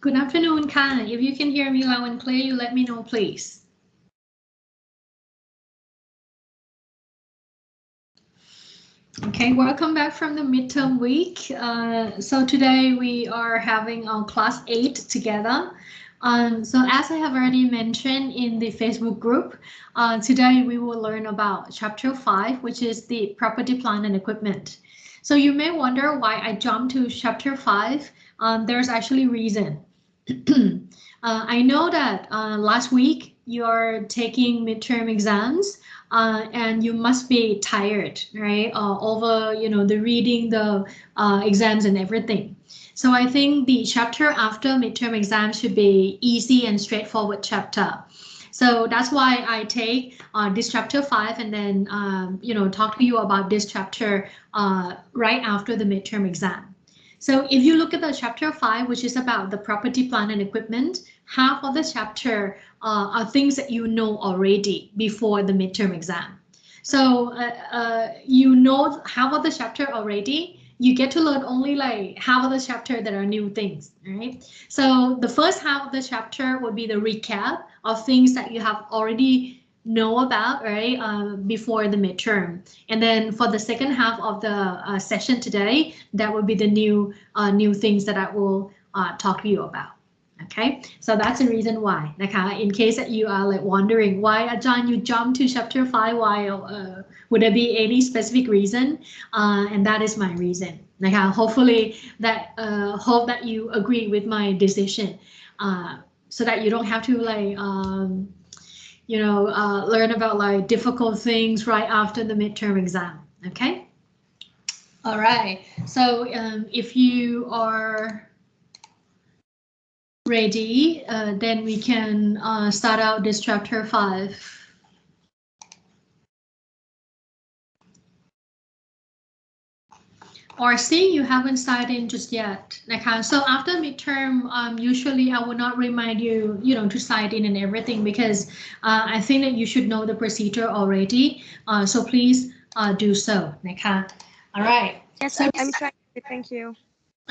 Good afternoon, Ka. If you can hear me loud and clear, you let me know, please. Okay, welcome back from the midterm week. So today we are having our class 8 together. So as I have already mentioned in the Facebook group, today we will learn about chapter 5, which is the property, plant and equipment. So you may wonder why I jumped to chapter 5. There's actually a reason. I know that last week you're taking midterm exams. And you must be tired, right? Over, the reading, the exams and everything. So I think the chapter after midterm exam should be easy and straightforward chapter. So that's why I take this chapter 5 and then, talk to you about this chapter right after the midterm exam. So if you look at the chapter 5, which is about the property, plant and equipment, half of the chapter are things that you know already before the midterm exam. So you know half of the chapter already. You get to learn only like half of the chapter that are new things, right? So the first half of the chapter would be the recap of things that you have already know about, right, before the midterm. And then for the second half of the session today, that would be the new things that I will talk to you about. Okay, so that's the reason why, in case that you are like wondering why, Ajahn, you jumped to chapter 5, why would there be any specific reason? And that is my reason. Hopefully that hope that you agree with my decision, so that you don't have to like learn about like difficult things right after the midterm exam. Okay. All right. So if you are ready, then we can start out this chapter 5. Or see, you haven't started in just yet. So after midterm, usually I will not remind you, to sign in and everything, because I think that you should know the procedure already. So please do so. All right. Yes, so I'm trying. Thank you.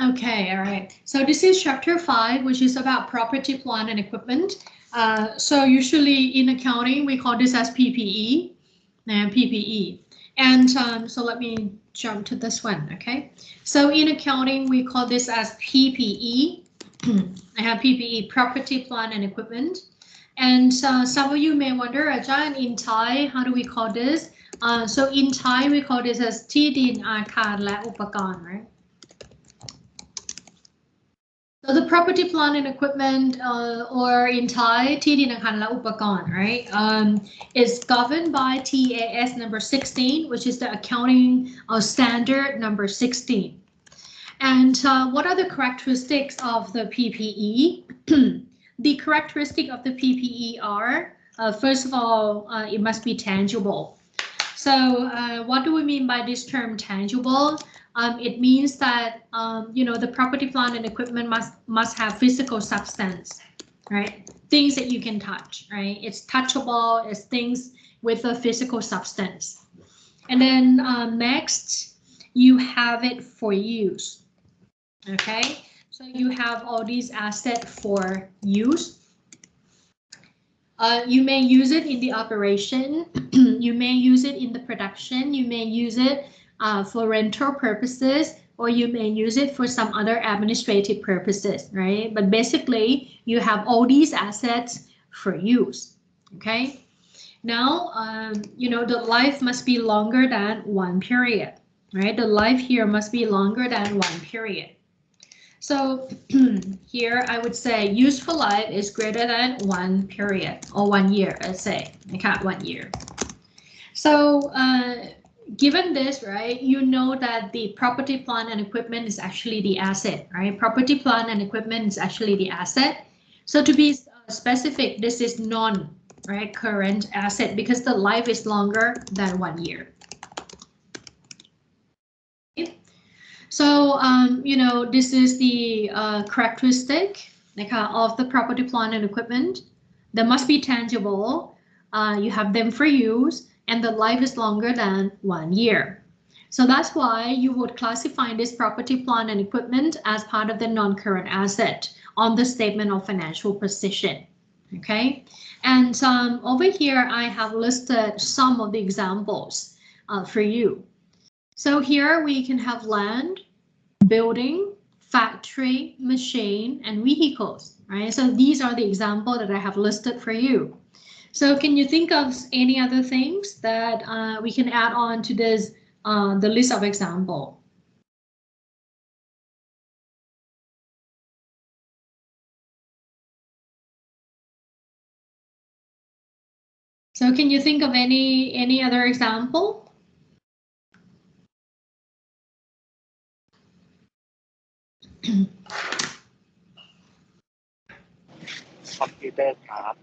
Okay, all right. So this is chapter 5, which is about property, plant and equipment. So usually in accounting, we call this as PPE and PPE. And so let me jump to this one. Okay. So in accounting, we call this as PPE. I have PPE, property, plant and equipment. And some of you may wonder, Ajahn, in Thai, how do we call this? So in Thai, we call this as ที่ดินอาคารและอุปกรณ์, right? So the property, plant and equipment, or in Thai, ที่ดินอาคารและอุปกรณ์, right, is governed by TAS number 16, which is the accounting standard number 16. And what are the characteristics of the PPE? The characteristic of the PPE are, first of all, it must be tangible. So what do we mean by this term tangible? It means that, the property, plant and equipment must have physical substance, right? Things that you can touch, right? It's touchable, it's things with a physical substance. And then next, you have it for use, okay? So you have all these assets for use. You may use it in the operation, you may use it in the production, you may use it for rental purposes, or you may use it for some other administrative purposes, right? But basically, you have all these assets for use, okay? Now, the life must be longer than one period, right? The life here must be longer than one period. So here I would say useful life is greater than one period, or 1 year, let's say, okay, 1 year. So given this, right, you know that the property, plant and equipment is actually the asset, right? Property, plant and equipment is actually the asset. So to be specific, this is non-current asset because the life is longer than 1 year. So, this is the characteristic of the property, plant and equipment. They must be tangible. You have them for use, and the life is longer than 1 year. So that's why you would classify this property, plant and equipment as part of the non-current asset, on the statement of financial position. Okay, and over here I have listed some of the examples for you. So here we can have land, building, factory, machine, and vehicles, right? So these are the examples that I have listed for you. So can you think of any other things that we can add on to this, the list of example? So can you think of any other example? Computer ครับ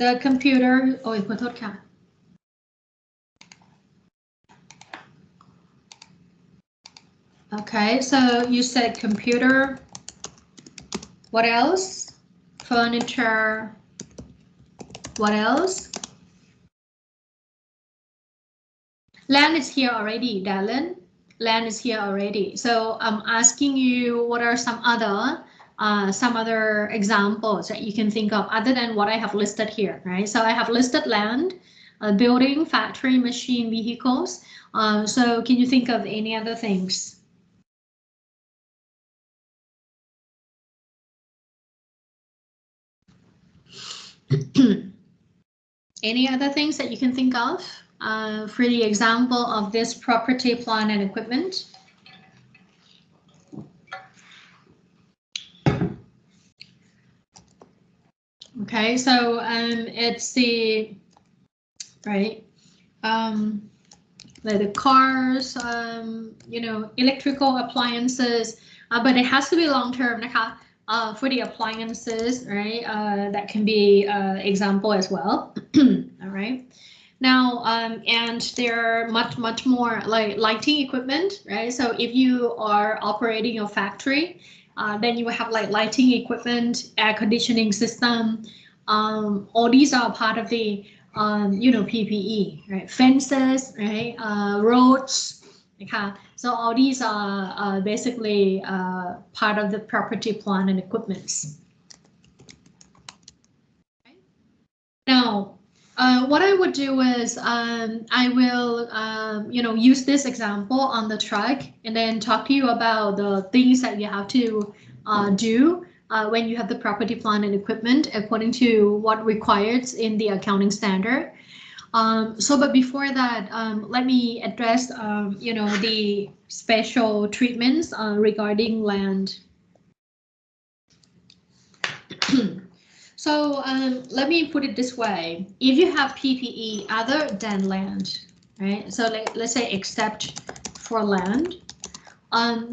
The computer โอ้ยขอโทษค่ะ Okay, so you said computer. What else? Furniture. What else? Land is here already, Dylan. Land is here already. So I'm asking you, what are some other examples that you can think of other than what I have listed here, right? So I have listed land, building, factory, machine, vehicles. So can you think of any other things? Any other things that you can think of for the example of this property, plant, and equipment? Okay, so it's the right, like the cars, you know, electrical appliances, but it has to be long term,นะคะ. For the appliances, right? That can be example as well. All right. Now, and there are much more like lighting equipment, right? So if you are operating a factory, then you will have like lighting equipment, air conditioning system. All these are part of the you know, PPE, right? Fences, right? Roads. Okay. So all these are basically part of the property, plant, and equipments. Now, what I would do is I will, you know, use this example on the truck and then talk to you about the things that you have to do when you have the property, plant, and equipment according to what required in the accounting standard. But before that, let me address, you know, the special treatments regarding land. So let me put it this way. If you have PPE other than land, right? So let's say except for land,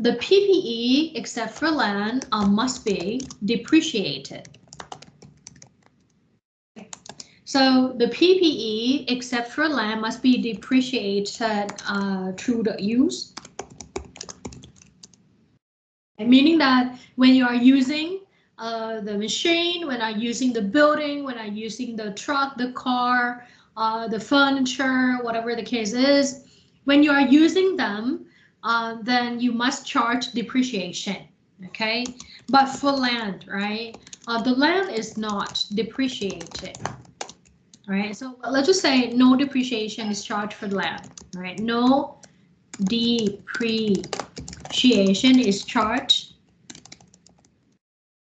the PPE except for land must be depreciated. So the PPE except for land must be depreciated through the use. Meaning that when you are using the machine, when I'm using the building, when I'm using the truck, the car, the furniture, whatever the case is, when you are using them, then you must charge depreciation, okay? But for land, right, the land is not depreciated, right? So let's just say no depreciation is charged for land, right? No depreciation is charged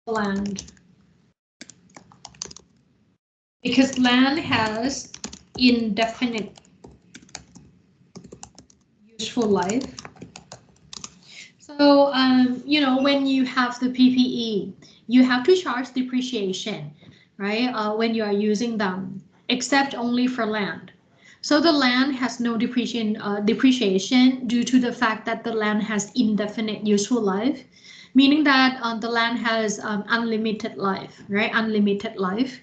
land, because land has indefinite useful life. So you know, when you have the PPE, you have to charge depreciation, right? When you are using them, except only for land. So the land has no depreciation due to the fact that the land has indefinite useful life, meaning that the land has unlimited life, right? Unlimited life.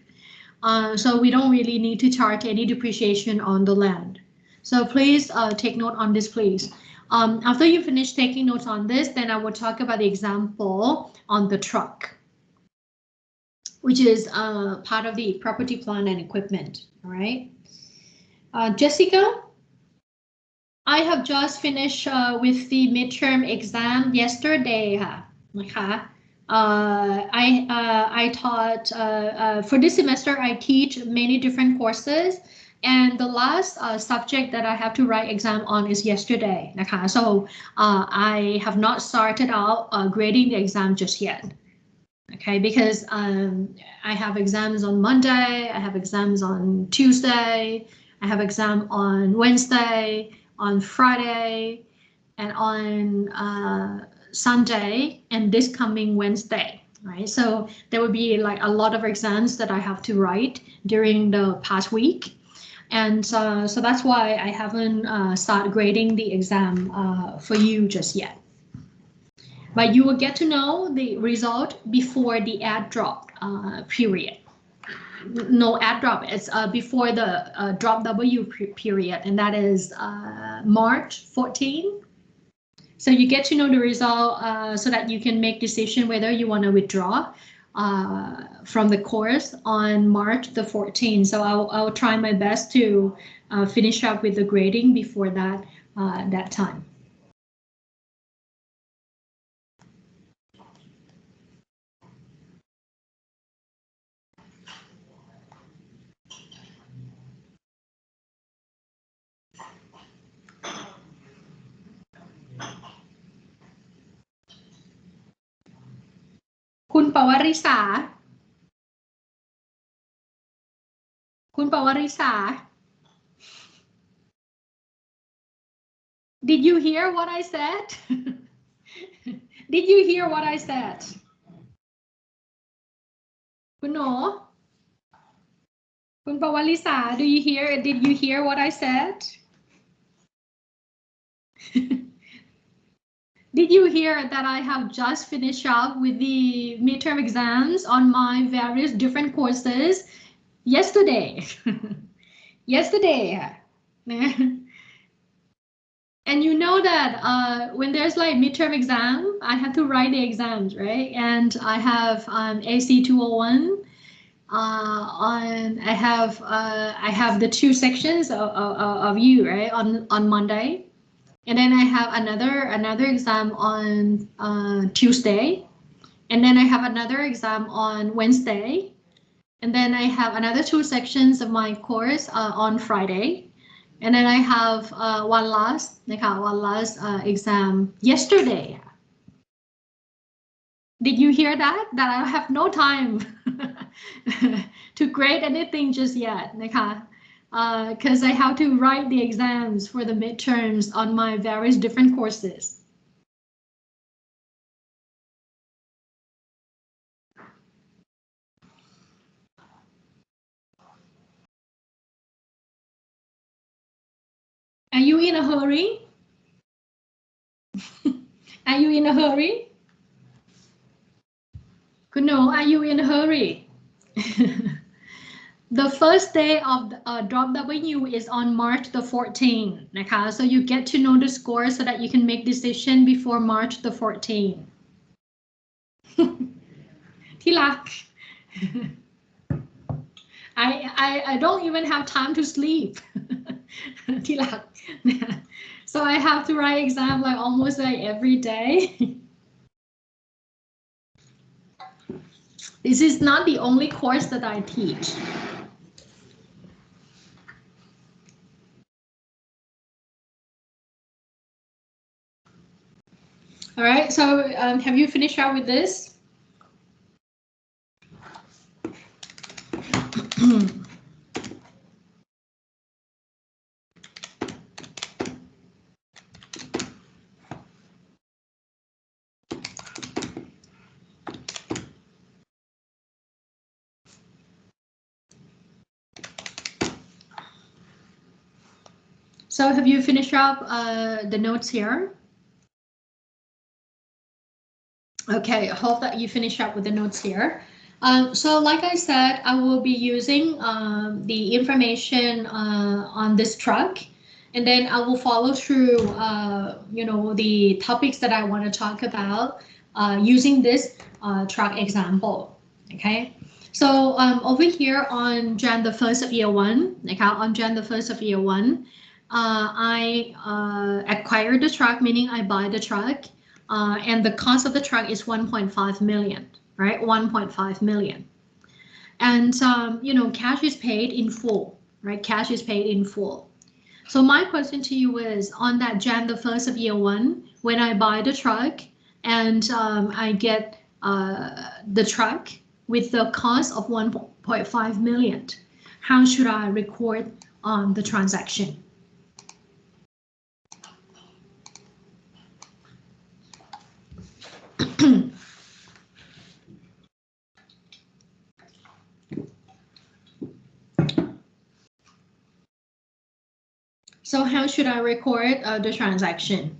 So we don't really need to charge any depreciation on the land. So please take note on this, please. After you finish taking notes on this, then I will talk about the example on the truck, which is part of the property, plant, and equipment. All right. Jessica, I have just finished with the midterm exam yesterday ค่ะนะคะ I taught for this semester I teach many different courses and the last subject that I have to write exam on is yesterday นะคะ so I have not started out grading the exam just yet. Okay, because I have exams on Monday, I have exams on Tuesday, I have exam on Wednesday, on Friday, and on Sunday, and this coming Wednesday, right? So there will be like a lot of exams that I have to write during the past week. And so that's why I haven't started grading the exam for you just yet. But you will get to know the result before the add drop period. No add drop, it's before the drop W period, and that is March 14. So you get to know the result so that you can make decision whether you want to withdraw from the course on March the 14th. So I'll try my best to finish up with the grading before that time.คุณปวริษา คุณปวริษา Did you hear what I said? Did you hear what I said? คุณหนูคุณปวริษา do you hear? Did you hear what I said? Did you hear that I have just finished up with the midterm exams on my various different courses yesterday? Yesterday. And you know that when there's like midterm exam, I have to write the exams, right? And I have AC 201. I have the two sections of you, right? On Monday. And then I have another exam on Tuesday, and then I have another exam on Wednesday, and then I have another two sections of my course on Friday, and then I have one last exam yesterday. Did you hear that? That I have no time to grade anything just yet, นะคะ because I have to write the exams for the midterms on my various different courses. Are you in a hurry? Are you in a hurry? Kuno, are you in a hurry? The first day of drop W is on March the 14th, นะคะ so you get to know the score so that you can make decision before March the 14th. ที่รัก I don't even have time to sleep. ที่รัก so I have to write exam like almost like every day. This is not the only course that I teach. All right, so have you finished out with this? So have you finished up the notes here? Okay, I hope that you finish up with the notes here. So like I said, I will be using the information on this truck, and then I will follow through, you know, the topics that I want to talk about using this truck example. Okay, so over here on Jan the 1st of year 1, okay, on Jan the 1st of year 1, I acquire the truck, meaning I buy the truck, and the cost of the truck is 1.5 million, right? 1.5 million. And, you know, cash is paid in full, right? Cash is paid in full. So my question to you is, on that Jan the 1st of year 1, when I buy the truck and I get the truck with the cost of 1.5 million, how should I record the transaction? So how should I record the transaction?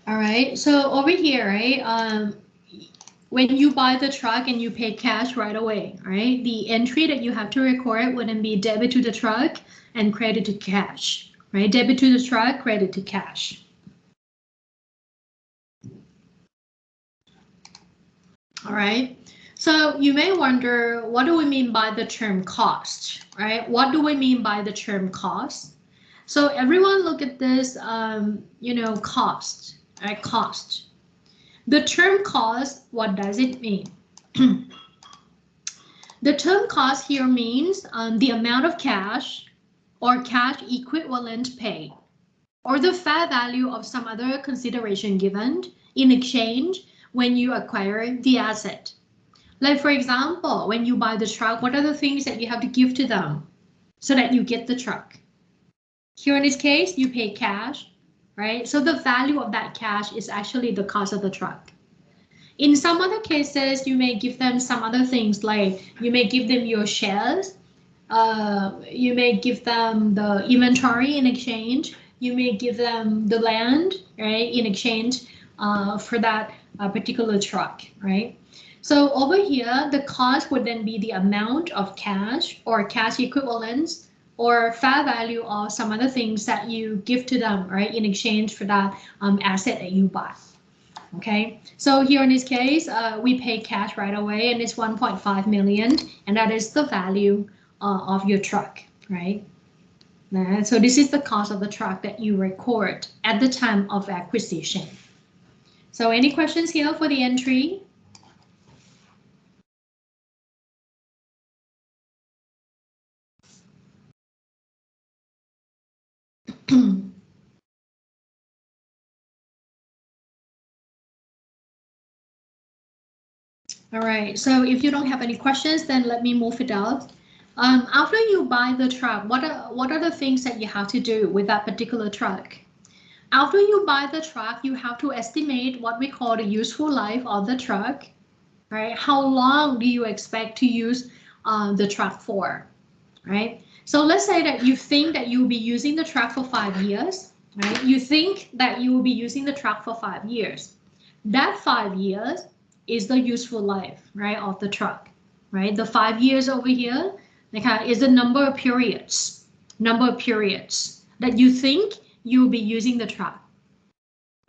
All right, so over here, right, when you buy the truck and you pay cash right away, right, the entry that you have to record wouldn't be debit to the truck and credit to cash, right? Debit to the truck, credit to cash. All right, so you may wonder, what do we mean by the term cost, right? What do we mean by the term cost? So everyone look at this, you know, cost, right? Cost. The term cost, what does it mean? The term cost here means the amount of cash or cash equivalent paid, or the fair value of some other consideration given in exchange when you acquire the asset. Like, for example, when you buy the truck, what are the things that you have to give to them so that you get the truck? Here in this case, you pay cash, right? So the value of that cash is actually the cost of the truck. In some other cases, you may give them some other things, like you may give them your shares, you may give them the inventory in exchange, you may give them the land, right, in exchange for that particular truck, right? So over here, the cost would then be the amount of cash or cash equivalents or fair value of some other things that you give to them, right, in exchange for that asset that you buy. Okay, so here in this case, we pay cash right away, and it's 1.5 million, and that is the value of your truck, right? So this is the cost of the truck that you record at the time of acquisition. So any questions here for the entry? All right, so if you don't have any questions, then let me move it out. After you buy the truck, what are the things that you have to do with that particular truck? After you buy the truck, you have to estimate what we call the useful life of the truck, right? How long do you expect to use the truck for, right? So let's say that you think that you'll be using the truck for 5 years, right? You think that you will be using the truck for 5 years. That 5 years is the useful life, right, of the truck, right? The 5 years over here, okay, is the number of periods that you think you'll be using the truck.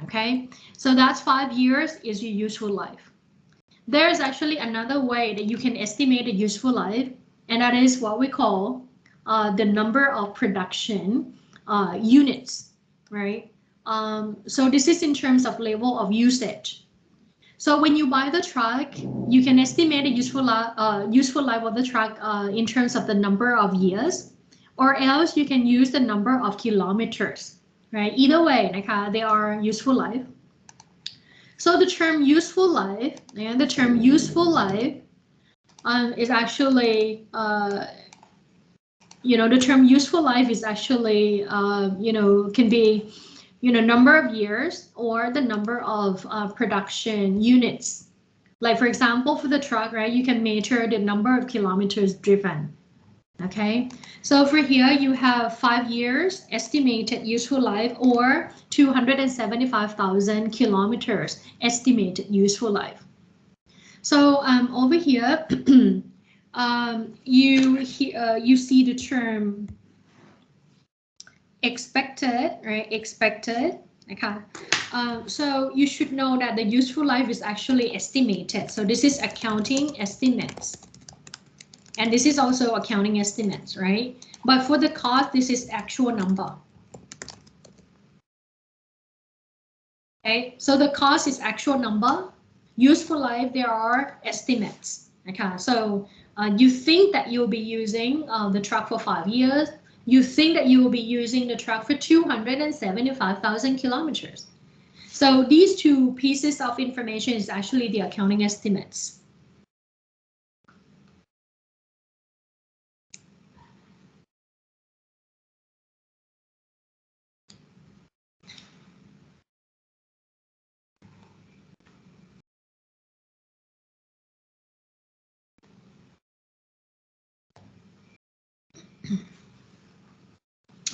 Okay, so that's 5 years is your useful life. There is actually another way that you can estimate a useful life, and that is what we call the number of production units, right? So this is in terms of level of usage. So when you buy the truck, you can estimate a useful life of the truck in terms of the number of years, or else you can use the number of kilometers, right? Either way, they are useful life. So the term useful life, and the term useful life is actually, the term useful life is actually, can be, number of years or the number of production units. Like, for example, for the truck, right, you can measure the number of kilometers driven. Okay, so for here you have 5 years estimated useful life or 275,000 kilometers estimated useful life. So over here, you see the term expected, right? Expected. Okay. So you should know that the useful life is actually estimated. So this is accounting estimates. And this is also accounting estimates, right? But for the cost, this is actual number. Okay, so the cost is actual number. Useful life, there are estimates. Okay, so you think that you'll be using the truck for 5 years. You think that you will be using the truck for 275,000 kilometers. So these two pieces of information is actually the accounting estimates.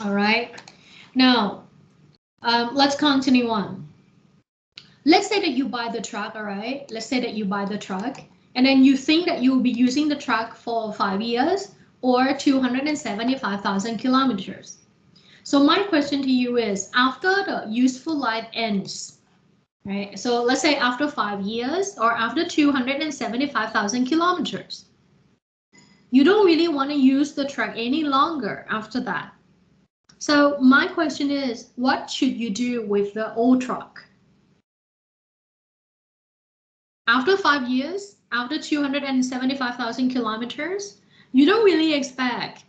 All right, now let's continue on. Let's say that you buy the truck, all right? Let's say that you buy the truck and then you think that you will be using the truck for 5 years or 275,000 kilometers. So my question to you is, after the useful life ends, right? So let's say after 5 years or after 275,000 kilometers, you don't really want to use the truck any longer after that. So my question is, what should you do with the old truck? After 5 years, after 275,000 kilometers, you don't really expect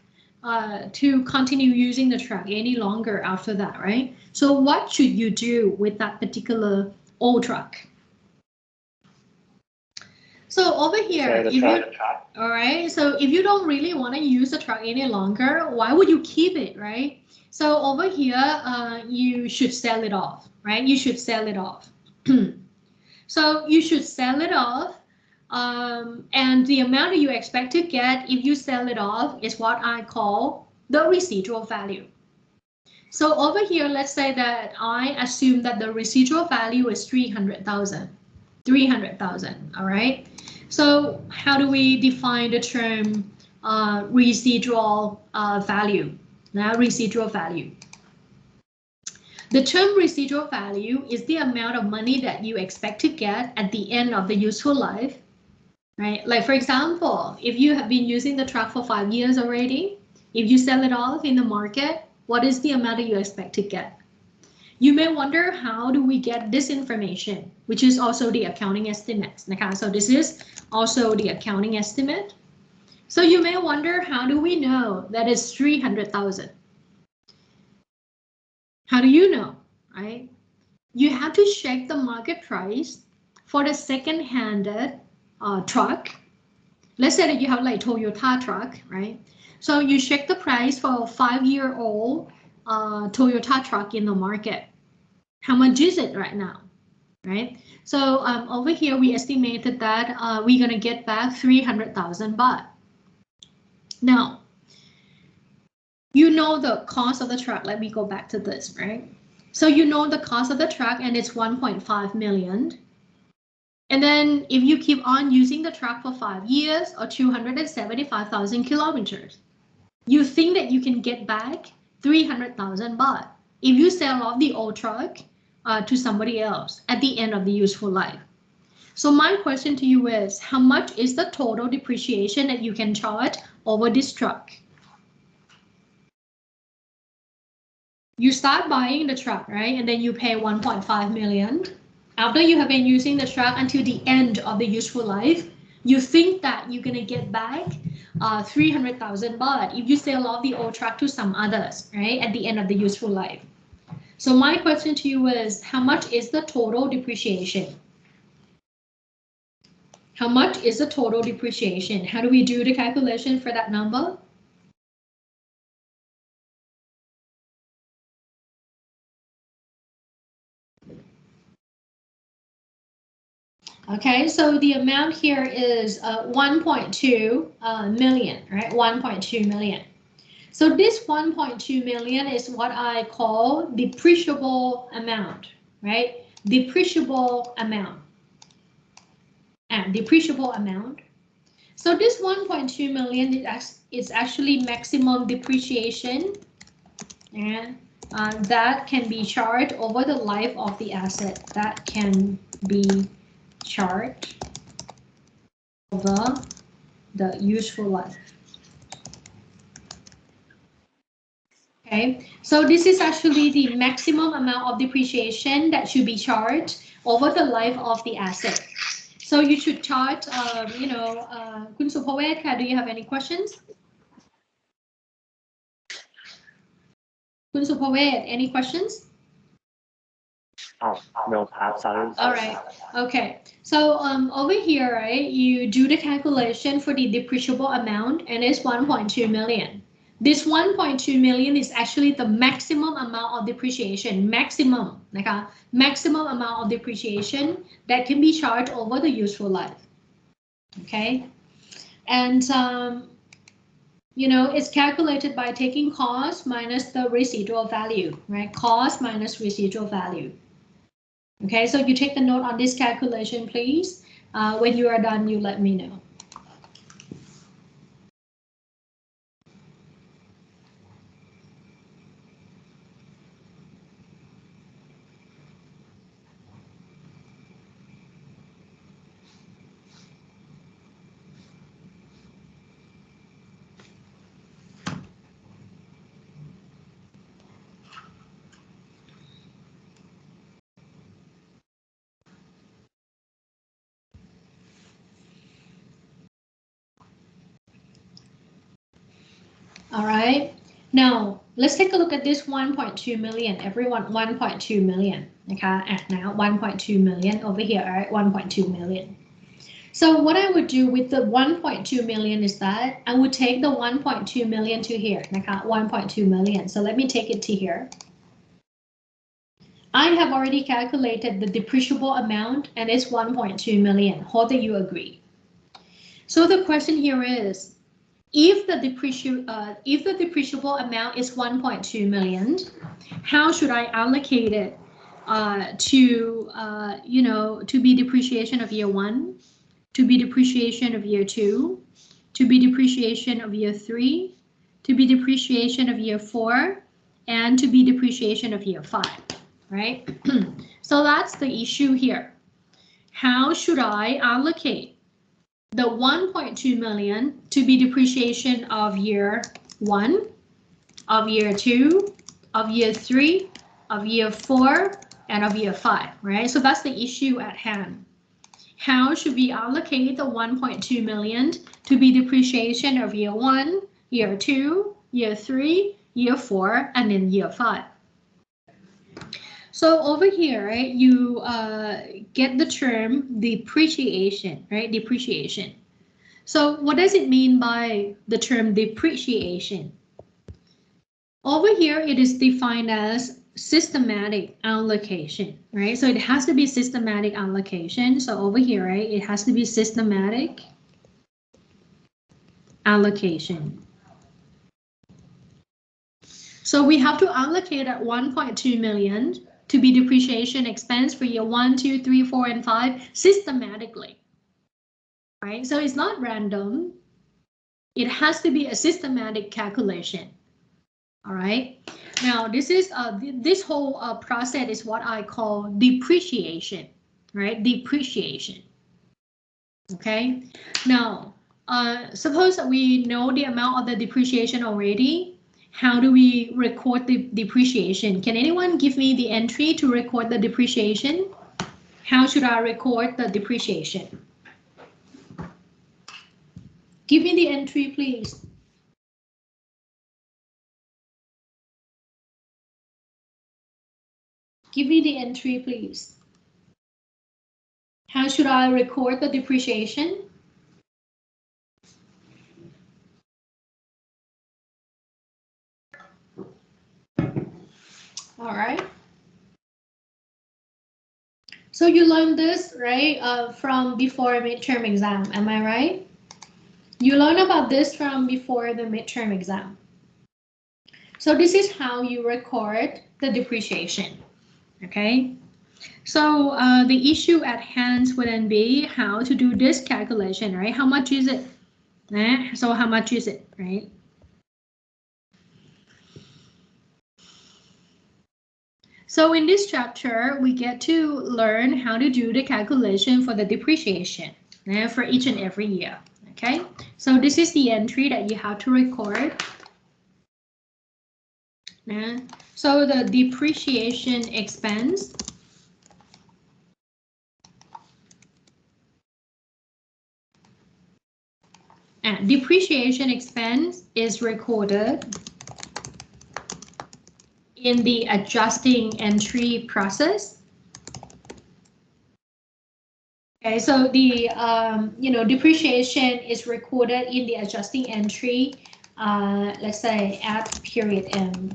to continue using the truck any longer after that, right? So what should you do with that particular old truck? So over here, all right, so if you don't really want to use the truck any longer, why would you keep it, right? So over here, you should sell it off, right? You should sell it off. So you should sell it off. And the amount that you expect to get if you sell it off is what I call the residual value. So over here, let's say that I assume that the residual value is 300,000. 300,000, all right? So how do we define the term residual value? Now, residual value. The term residual value is the amount of money that you expect to get at the end of the useful life, right? Like for example, if you have been using the truck for 5 years already, if you sell it off in the market, what is the amount that you expect to get? You may wonder, how do we get this information, which is also the accounting estimates. Okay, so this is also the accounting estimate. So you may wonder, how do we know that it's 300,000? How do you know, right? You have to check the market price for the second-handed truck. Let's say that you have like Toyota truck, right? So you check the price for a 5-year-old Toyota truck in the market. How much is it right now, right? So over here, we estimated that we're gonna get back 300,000 baht. Now, you know the cost of the truck. Let me go back to this, right? So you know the cost of the truck and it's 1.5 million. And then if you keep on using the truck for 5 years or 275,000 kilometers, you think that you can get back 300,000 baht if you sell off the old truck to somebody else at the end of the useful life. So my question to you is, how much is the total depreciation that you can charge over this truck? You start buying the truck, right? And then you pay 1.5 million. After you have been using the truck until the end of the useful life, you think that you're gonna get back 300,000 baht if you sell off the old truck to some others, right? At the end of the useful life. So my question to you is, how much is the total depreciation? How much is the total depreciation? How do we do the calculation for that number? Okay, so the amount here is 1.2 million, right? 1.2 million. So this 1.2 million is what I call depreciable amount, right? Depreciable amount and depreciable amount. So this 1.2 million is actually maximum depreciation, and that can be charged over the life of the asset. That can be charged over the useful life. Okay, so this is actually the maximum amount of depreciation that should be charged over the life of the asset. So you should charge, Kun Supawet, do you have any questions? Kun Supawet, any questions? Oh, no, sorry. All right. Okay. So over here, right, you do the calculation for the depreciable amount, and it's 1.2 million. This 1.2 million is actually the maximum amount of depreciation, maximum amount of depreciation that can be charged over the useful life. Okay. And it's calculated by taking cost minus the residual value, right? Cost minus residual value. Okay, so you take the note on this calculation, please. When you are done, you let me know. All right, now let's take a look at this 1.2 million. Everyone, 1.2 million. Okay, and now 1.2 million over here. All right, 1.2 million. So what I would do with the 1.2 million is that I would take the 1.2 million to here. Okay, 1.2 million. So let me take it to here. I have already calculated the depreciable amount, and it's 1.2 million. Hope that you agree. So the question here is, if the depreciable amount is 1.2 million, how should I allocate it to be depreciation of year 1, to be depreciation of year 2, to be depreciation of year 3, to be depreciation of year 4, and to be depreciation of year 5, right? So that's the issue here. How should I allocate the 1.2 million to be depreciation of year 1, of year 2, of year 3, of year 4, and of year 5, right? So that's the issue at hand. How should we allocate the 1.2 million to be depreciation of year 1, year 2, year 3, year 4, and then year 5? So over here, right, you get the term depreciation, right? Depreciation. So what does it mean by the term depreciation? Over here, it is defined as systematic allocation, right? So it has to be systematic allocation. So over here, right, it has to be systematic allocation. So we have to allocate at 1.2 million to be depreciation expense for year 1, 2, 3, 4, and 5 systematically, right? So it's not random. It has to be a systematic calculation. All right. Now this is this whole process is what I call depreciation, right? Depreciation. Okay. Now, suppose that we know the amount of the depreciation already. How do we record the depreciation? Can anyone give me the entry to record the depreciation? How should I record the depreciation? Give me the entry, please. Give me the entry, please. How should I record the depreciation? All right. So you learned this, right, from before midterm exam, am I right? You learn about this from before the midterm exam. So this is how you record the depreciation, okay? So the issue at hand would then be how to do this calculation, right? How much is it? So how much is it, right? So in this chapter, we get to learn how to do the calculation for the depreciation for each and every year, okay? So this is the entry that you have to record. So the depreciation expense depreciation expense is recorded in the adjusting entry process. Okay, so the depreciation is recorded in the adjusting entry, let's say at period M.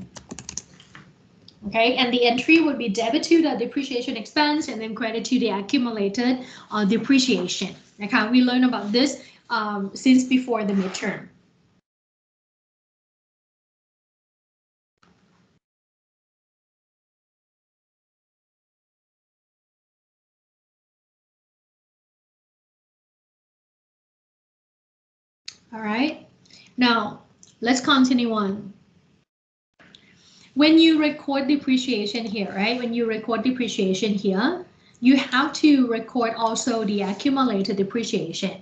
Okay, and the entry would be debit to the depreciation expense and then credit to the accumulated depreciation. Okay, we learned about this since before the midterm. All right, now let's continue on. When you record depreciation here, right? When you record depreciation here, you have to record also the accumulated depreciation.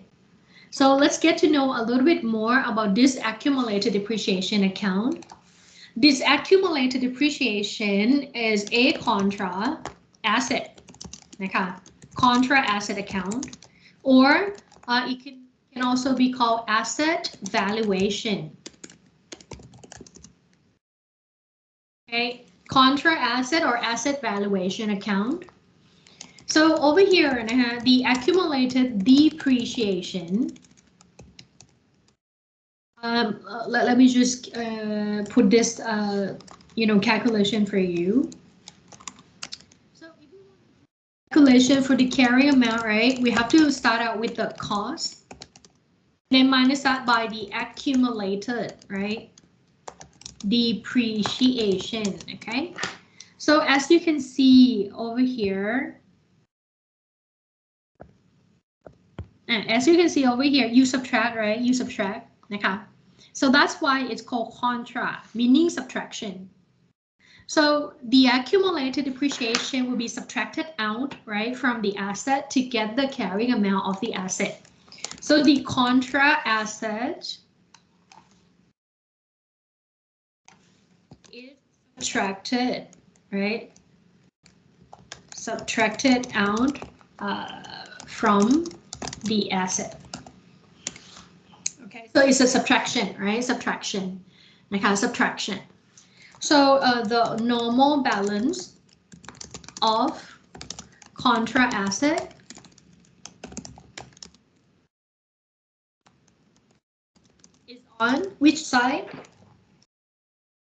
So let's get to know a little bit more about this accumulated depreciation account. This accumulated depreciation is a contra asset, okay? Contra asset account, or it can also be called asset valuation. Okay, contra asset or asset valuation account. So over here, the accumulated depreciation. Let me just put this, calculation for you. So if you want calculation for the carrying amount, right? We have to start out with the cost, then minus that by the accumulated, right? Depreciation, okay? So as you can see over here, you subtract, right? You subtract, okay? So that's why it's called contra, meaning subtraction. So the accumulated depreciation will be subtracted out, right, from the asset to get the carrying amount of the asset. So the contra asset is subtracted, right? Subtracted out from the asset. Okay, so it's a subtraction, right? Subtraction, okay, subtraction. So the normal balance of contra asset is on which side?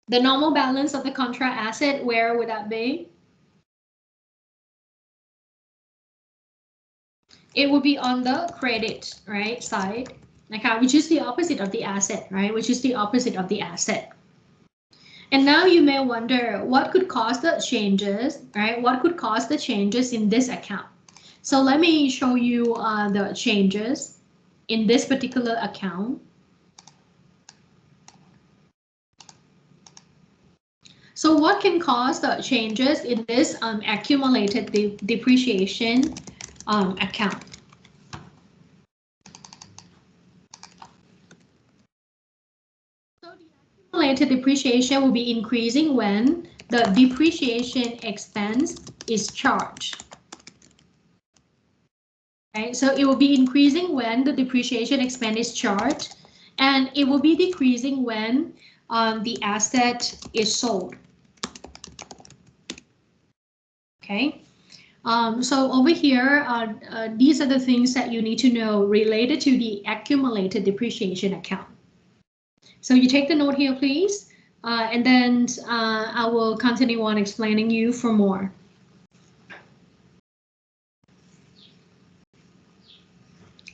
The normal balance of the contra asset, where would that be? It would be on the credit, right, side, okay, which is the opposite of the asset, right, which is the opposite of the asset. And now you may wonder what could cause the changes, right? What could cause the changes in this account? So let me show you the changes in this particular account. So what can cause the changes in this accumulated depreciation account? So the accumulated depreciation will be increasing when the depreciation expense is charged. Okay, so it will be increasing when the depreciation expense is charged, and it will be decreasing when the asset is sold. Okay, so over here, these are the things that you need to know related to the accumulated depreciation account. So you take the note here, please, and then I will continue on explaining you for more.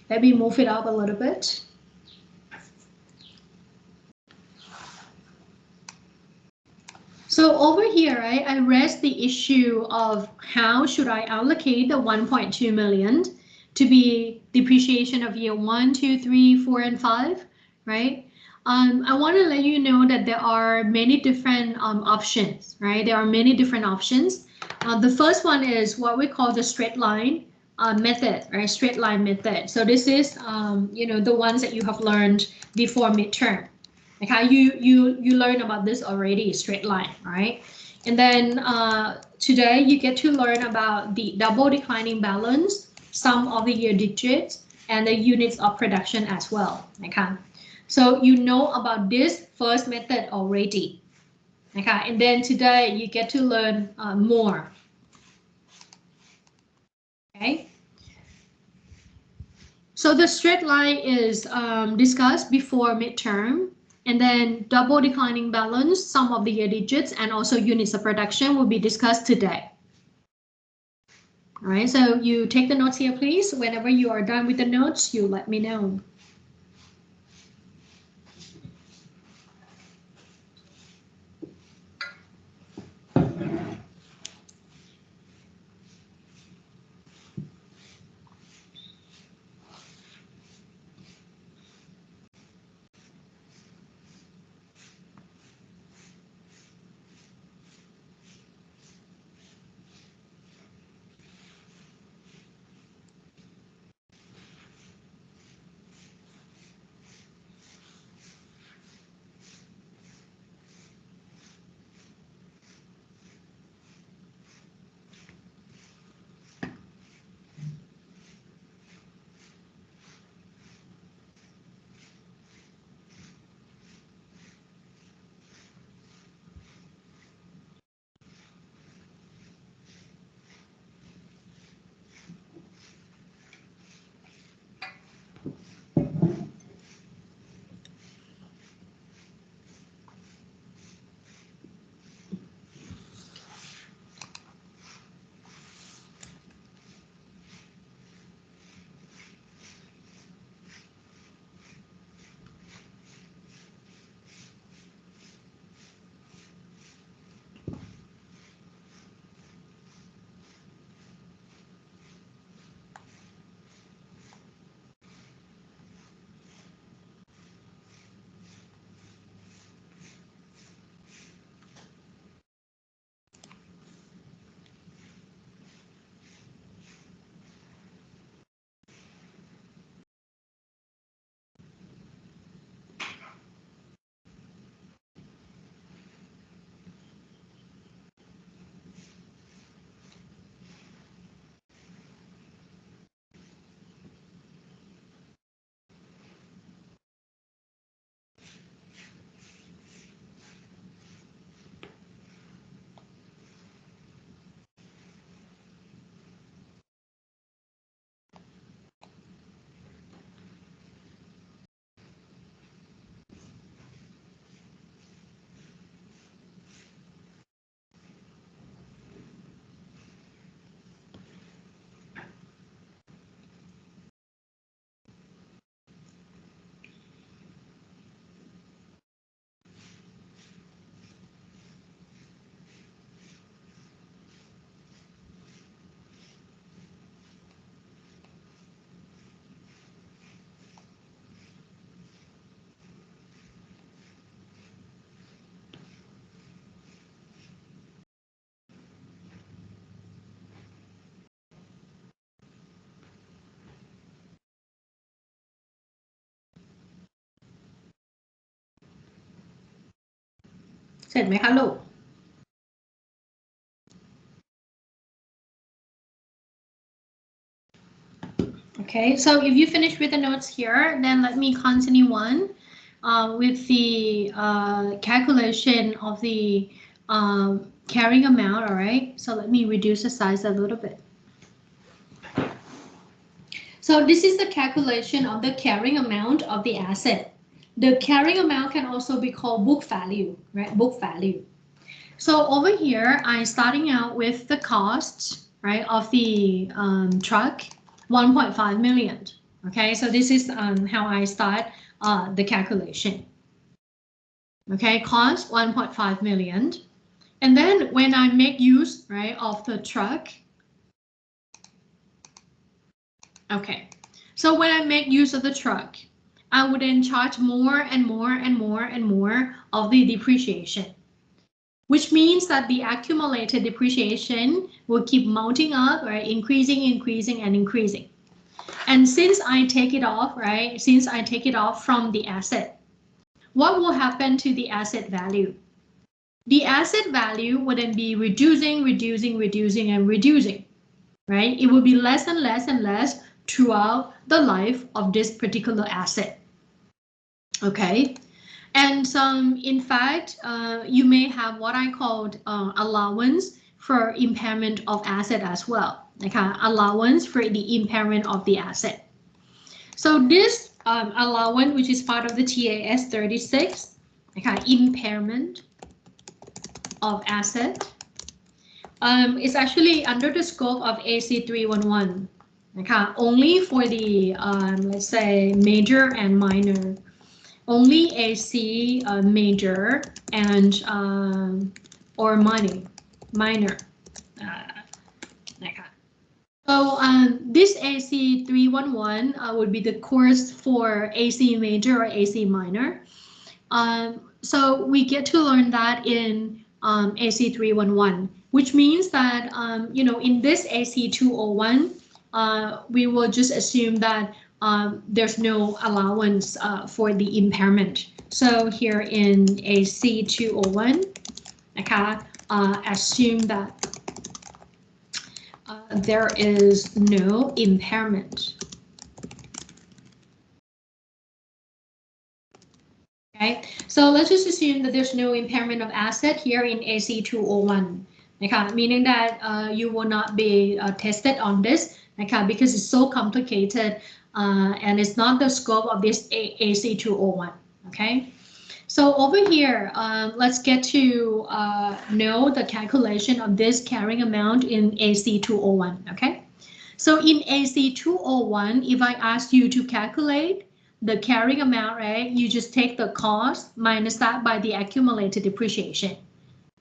Let me move it up a little bit. So over here, right, I raised the issue of how should I allocate the 1.2 million to be depreciation of year 1, 2, 3, 4, and 5, right? I want to let you know that there are many different options, right? There are many different options. The first one is what we call the straight line method, right? Straight line method. So this is, you know, the ones that you have learned before midterm. Okay, you learn about this already, straight line, right? And then today you get to learn about the double declining balance, sum of the year digits, and the units of production as well. Okay, so you know about this first method already. Okay, and then today you get to learn more. Okay. So the straight line is discussed before midterm, and then double declining balance, sum of the year digits, and also units of production will be discussed today. All right, so you take the notes here, please. Whenever you are done with the notes, you let me know.เสร็จไหมคะลูก? Okay, so if you finish with the notes here, then let me continue on with the calculation of the carrying amount. All right, so let me reduce the size a little bit. So this is the calculation of the carrying amount of the asset. The carrying amount can also be called book value, right? Book value. So over here, I'm starting out with the cost, right, of the truck, 1.5 million. Okay, so this is how I start the calculation. Okay, cost 1.5 million. And then when I make use, right, of the truck. Okay, so when I make use of the truck, I would then charge more and more and more and more of the depreciation, which means that the accumulated depreciation will keep mounting up, right, increasing, increasing, and increasing. And since I take it off, right, since I take it off from the asset, what will happen to the asset value? The asset value would then be reducing, reducing, reducing, and reducing, right? It will be less and less and less throughout the life of this particular asset. Okay, and in fact, you may have what I called allowance for impairment of asset as well. Okay, allowance for the impairment of the asset. So this allowance, which is part of the TAS 36, okay, impairment of asset, is actually under the scope of AC 311. Okay, only for the let's say major and minor. Only AC major and or minor. Okay. So this AC 311 would be the course for AC major or AC minor. So we get to learn that in AC 311, which means that you know, in this AC 201, we will just assume that there's no allowance for the impairment. So here in AC 201, okay, assume that there is no impairment. Okay, so let's just assume that there's no impairment of asset here in AC 201. Okay, meaning that you will not be tested on this, okay, because it's so complicated and it's not the scope of this AC 201. Okay, so over here, let's get to know the calculation of this carrying amount in AC 201. Okay, so in AC 201, if I ask you to calculate the carrying amount, right, you just take the cost minus that by the accumulated depreciation.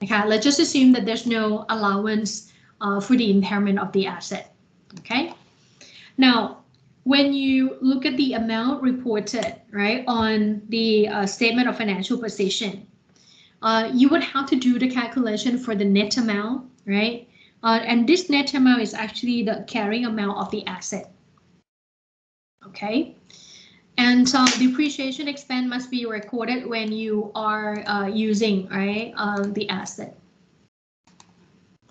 Okay, let's just assume that there's no allowance for the impairment of the asset. Okay, now when you look at the amount reported, right, on the statement of financial position, you would have to do the calculation for the net amount, right? And this net amount is actually the carrying amount of the asset. Okay. And depreciation expense must be recorded when you are using, right, the asset.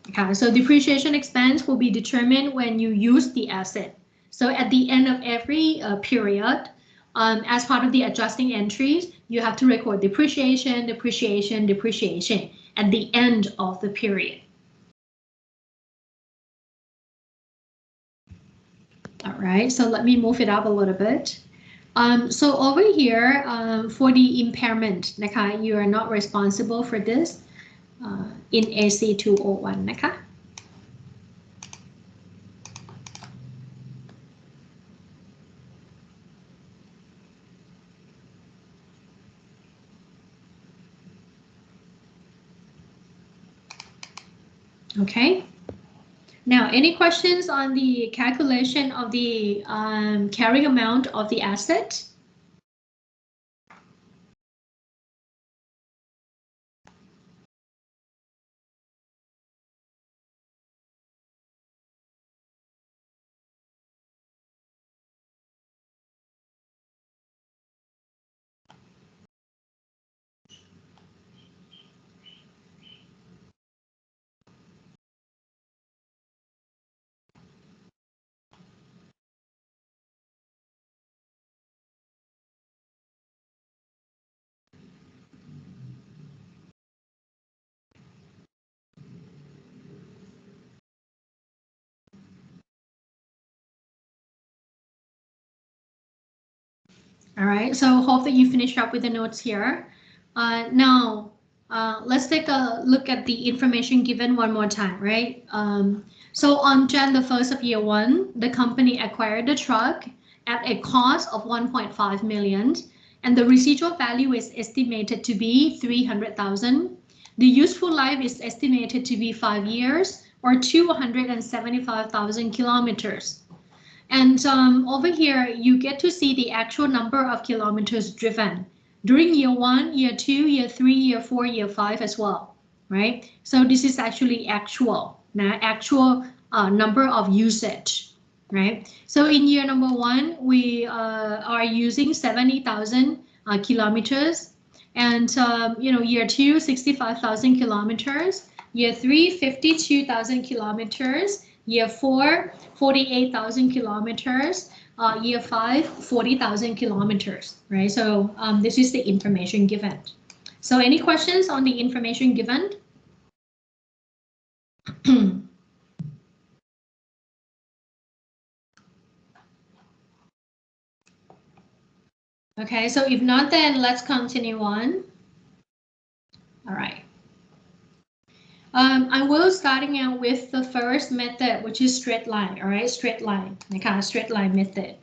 Okay, so depreciation expense will be determined when you use the asset. So at the end of every period, as part of the adjusting entries, you have to record depreciation, depreciation, depreciation at the end of the period. All right, so let me move it up a little bit. So over here, for the impairment, okay, you are not responsible for this in AC 201, okay? Okay. Now, any questions on the calculation of the carrying amount of the asset? All right, so hope that you finished up with the notes here. Now, let's take a look at the information given one more time, right? So on Jan the 1st of year 1, the company acquired the truck at a cost of 1.5 million, and the residual value is estimated to be 300,000. The useful life is estimated to be 5 years or 275,000 kilometers. And over here, you get to see the actual number of kilometers driven during year 1, year 2, year 3, year 4, year 5 as well, right? So this is actually actual number of usage, right? So in year number 1, we are using 70,000 kilometers, and year 2, 65,000 kilometers, year 3, 52,000 kilometers, year 4, 48,000 kilometers, year 5, 40,000 kilometers, right? So this is the information given. So any questions on the information given? Okay, so if not, then let's continue on. All right. I will starting out with the first method, which is straight line. All right, straight line. Okay, straight line method.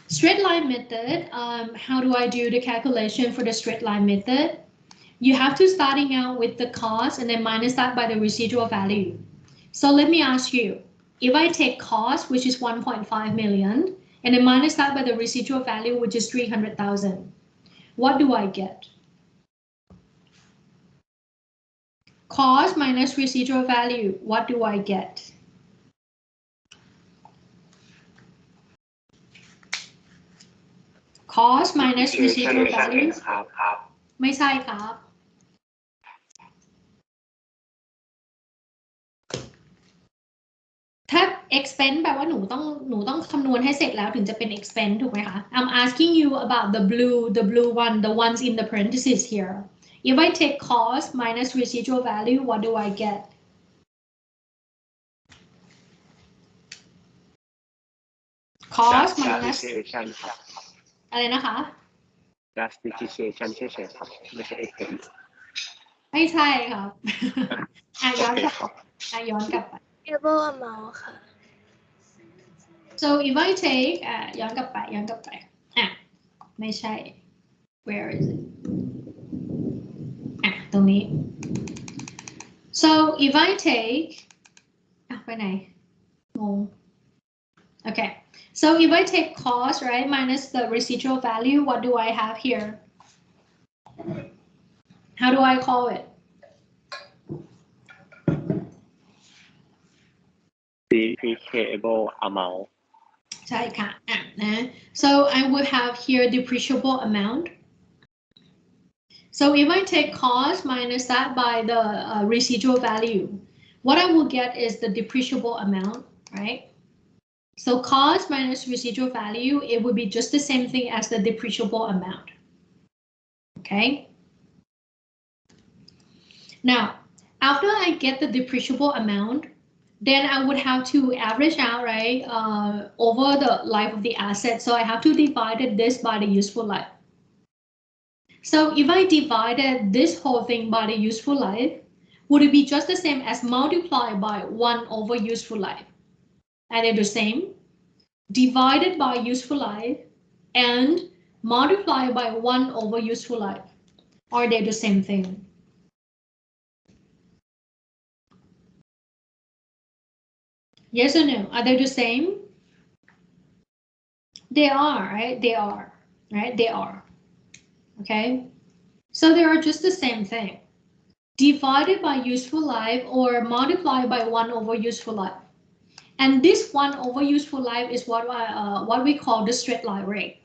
Straight line method. How do I do the calculation for the straight line method? You have to starting out with the cost and then minus that by the residual value. So let me ask you, if I take cost, which is 1.5 million, and then minus that by the residual value, which is 300,000, what do I get? Cost minus residual value, what do I get? Cost minus residual value ไม่ใช่ครับ ถ้า expense แปลว่าหนูต้องคำนวณให้เสร็จแล้วถึงจะเป็น expense ถูกไหมคะ I'm asking you about the blue one, the ones in the parentheses here. If I take cost minus residual value, what do I get? Cost minus อะไรนะคะ just depreciation เฉยๆครับไม่ใช่ expense ไม่ใช่ครับ ย้อนกลับไป Payable amount ค่ะ so if I take ย้อนกลับไปไม่ใช่ where is it ตรงนี้ so if I take ไปไหนงง okay so if I take cost, right, minus the residual value, what do I have here? How do I call it? depreciable amount ใช่ค่ะso I would have here depreciable amount. So if I take cost minus that by the residual value, what I will get is the depreciable amount, right? So cost minus residual value, it would be just the same thing as the depreciable amount. Okay. Now, after I get the depreciable amount, then I would have to average out, right, over the life of the asset. So I have to divide this by the useful life. So if I divided this whole thing by the useful life, would it be just the same as multiply by 1 over useful life? Are they the same? Divided by useful life and multiply by 1 over useful life. Are they the same thing? Yes or no? Are they the same? They are, right? They are, right? They are. Okay, so they are just the same thing. Divided by useful life or multiplied by 1 over useful life. And this 1 over useful life is what we call the straight line rate.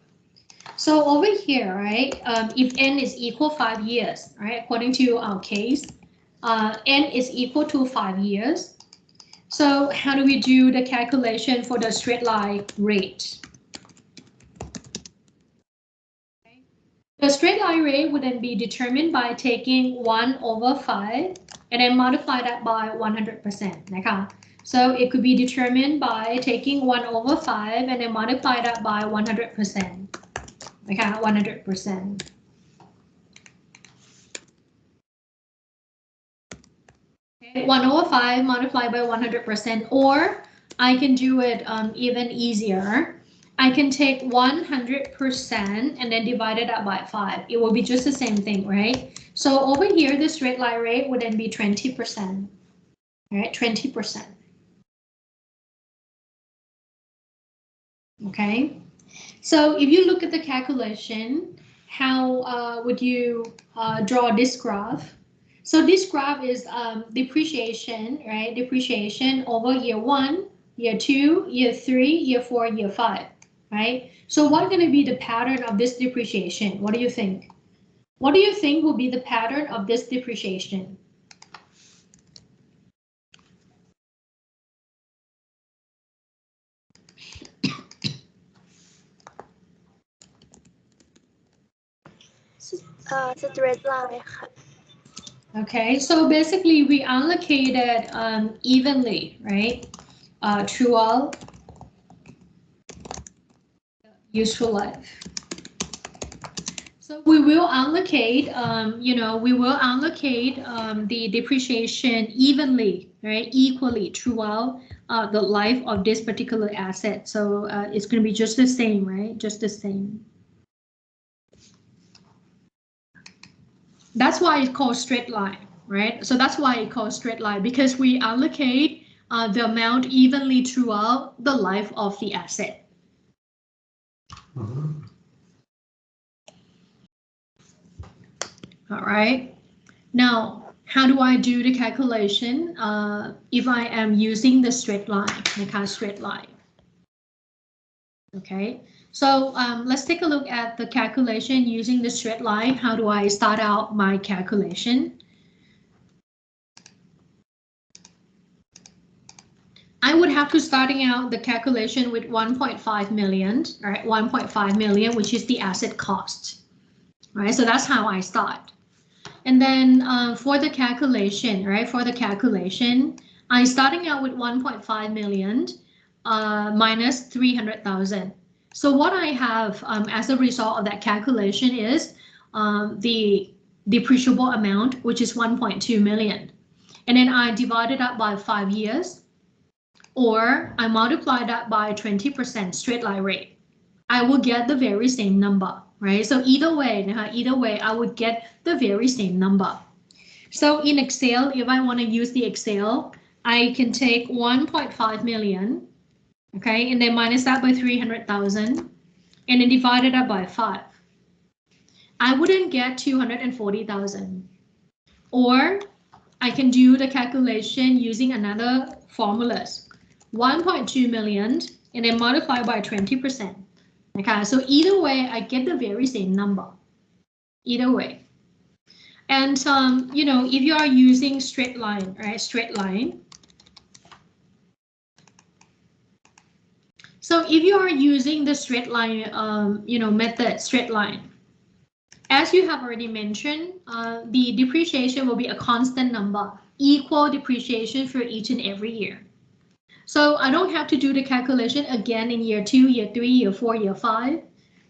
So over here, right, if n is equal 5 years, right, according to our case, n is equal to 5 years. So how do we do the calculation for the straight line rate? The straight line rate would then be determined by taking 1 over 5 and then multiply that by 100%. นะคะ So it could be determined by taking 1 over 5 and then multiply that by 100%. นะคะ 100%. Okay, 1/5 multiplied by 100%, or I can do it even easier. I can take 100% and then divide it up by 5. It will be just the same thing, right? So over here, the straight line rate would then be 20%, right? 20%. Okay, so if you look at the calculation, how would you draw this graph? So this graph is depreciation, right? Depreciation over year 1, year 2, year 3, year 4, year 5, right? So what's going to be the pattern of this depreciation? What do you think? What do you think will be the pattern of this depreciation? Straight line. Okay, so basically we allocated evenly, right, throughout useful life. So we will allocate, we will allocate the depreciation evenly, right, equally throughout the life of this particular asset. So it's going to be just the same, right, just the same. That's why it's called straight line, right? So that's why it's called straight line, because we allocate the amount evenly throughout the life of the asset. All right. Now, how do I do the calculation if I am using the straight line, the straight line? Okay. So let's take a look at the calculation using the straight line. How do I start out my calculation? I would have to starting out the calculation with 1.5 million, right? 1.5 million, which is the asset cost, right? So that's how I start. And then for the calculation, right? For the calculation, I'm starting out with 1.5 million minus 300,000. So what I have as a result of that calculation is the depreciable amount, which is 1.2 million. And then I divide it up by 5 years, or I multiply that by 20% straight line rate. I will get the very same number, right? So either way, I would get the very same number. So in Excel, if I want to use the Excel, I can take 1.5 million, okay, and then minus that by 300,000, and then divide it up by 5. I wouldn't get 240,000. Or I can do the calculation using another formulas. 1.2 million and then multiply by 20%. Okay, so either way, I get the very same number. Either way. And if you are using straight line, right? Straight line. So if you are using the straight line, method, straight line, as you have already mentioned, the depreciation will be a constant number, equal depreciation for each and every year. So I don't have to do the calculation again in year 2, year 3, year 4, year 5,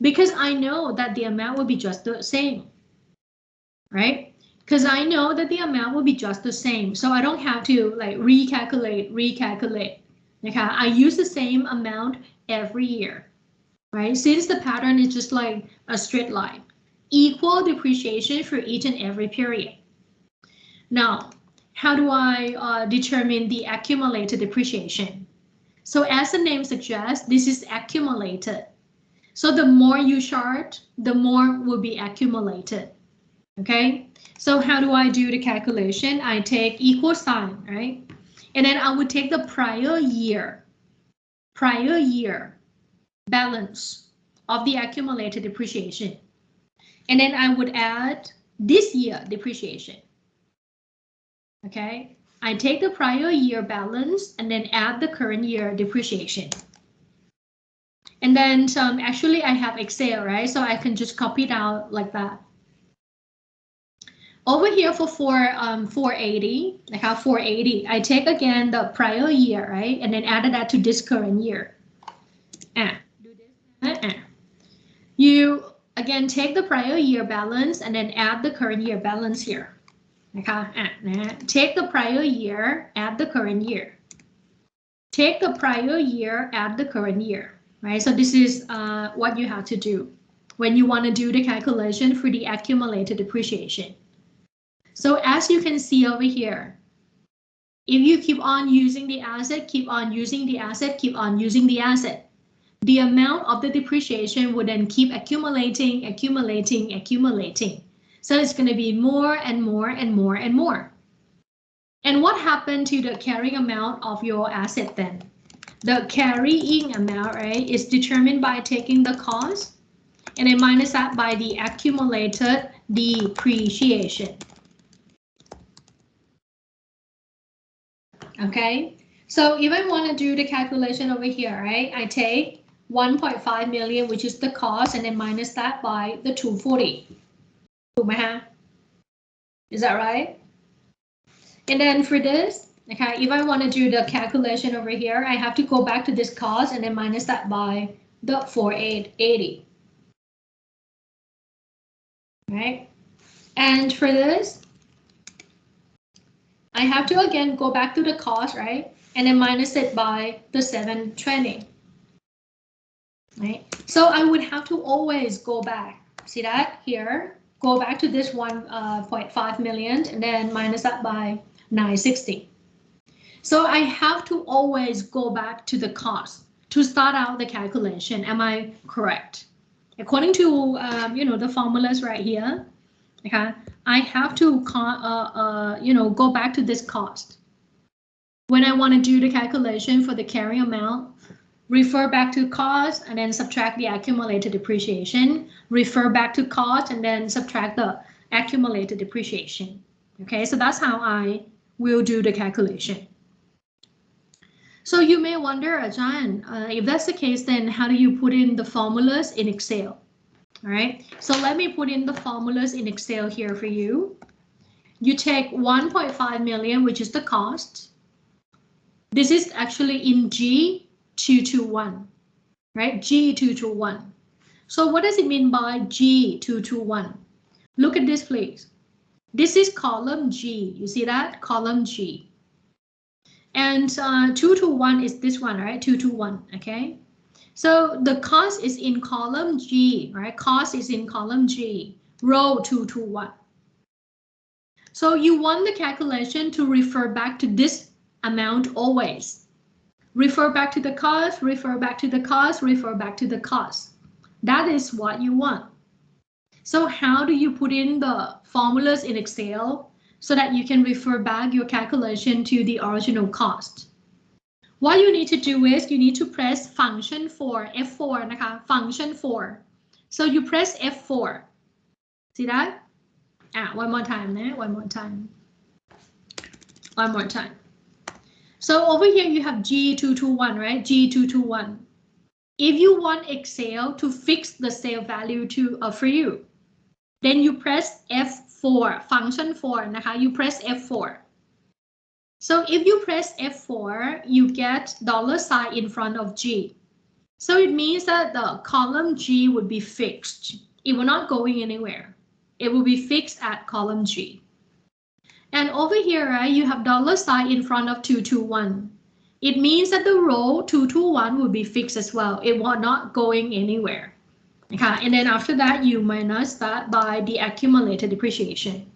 because I know that the amount will be just the same, right? Because I know that the amount will be just the same. So I don't have to like recalculate. Okay, I use the same amount every year, right? Since the pattern is just like a straight line, equal depreciation for each and every period. Now, how do I determine the accumulated depreciation? So as the name suggests, this is accumulated. So the more you chart, the more will be accumulated. Okay, so how do I do the calculation? I take equal sign, right? And then I would take the prior year balance of the accumulated depreciation. And then I would add this year depreciation. Okay, I take the prior year balance and then add the current year depreciation. And then actually I have Excel, right? So I can just copy it out like that. Over here for 480, like how 480, I take again the prior year, right? And then added that to this current year. Do this. You again take the prior year balance and then add the current year balance here. นะคะ take the prior year add the current year take the prior year add the current year, right? So this is what you have to do when you want to do the calculation for the accumulated depreciation. So as you can see over here, if you keep on using the asset, keep on using the asset, keep on using the asset, the amount of the depreciation would then keep accumulating. So it's going to be more and more and more and more. And what happened to the carrying amount of your asset then? The carrying amount, right, is determined by taking the cost and then minus that by the accumulated depreciation. Okay, so if I want to do the calculation over here, right, I take 1.5 million, which is the cost, and then minus that by the 240. Is that right? And then for this, okay, if I want to do the calculation over here, I have to go back to this cost and then minus that by the 4880. Right? And for this, I have to again go back to the cost, right? And then minus it by the 720. Right? So I would have to always go back. See that here? Go back to this 1.5 million and then minus that by 960. So I have to always go back to the cost to start out the calculation. Am I correct? According to the formulas right here, okay, I have to go back to this cost. When I want to do the calculation for the carrying amount, refer back to cost and then subtract the accumulated depreciation, refer back to cost and then subtract the accumulated depreciation. Okay, so that's how I will do the calculation. So you may wonder, Ajahn, if that's the case, then how do you put in the formulas in Excel? All right, so let me put in the formulas in Excel here for you. You take 1.5 million, which is the cost. This is actually in G221, right? G221. So what does it mean by G221? Look at this, please. This is column G. You see that? Column G. And 221 is this one, right? 221, okay? So the cost is in column G, right? Cost is in column G, row 221. So you want the calculation to refer back to this amount always. Refer back to the cost, refer back to the cost, refer back to the cost. That is what you want. So how do you put in the formulas in Excel so that you can refer back your calculation to the original cost? What you need to do is you need to press function 4, F4 นะคะ function 4. So you press F4. See that? One more time, one more time. So over here you have G221, right? G221. If you want Excel to fix the sale value for you, then you press F4, function 4 นะคะ you press F4. So if you press F4, you get $sign in front of G. So it means that the column G would be fixed. It will not going anywhere. It will be fixed at column G. And over here, right, you have $sign in front of 221. It means that the row 221 will be fixed as well. It will not going anywhere. Okay, and then after that, you minus that by the accumulated depreciation.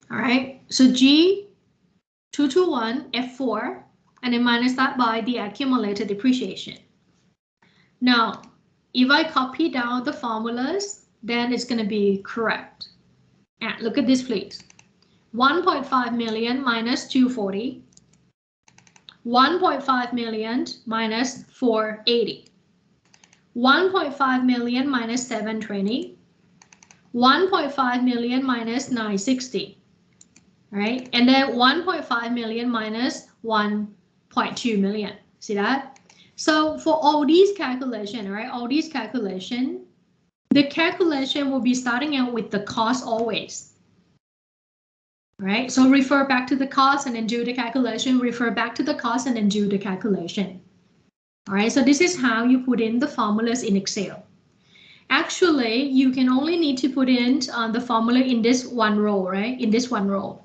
All right, so G221 F4, and then minus that by the accumulated depreciation. Now, if I copy down the formulas, then it's going to be correct. Look at this, please. 1.5 million minus 240. 1.5 million minus 480. 1.5 million minus 720. 1.5 million minus 960. Right? And then 1.5 million minus 1.2 million. See that? So for all these calculations, right? All these calculations, the calculation will be starting out with the cost always. Right? So refer back to the cost and then do the calculation, refer back to the cost and then do the calculation. All right, so this is how you put in the formulas in Excel. Actually, you can only need to put in the formula in this one row, right? In this one row.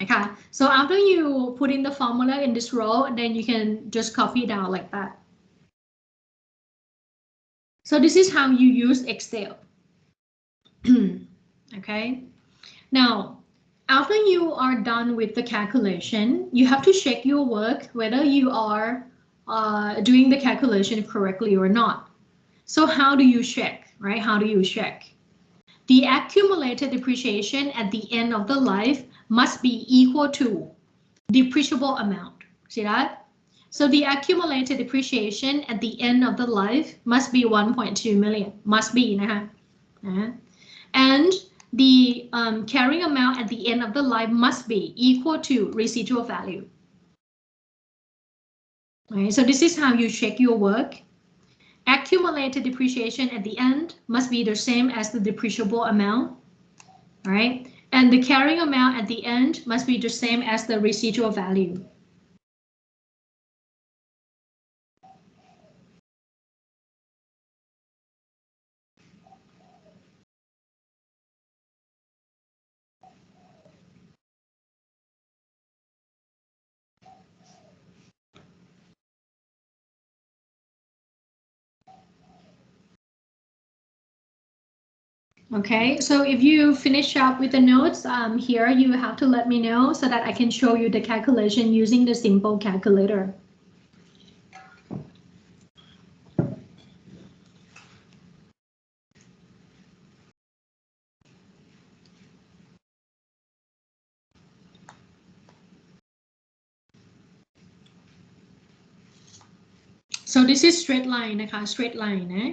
Okay, so after you put in the formula in this row, then you can just copy it out like that. So this is how you use Excel. Okay, now after you are done with the calculation, you have to check your work whether you are doing the calculation correctly or not. So how do you check, right? How do you check? The accumulated depreciation at the end of the life must be equal to depreciable amount. See that? So the accumulated depreciation at the end of the life must be 1.2 million. Must be, and the carrying amount at the end of the life must be equal to residual value. Right, so this is how you check your work. Accumulated depreciation at the end must be the same as the depreciable amount, right? And the carrying amount at the end must be the same as the residual value. Okay, so if you finish up with the notes here, you have to let me know so that I can show you the calculation using the simple calculator. So this is straight line,นะคะ, straight line, eh?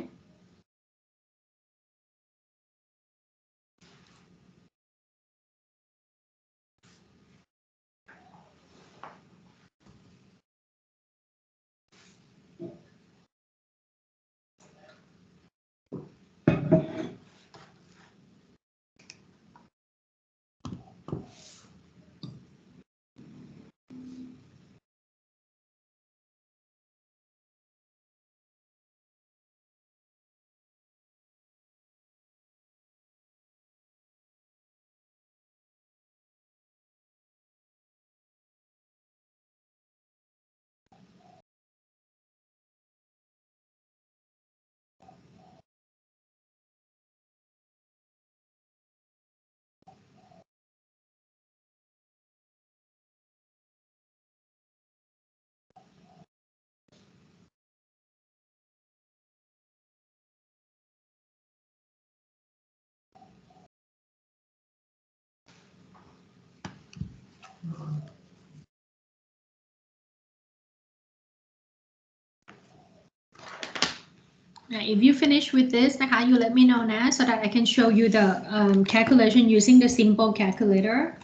If you finish with this, you let me know now so that I can show you the calculation using the simple calculator.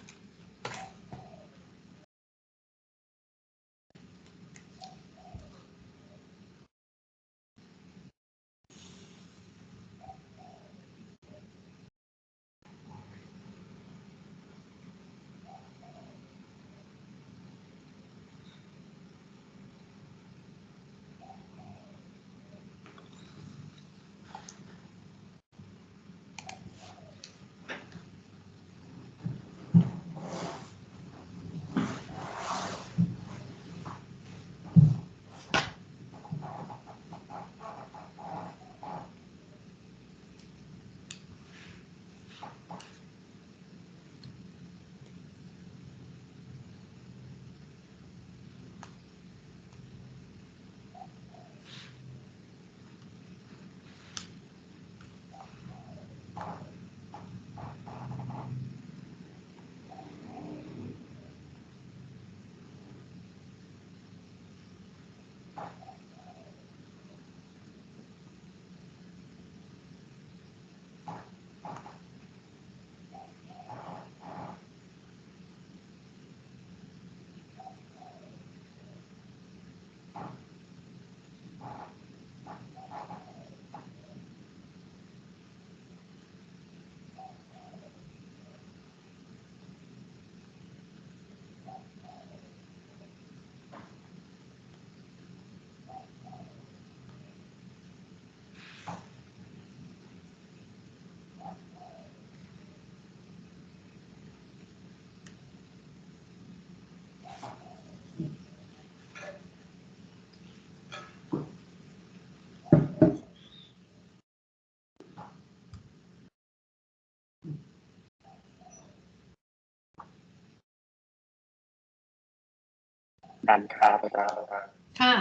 การค้าอาจารย์ ค่ะ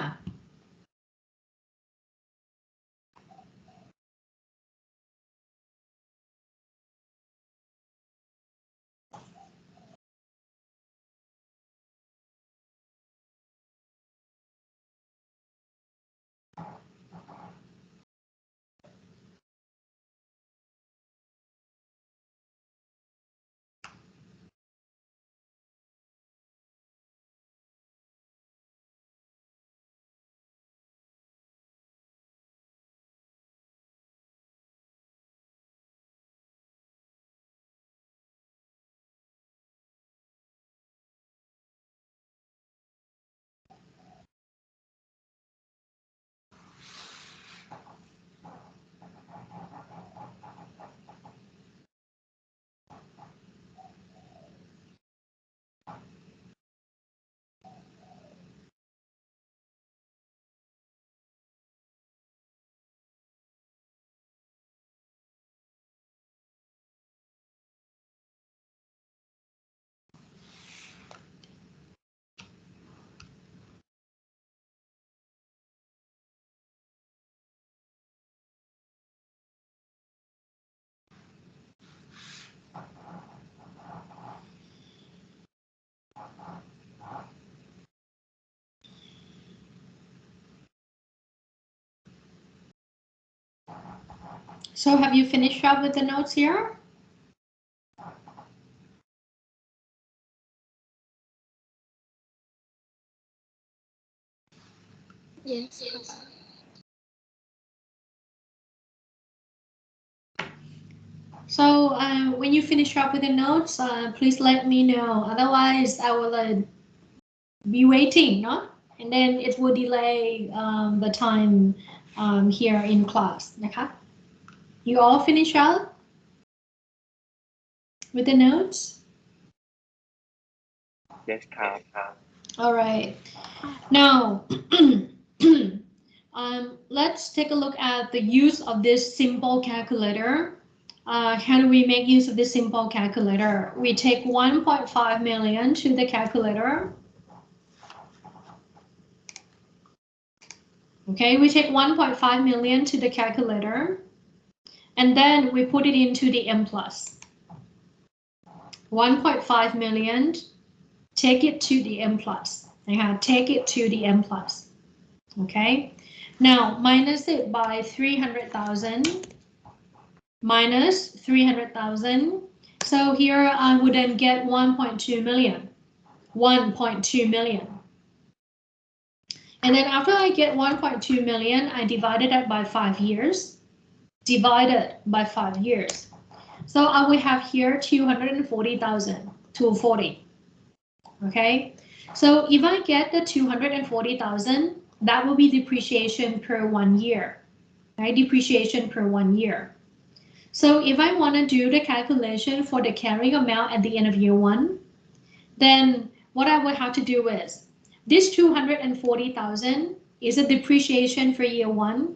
So have you finished up with the notes here? Yes. So when you finish up with the notes, please let me know. Otherwise, I will be waiting, no? And then it will delay the time here in class. Okay? You all finish up with the notes? yes ครับ All right. Now, let's take a look at the use of this simple calculator. How do we make use of this simple calculator? We take 1.5 million to the calculator. Okay, we take 1.5 million to the calculator, and then we put it into the M plus. 1.5 million, take it to the M plus. Take it to the M plus. Okay, now minus it by 300,000. Minus 300,000. So here I would then get 1.2 million. 1.2 million. And then after I get 1.2 million, I divided that by 5 years. Divided by 5 years. So I will have here 240,000 to 40. Okay. So if I get the 240,000, that will be depreciation per 1 year. Right? Depreciation per 1 year. So if I want to do the calculation for the carrying amount at the end of year 1, then what I would have to do is this 240,000 is a depreciation for year 1.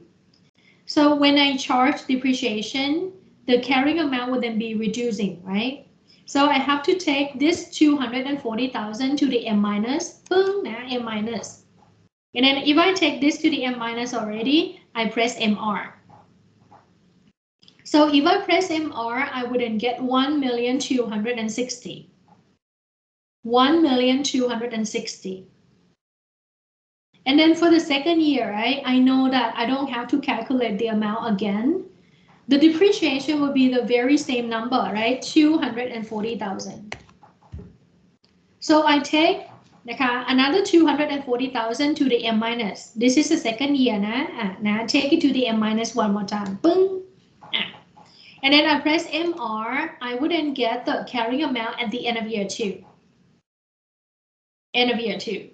So when I charge depreciation, the carrying amount would then be reducing, right? So I have to take this 240,000 to the M minus, boom, now M minus. And then if I take this to the M minus already, I press MR. So if I press MR, I wouldn't get 1,260,000. 1,260,000. And then for the second year, right, I know that I don't have to calculate the amount again. The depreciation will be the very same number, right? 240,000. So I take another 240,000 to the M minus. This is the second year. Now take it to the M minus one more time. Boom. And then I press MR, I wouldn't get the carrying amount at the end of year 2. End of year 2.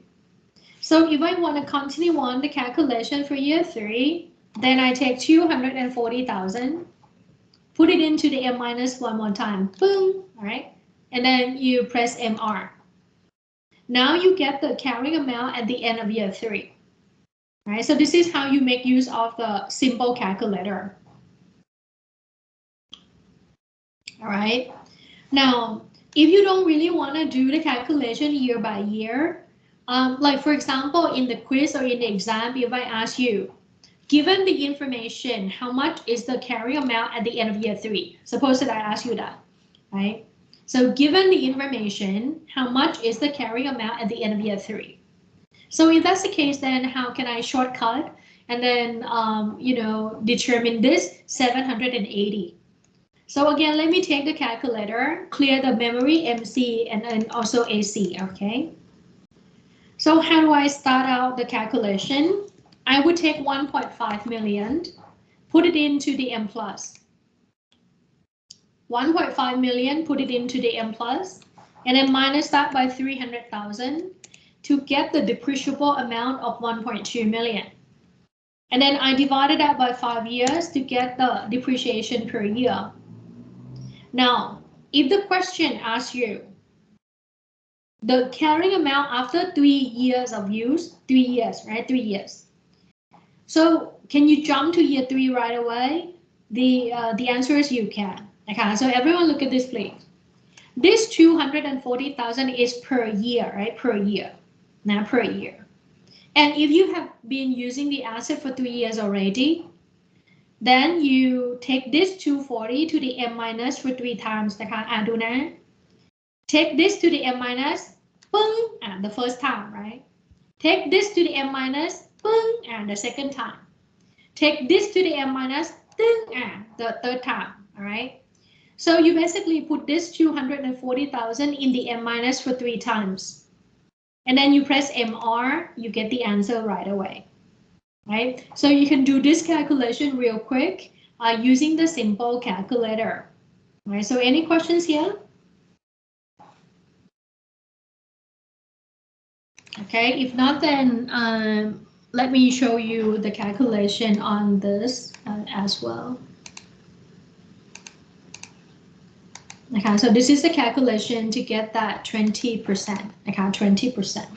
So if I want to continue on the calculation for year 3, then I take 240,000, put it into the M minus one more time. Boom. All right. And then you press MR. Now you get the carrying amount at the end of year 3. All right. So this is how you make use of the simple calculator. All right. Now, if you don't really want to do the calculation year by year, Like for example, in the quiz or in the exam, if I ask you, given the information, how much is the carrying amount at the end of year 3? Suppose that I ask you that, right? So given the information, how much is the carrying amount at the end of year 3? So if that's the case, then how can I shortcut and then, determine this 780? So again, let me take the calculator, clear the memory, MC, and then also AC, okay? So how do I start out the calculation? I would take 1.5 million, put it into the M plus. 1.5 million, put it into the M plus, and then minus that by 300,000 to get the depreciable amount of 1.2 million. And then I divided that by 5 years to get the depreciation per year. Now, if the question asks you the carrying amount after 3 years of use, 3 years, right? 3 years. So can you jump to year 3 right away? The answer is you can. Okay, so everyone look at this, please. This 240,000 is per year, right? Per year, not per year. And if you have been using the asset for 3 years already, then you take this 240 to the M minus for 3 times. Take this to the M minus, boom, and the first time, right? Take this to the M minus, boom, and the second time. Take this to the M minus, boom, and the third time, all right? So you basically put this 240,000 in the M minus for 3 times. And then you press MR, you get the answer right away, right? So you can do this calculation real quick using the simple calculator. All right, so any questions here? Okay, if not, then let me show you the calculation on this as well. Okay, so this is the calculation to get that 20%. Okay, 20%.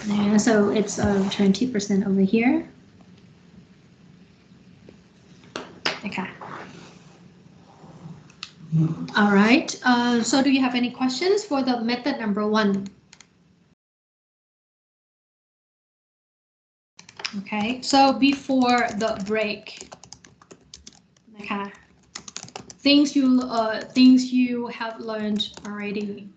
Yeah, so it's 20% over here. Okay. All right. So do you have any questions for the method number 1? Okay, so before the break, okay, things you have learned already.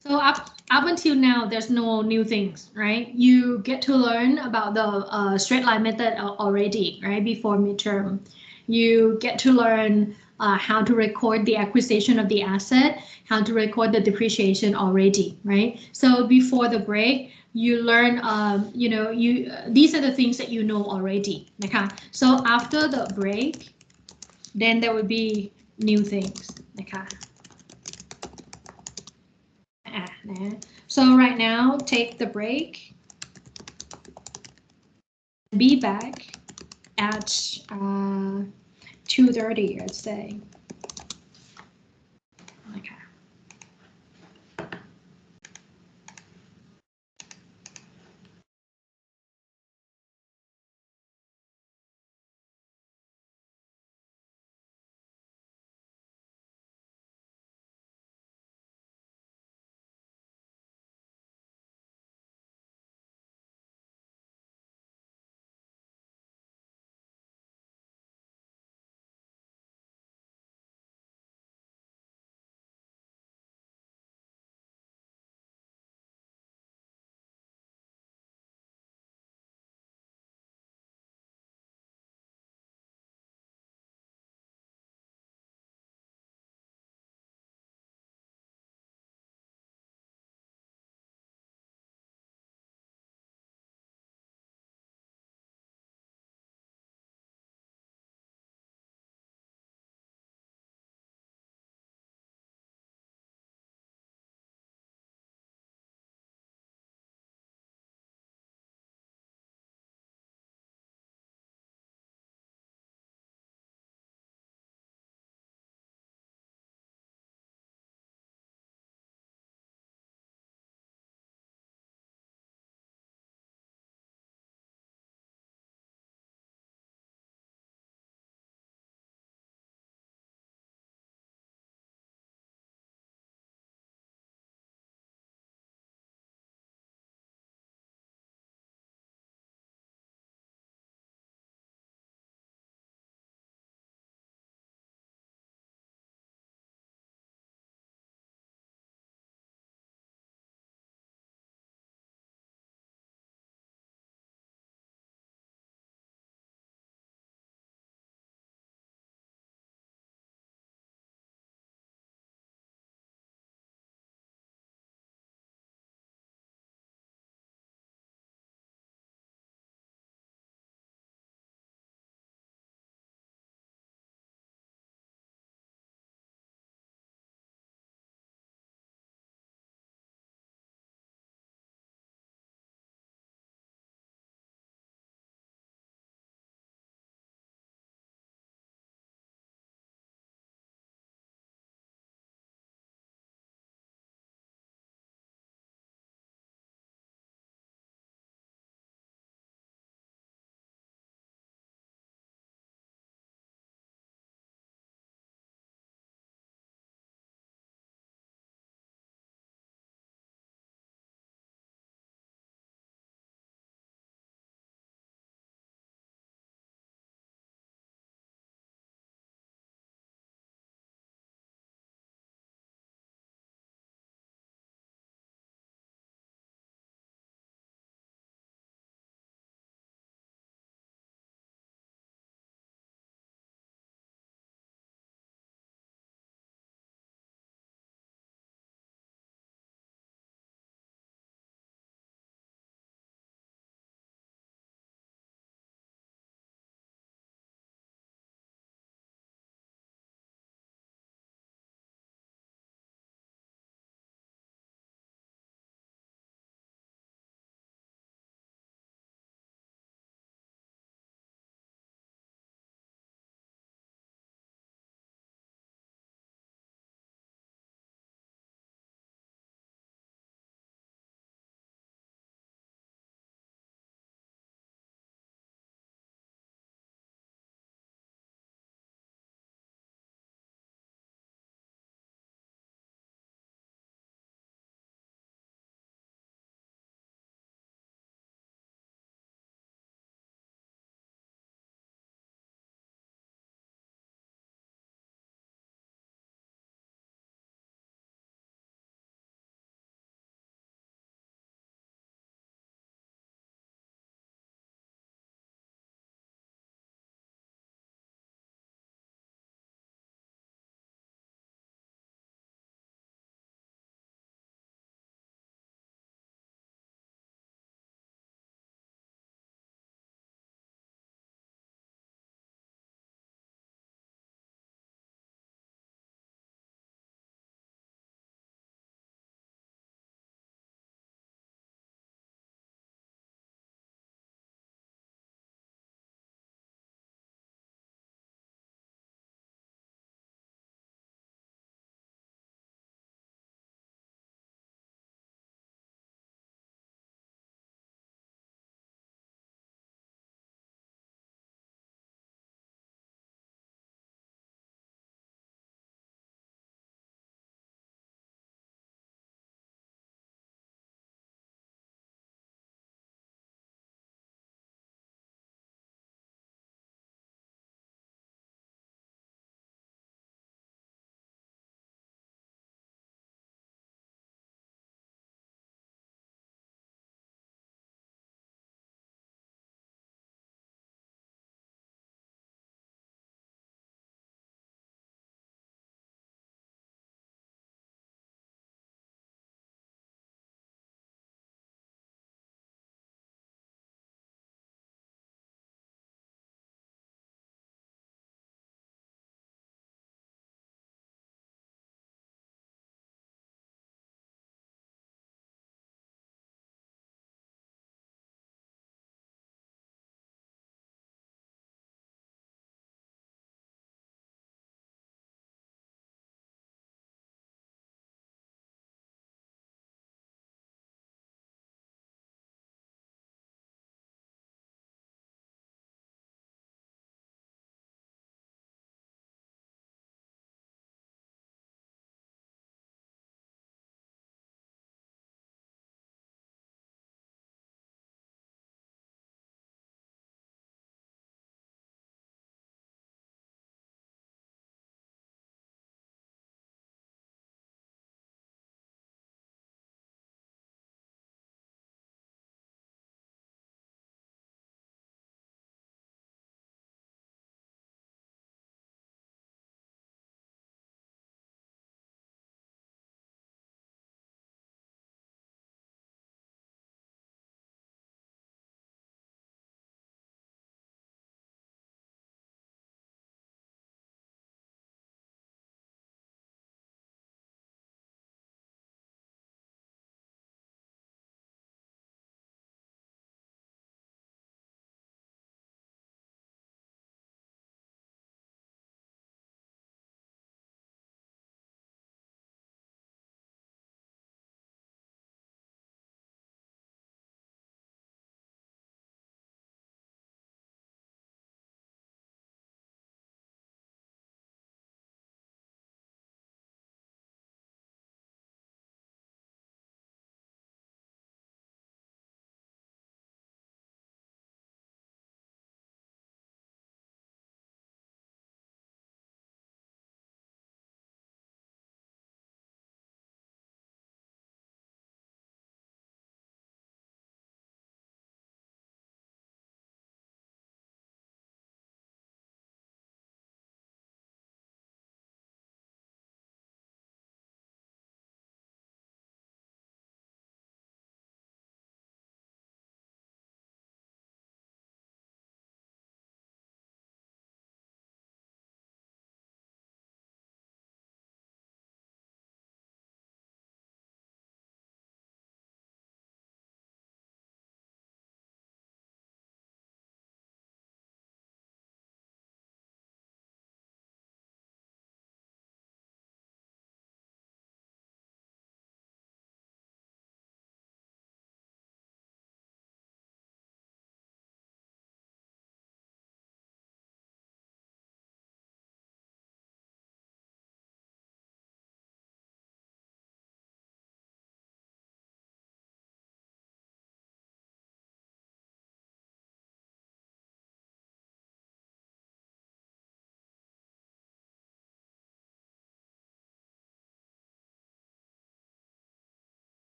So up until now, there's no new things, right? You get to learn about the straight line method already, right? Before midterm, you get to learn how to record the acquisition of the asset, how to record the depreciation already, right? So before the break, you learn, these are the things that you know already. Okay. So after the break, then there will be new things. Okay. So right now, take the break. Be back at 2:30, let's say.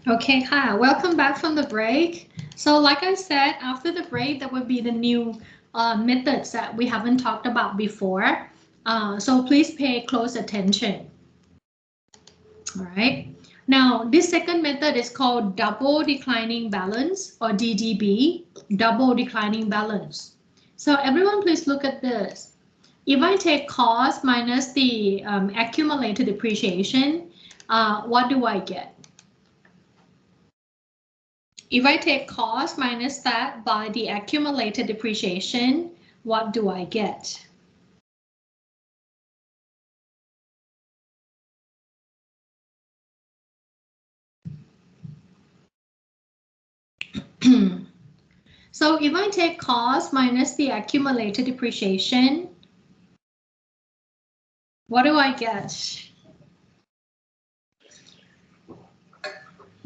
Okay, hi, welcome back from the break. So like I said, after the break, there will be the new methods that we haven't talked about before. So please pay close attention. All right. Now, this second method is called double declining balance, or DDB, double declining balance. So everyone, please look at this. If I take cost minus the accumulated depreciation, what do I get? If I take cost minus that by the accumulated depreciation, what do I get? So if I take cost minus the accumulated depreciation, what do I get?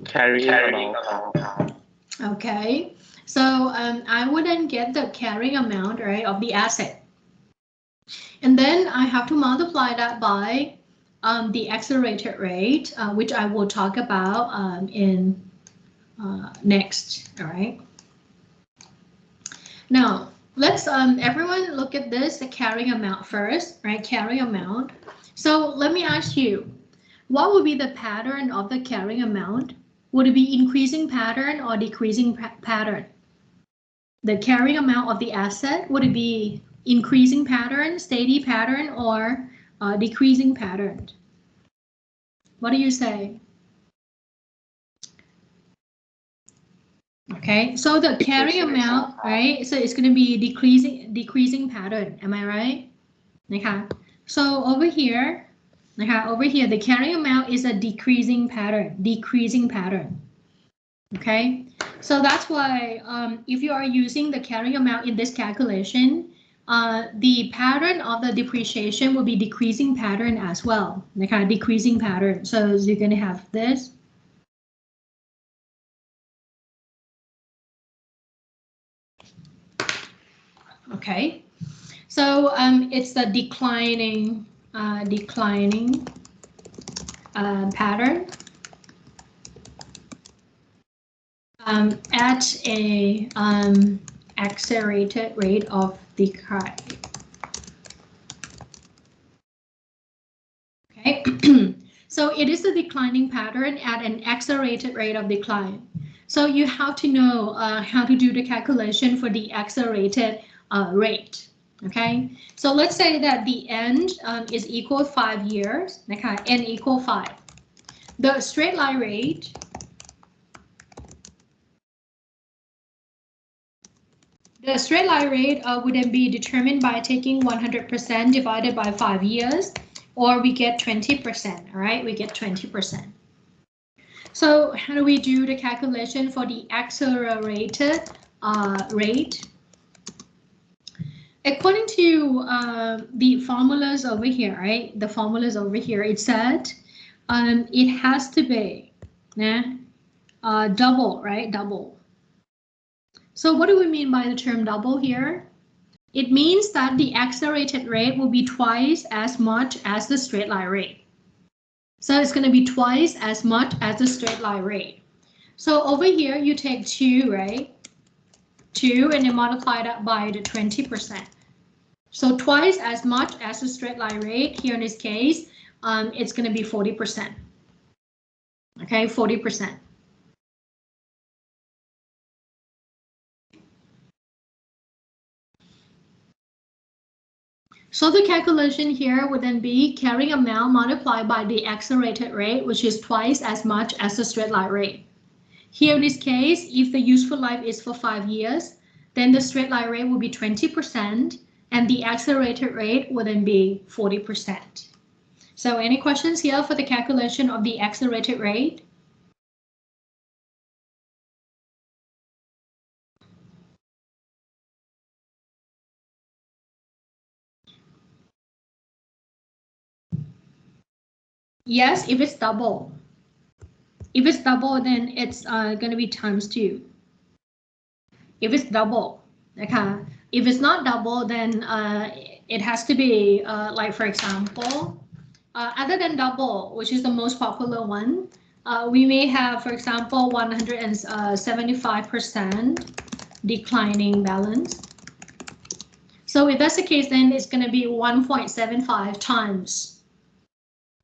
Carrying amount. Okay, so I wouldn't get the carrying amount, right, of the asset. And then I have to multiply that by the accelerated rate, which I will talk about in next, all right? Now, let's everyone look at this, the carrying amount first, right? Carrying amount. So let me ask you, what would be the pattern of the carrying amount? Would it be increasing pattern or decreasing pattern? The carrying amount of the asset, would it be increasing pattern, steady pattern, or decreasing pattern? What do you say? Okay, so the carrying amount, right? So it's going to be decreasing pattern. Am I right? Okay. So over here, the carrying amount is a decreasing pattern. Okay. So that's why if you are using the carrying amount in this calculation, the pattern of the depreciation will be decreasing pattern as well. Okay, decreasing pattern. So you're going to have this. Okay. So it's the declining pattern at a accelerated rate of decline. Okay, so it is a declining pattern at an accelerated rate of decline. So you have to know how to do the calculation for the accelerated rate. Okay, so let's say that the end is equal 5 years. Okay, n equal 5. The straight line rate would then be determined by taking 100% divided by 5 years, or we get 20%. All right, we get 20%. So how do we do the calculation for the accelerated rate? According to the formulas over here, right? The formulas over here, it said it has to be double, right? Double. So what do we mean by the term double here? It means that the accelerated rate will be twice as much as the straight line rate. So it's going to be twice as much as the straight line rate. So over here, you take 2, right? 2, and you multiply that by the 20%. So twice as much as the straight line rate. Here in this case, it's going to be 40%. Okay, 40%. So the calculation here would then be carrying amount multiplied by the accelerated rate, which is twice as much as the straight line rate. Here in this case, if the useful life is for 5 years, then the straight line rate will be 20% and the accelerated rate will then be 40%. So any questions here for the calculation of the accelerated rate? Yes, if it's double. If it's double, then it's going to be times 2. If it's double, okay. If it's not double, then it has to be like, for example, other than double, which is the most popular one, we may have, for example, 175% declining balance. So if that's the case, then it's going to be 1.75 times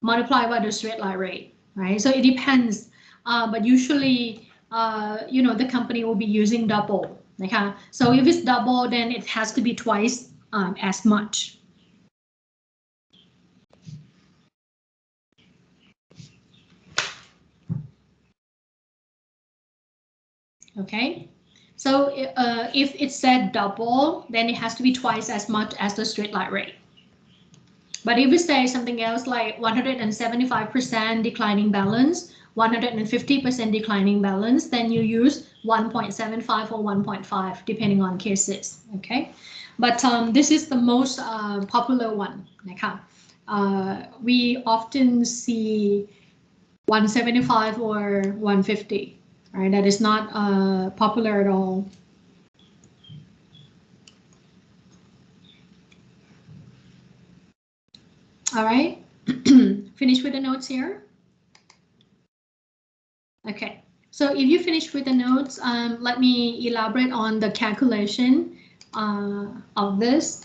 multiplied by the straight line rate, right? So it depends, but usually, the company will be using double. Okay, so if it's double, then it has to be twice as much. Okay, so if it said double, then it has to be twice as much as the straight line rate. But if we say something else like 175% declining balance, 150% declining balance, then you use 1.75 or 1.5 depending on cases. Okay, but this is the most popular one. Okay, we often see 175 or 150. Right, that is not popular at all. All right, finish with the notes here. Okay, so if you finish with the notes, let me elaborate on the calculation of this.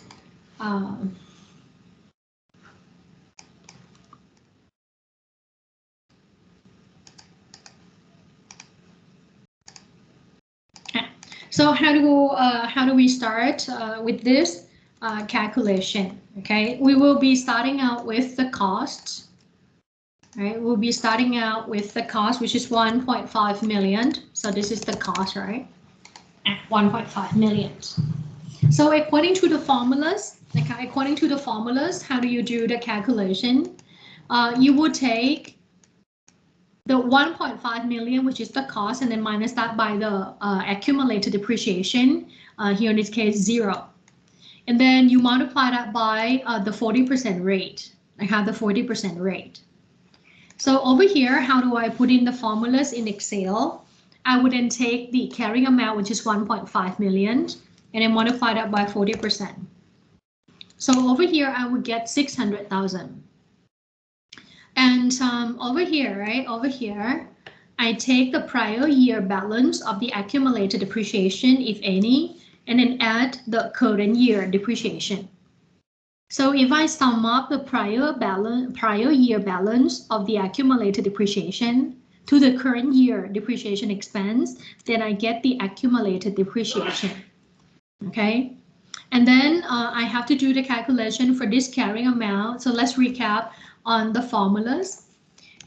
So how do we start with this calculation? Okay, we will be starting out with the cost. Right, we'll be starting out with the cost, which is 1.5 million. So this is the cost, right? At 1.5 million. So according to the formulas, okay, how do you do the calculation? You would take the 1.5 million, which is the cost, and then minus that by the accumulated depreciation, here in this case 0. And then you multiply that by the 40% rate. I have the 40% rate. So over here, how do I put in the formulas in Excel? I would then take the carrying amount, which is 1.5 million, and then multiply that by 40%. So over here, I would get 600,000. And over here, right, over here, I take the prior year balance of the accumulated depreciation, if any, and then add the current year depreciation. So if I sum up the prior year balance of the accumulated depreciation to the current year depreciation expense, then I get the accumulated depreciation. Okay, and then I have to do the calculation for this carrying amount. So let's recap on the formulas.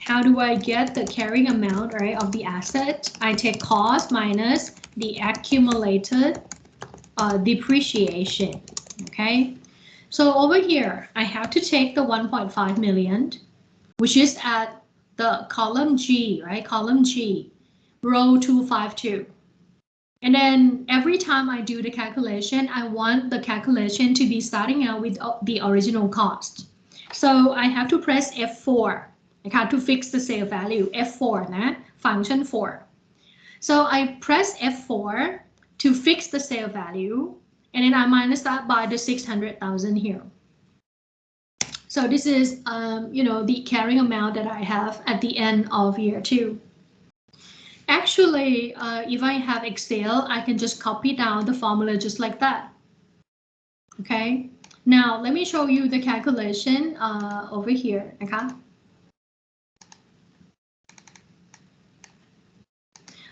How do I get the carrying amount, right, of the asset? I take cost minus the accumulated depreciation. Okay. So over here, I have to take the 1.5 million, which is at the column G, right? Column G, row 252. And then every time I do the calculation, I want the calculation to be starting out with the original cost. So I have to press F4. I have to fix the sale value, F4, nah? Function 4. So I press F4 to fix the sale value. And then I minus that by the 600,000 here. So this is, the carrying amount that I have at the end of year 2. Actually, if I have Excel, I can just copy down the formula just like that. Okay. Now let me show you the calculation over here. Okay.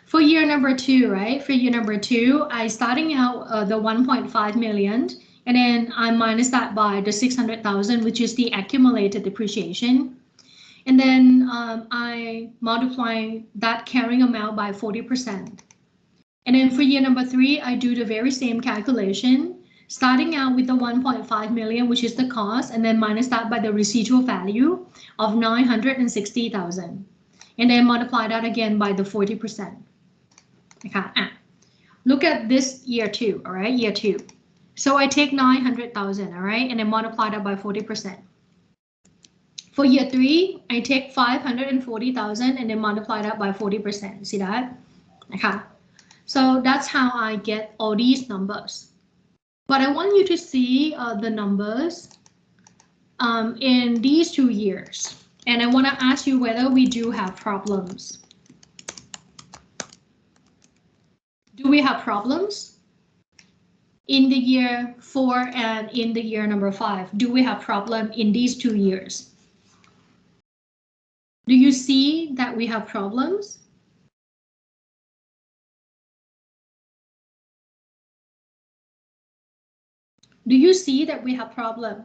For year number 2, right? For year number 2, I starting out the 1.5 million, and then I minus that by the 600,000, which is the accumulated depreciation. And then I multiply that carrying amount by 40%. And then for year number 3, I do the very same calculation, starting out with the 1.5 million, which is the cost, and then minus that by the residual value of 960,000. And then multiply that again by the 40%. Okay. Look at this year 2, all right, year 2. So I take 900,000, all right, and then multiply that by 40%. For year 3, I take 540,000 and then multiply that by 40%. See that? Okay. So that's how I get all these numbers. But I want you to see the numbers in these 2 years. And I want to ask you whether we do have problems. Do we have problems in the year 4 and in the year number 5? Do we have problem in these 2 years? Do you see that we have problems? Do you see that we have problem?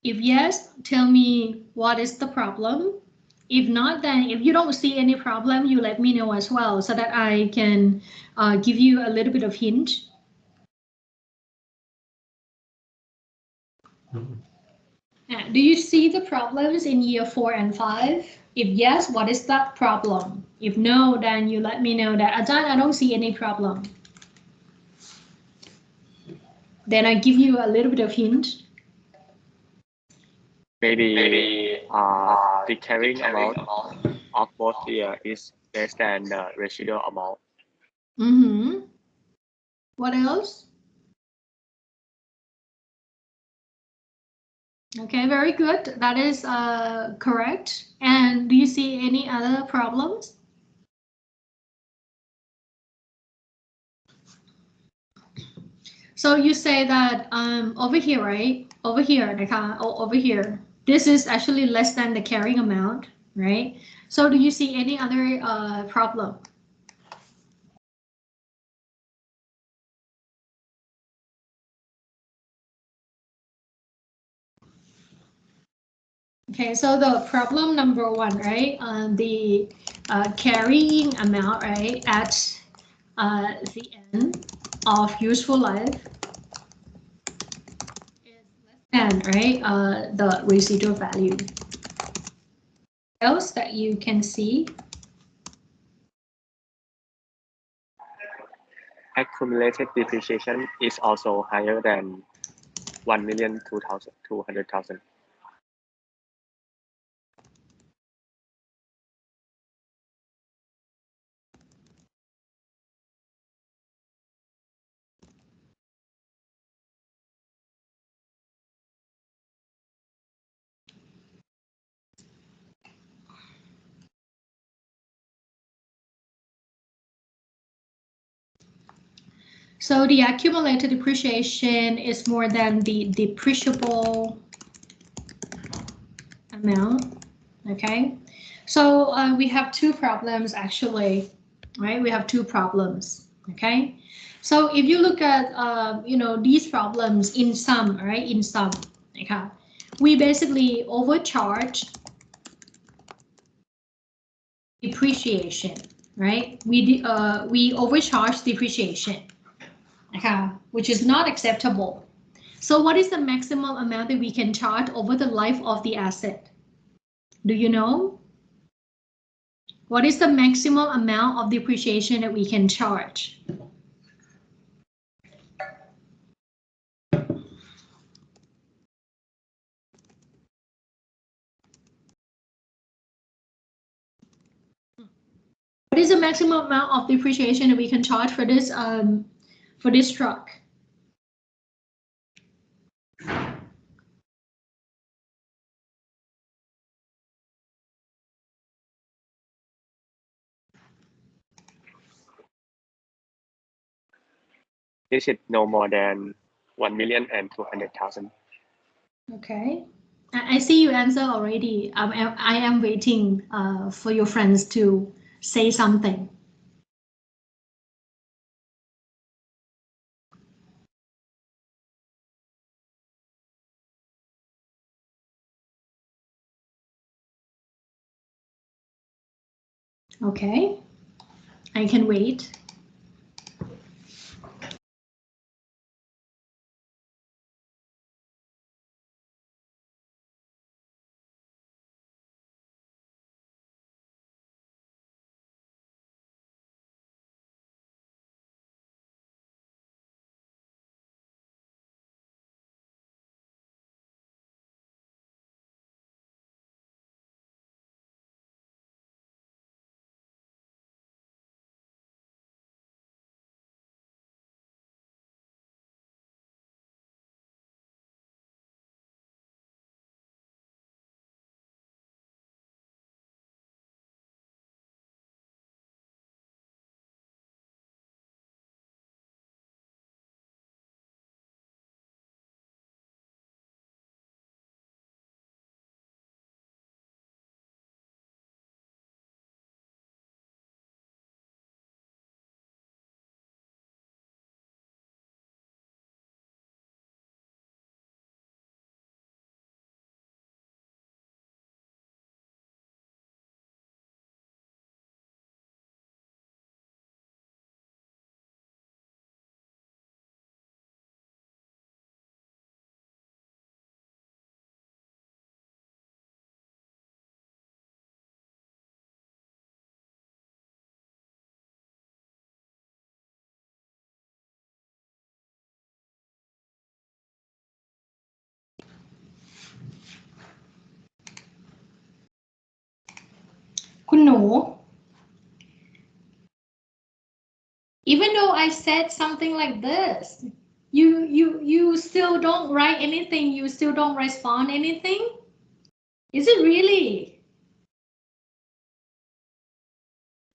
If yes, tell me what is the problem. If not, then if you don't see any problem, you let me know as well so that I can give you a little bit of hint. Do you see the problems in year 4 and 5? If yes, what is that problem? If no, then you let me know that I don't see any problem. Then I give you a little bit of hint. Maybe the carrying amount of both year is less than the residual amount. What else? Okay, very good. That is correct. And do you see any other problems? So you say that over here, right? Over here, over here. This is actually less than the carrying amount, right? So do you see any other problem? Okay, so the problem number 1, right? The carrying amount, right, at the end of useful life is less than, right, the residual value. Else that you can see? Accumulated depreciation is also higher than 1,200,000. So the accumulated depreciation is more than the depreciable amount. Okay, so we have 2 problems actually, right? We have 2 problems. Okay, so if you look at these problems in sum, right? In sum, okay, we basically overcharge depreciation, right? We overcharge depreciation, okay, which is not acceptable. So what is the maximum amount that we can charge over the life of the asset? Do you know? What is the maximum amount of depreciation that we can charge? What is the maximum amount of depreciation that we can charge for this truck? This is no more than 1,200,000. Okay, I see you answer already. I am waiting for your friends to say something. Okay, I can wait. หนู even though I said something like this, you still don't write anything, you still don't respond anything? Is it really?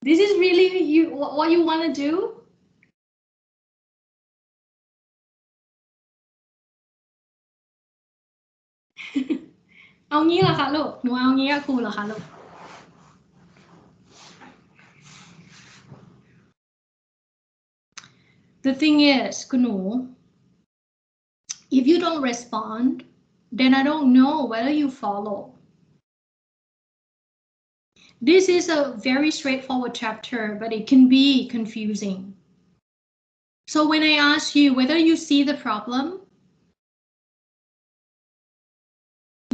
This is really what you want to do? เอางี้เหรอคะลูก หนูเอางี้กับครูเหรอคะลูก The thing is คุณหนู if you don't respond, then I don't know whether you follow. This is a very straightforward chapter, but it can be confusing. So when I ask you whether you see the problem,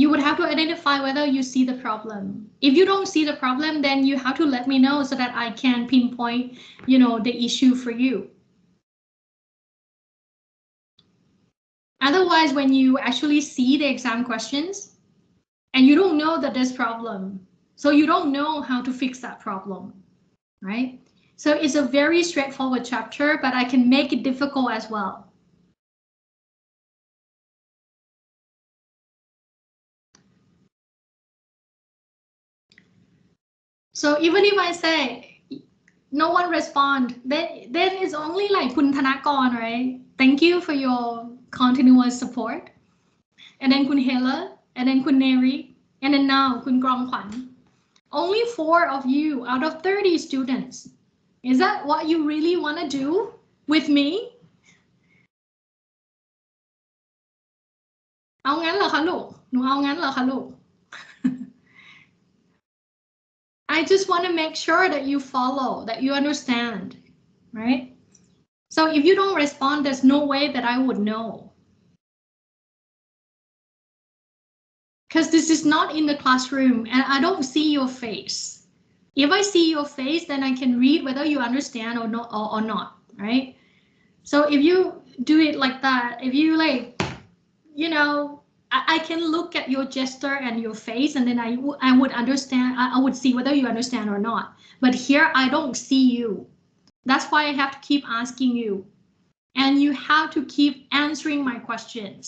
you would have to identify whether you see the problem. If you don't see the problem, then you have to let me know so that I can pinpoint, the issue for you. Otherwise, when you actually see the exam questions and you don't know that there's problem, so you don't know how to fix that problem, right? So it's a very straightforward chapter, but I can make it difficult as well. So even if I say no one respond, then it's only like Kun Thanakon, right? Thank you for your continuous support. And then Kun Hela, and then Kun Neri, and then now Kun Grong Kwan. Only 4 of you out of 30 students. Is that what you really want to do with me? เอางั้นเหรอคะลูก หนูเอางั้นเหรอคะลูก I just want to make sure that you follow, that you understand, right? So if you don't respond, there's no way that I would know. Because this is not in the classroom and I don't see your face. If I see your face, then I can read whether you understand or not, right? So if you do it like that, if you I can look at your gesture and your face and then I would understand, I would see whether you understand or not. But here I don't see you. That's why I have to keep asking you. And you have to keep answering my questions.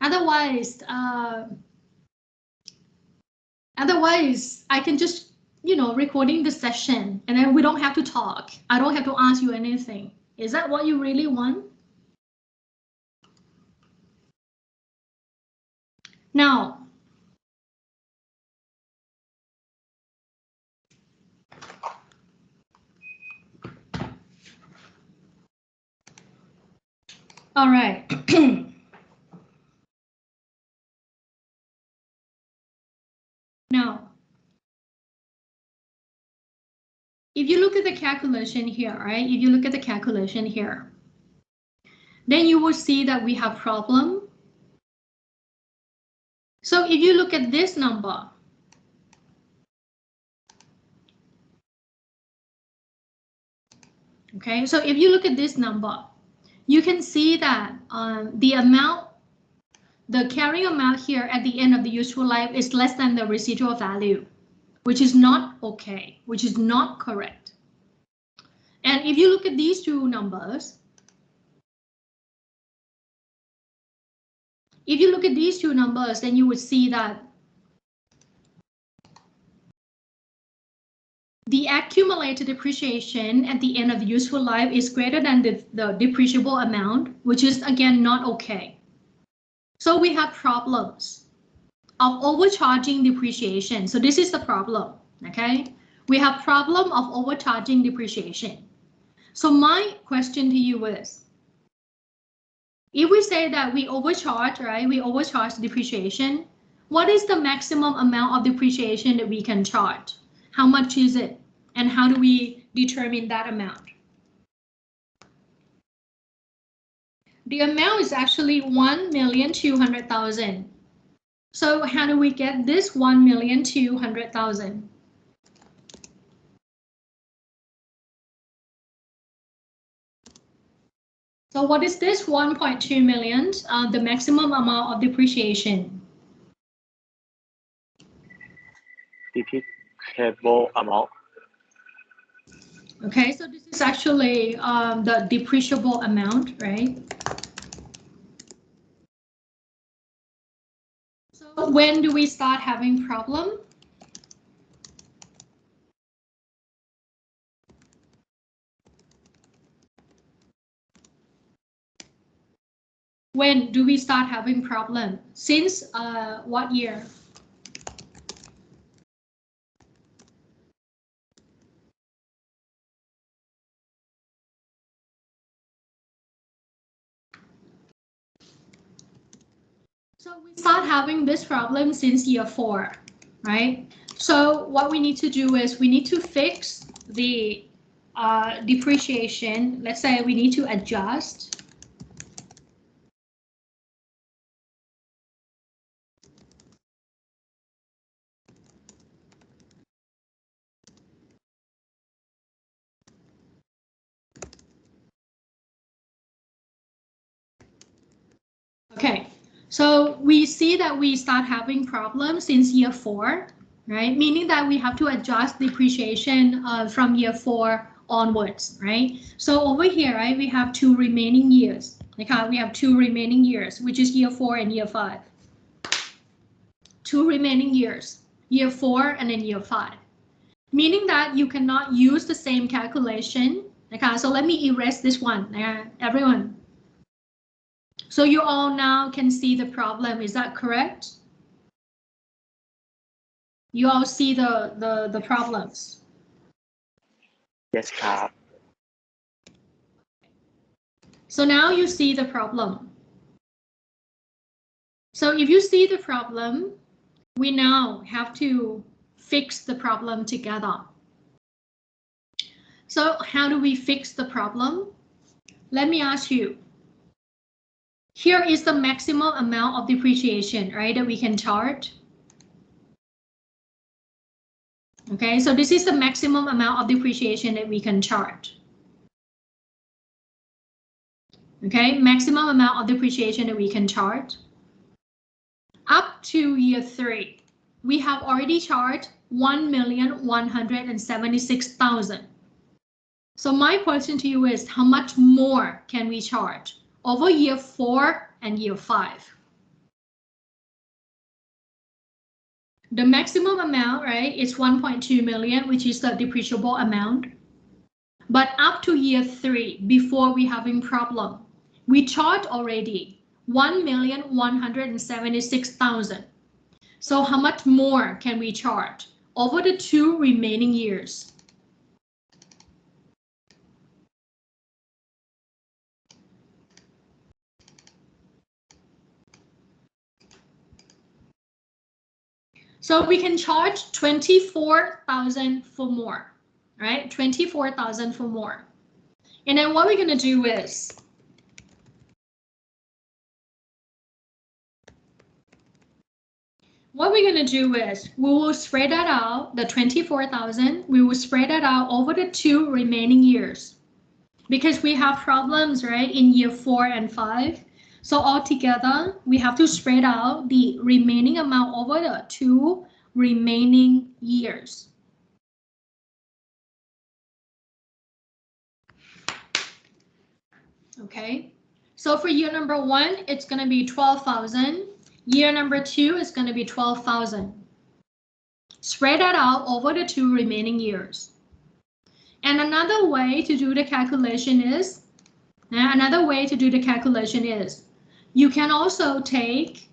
Otherwise, I can just, recording the session and then we don't have to talk. I don't have to ask you anything. Is that what you really want? Now, all right. Now, if you look at the calculation here, right? If you look at the calculation here, then you will see that we have problem. So if you look at this number, okay, so if you look at this number, you can see that the carrying amount here at the end of the useful life is less than the residual value, which is not okay, which is not correct. And if you look at these two numbers, then you would see that the accumulated depreciation at the end of the useful life is greater than the depreciable amount, which is again not okay. So we have problems of overcharging depreciation. So this is the problem, okay? We have problem of overcharging depreciation. So my question to you is, if we say that we overcharge, right? We overcharge depreciation. What is the maximum amount of depreciation that we can charge? How much is it? And how do we determine that amount? The amount is actually 1,200,000. So how do we get this 1,200,000? So what is this 1.2 million, the maximum amount of depreciation? Depreciable amount. Okay, so this is actually the depreciable amount, right? So when do we start having problem? When do we start having problem? Since what year? So we start having this problem since year 4, right? So what we need to do is we need to fix the depreciation. Let's say we need to adjust. Okay, so we see that we start having problems since year 4, right? Meaning that we have to adjust depreciation from year 4 onwards, right? So over here, right, we have 2 remaining years. Okay, we have 2 remaining years, which is year 4 and year 5. 2 remaining years, year 4 and then year 5. Meaning that you cannot use the same calculation. Okay, so let me erase this one, everyone. So you all now can see the problem, is that correct? You all see the problems. Yes, ครับ So now you see the problem. So if you see the problem, we now have to fix the problem together. So how do we fix the problem? Let me ask you. Here is the maximum amount of depreciation, right, that we can charge. Okay, so this is the maximum amount of depreciation that we can charge. Okay, maximum amount of depreciation that we can charge. Up to year 3, we have already charged 1,176,000. So my question to you is, how much more can we charge over year 4 and year 5? The maximum amount, right, is 1.2 million, which is the depreciable amount. But up to year 3, before we having problem, we charged already 1,176,000. So how much more can we charge over the 2 remaining years? So we can charge 24,000 for more, right? 24,000 for more. And then what we're going to do is we will spread that out, the 24,000, we will spread that out over the 2 remaining years. Because we have problems, right, in year 4 and 5. So altogether, we have to spread out the remaining amount over the 2 remaining years. Okay, so for year number 1, it's going to be 12,000. Year number 2 is going to be 12,000. Spread that out over the 2 remaining years. And another way to do the calculation is, you can also take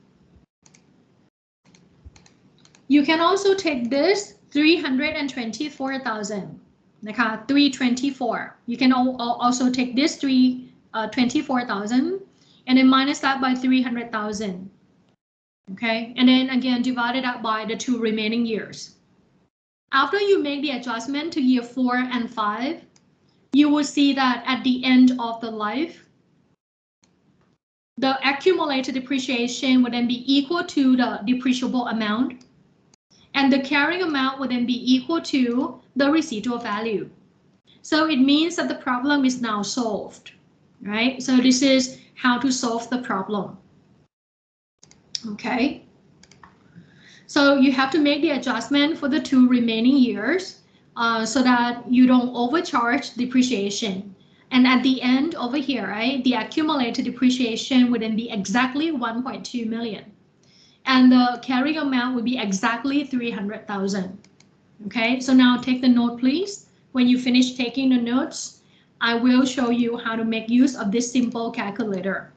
this 324,000. 324. You can also take this 24,000 and then minus that by 300,000. Okay, and then again divide it out by the 2 remaining years. After you make the adjustment to year 4 and 5, you will see that at the end of the life, the accumulated depreciation would then be equal to the depreciable amount, and the carrying amount would then be equal to the residual value. So it means that the problem is now solved, right? So this is how to solve the problem. Okay. So you have to make the adjustment for the 2 remaining years. so that you don't overcharge depreciation. And at the end over here, right, the accumulated depreciation would then be exactly 1.2 million. And the carrying amount would be exactly 300,000. Okay, so now take the note, please. When you finish taking the notes, I will show you how to make use of this simple calculator.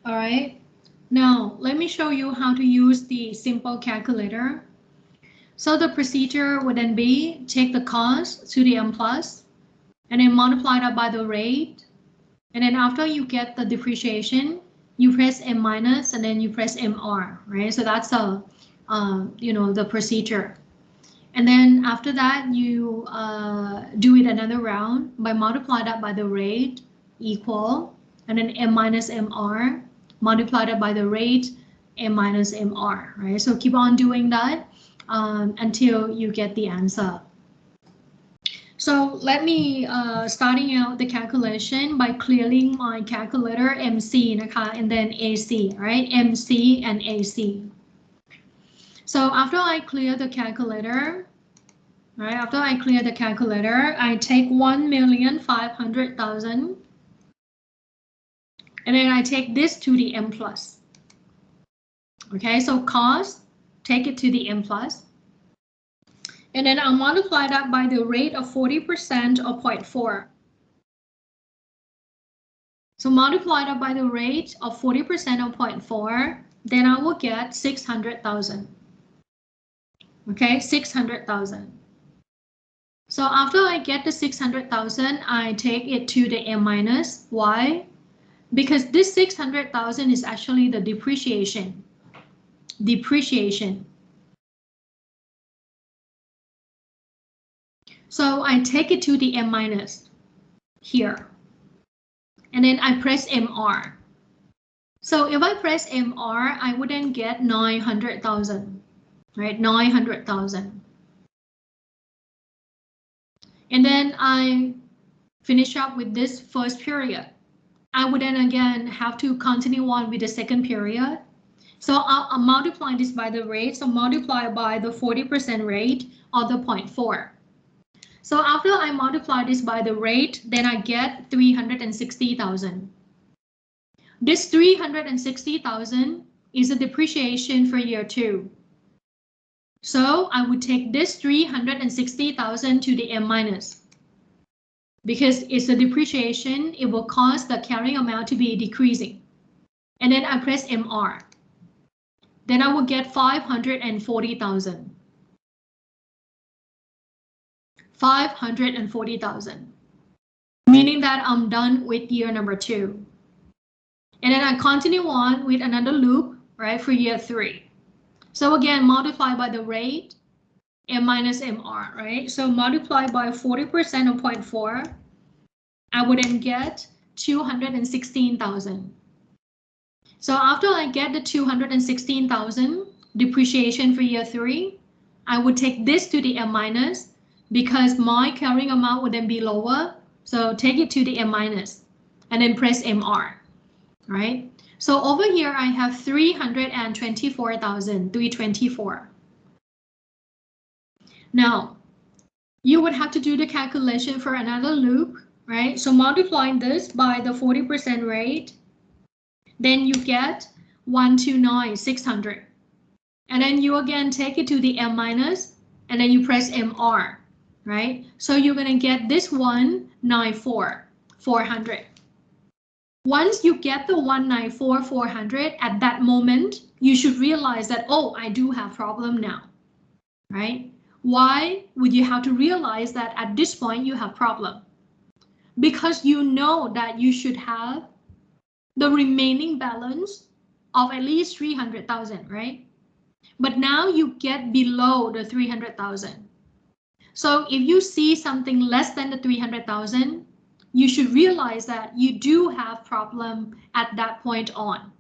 All right. Now, let me show you how to use the simple calculator. So the procedure would then be take the cost to the m plus and then multiply that by the rate. And then after you get the depreciation, you press m minus and then you press mr, right? So that's the, the procedure. And then after that, you do it another round by multiply that by the rate equal, and then m minus mr, multiply that by the rate m minus mr, right? So keep on doing that until you get the answer. So let me starting out the calculation by clearing my calculator MCนะคะ, and then AC, right? MC and AC. So after I clear the calculator, right? After I clear the calculator, I take 1,500,000, and then I take this to the m plus. Okay, so cost, take it to the m plus. And then I'll multiply that by the rate of 40% or 0.4. So multiply that by the rate of 40% or 0.4, then I will get 600,000. Okay, 600,000. So after I get the 600,000, I take it to the m minus. Why? Because this 600,000 is actually the depreciation. Depreciation. So I take it to the m minus here. And then I press MR. So if I press MR, I wouldn't get 900,000, right? 900,000. And then I finish up with this first period. I would then again have to continue on with the second period. So I'll multiply this by the rate. So multiply by the 40% rate or the 0.4. So after I multiply this by the rate, then I get 360,000. This 360,000 is a depreciation for year 2. So I would take this 360,000 to the m minus. Because it's a depreciation, it will cause the carrying amount to be decreasing. And then I press MR. Then I will get 540,000. 540,000. Meaning that I'm done with year number 2. And then I continue on with another loop, right, for year 3. So again, multiply by the rate, m minus mr, right? So multiply by 40% of 0.4, I would then get 216,000. So after I get the 216,000 depreciation for year 3, I would take this to the m minus because my carrying amount would then be lower. So take it to the m minus and then press MR, right? So over here, I have 324,324. Now, you would have to do the calculation for another loop, right? So multiplying this by the 40% rate, then you get 129,600. And then you again take it to the m minus, and then you press MR, right? So you're gonna get this 194,400. Once you get the 194,400, at that moment, you should realize that, oh, I do have problem now, right? Why would you have to realize that at this point you have problem? Because you know that you should have the remaining balance of at least 300,000, right? But now you get below the 300,000. So if you see something less than the 300,000, you should realize that you do have problem at that point on.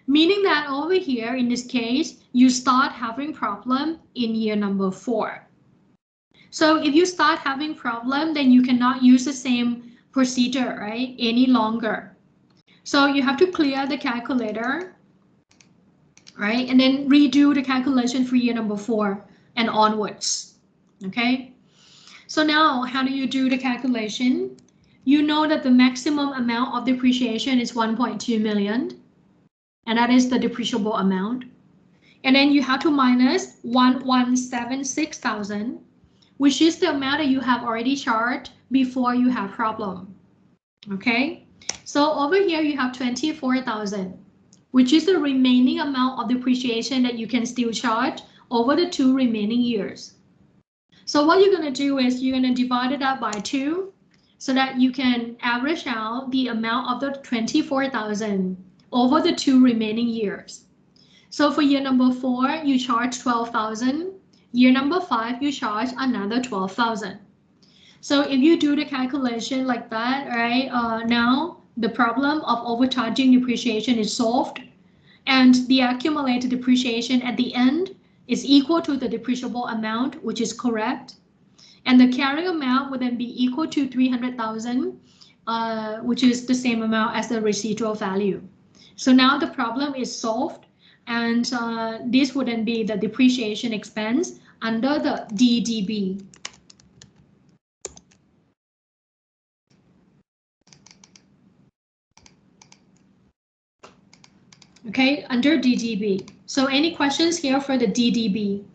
Meaning that over here, in this case, you start having problem in year number 4. So if you start having problem, then you cannot use the same procedure, right, any longer. So you have to clear the calculator, right, and then redo the calculation for year number 4 and onwards, okay? So now, how do you do the calculation? You know that the maximum amount of depreciation is 1.2 million, and that is the depreciable amount. And then you have to minus 1,176,000, which is the amount that you have already charged before you have problem. Okay, So over here you have 24,000, which is the remaining amount of depreciation that you can still charge over the 2 remaining years. So what you're going to do is you're going to divide it up by 2 so that you can average out the amount of the 24,000 over the 2 remaining years. So for year number 4, you charge 12,000. Year number 5, you charge another 12,000. So if you do the calculation like that, right, now the problem of overcharging depreciation is solved, and the accumulated depreciation at the end is equal to the depreciable amount, which is correct. And the carrying amount would then be equal to 300,000, which is the same amount as the residual value. So now the problem is solved, and this would then be the depreciation expense under the DDB. Okay, under DDB. So any questions here for the DDB?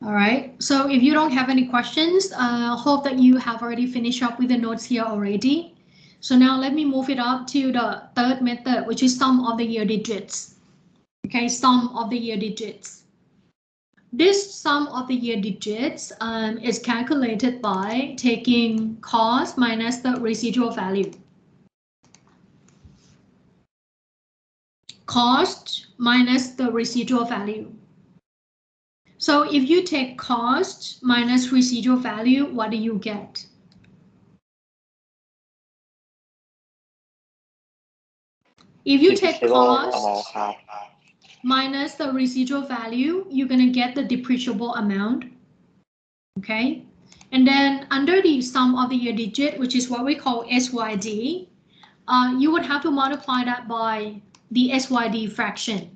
All right, so if you don't have any questions, hope that you have already finished up with the notes here already. So now let me move it up to the third method, which is sum of the year digits. Okay, sum of the year digits. This sum of the year digits is calculated by taking cost minus the residual value. Cost minus the residual value. So if you take cost minus residual value, what do you get? If you take cost minus the residual value, you're going to get the depreciable amount. Okay, and then under the sum of the year digit, which is what we call SYD, you would have to multiply that by the SYD fraction.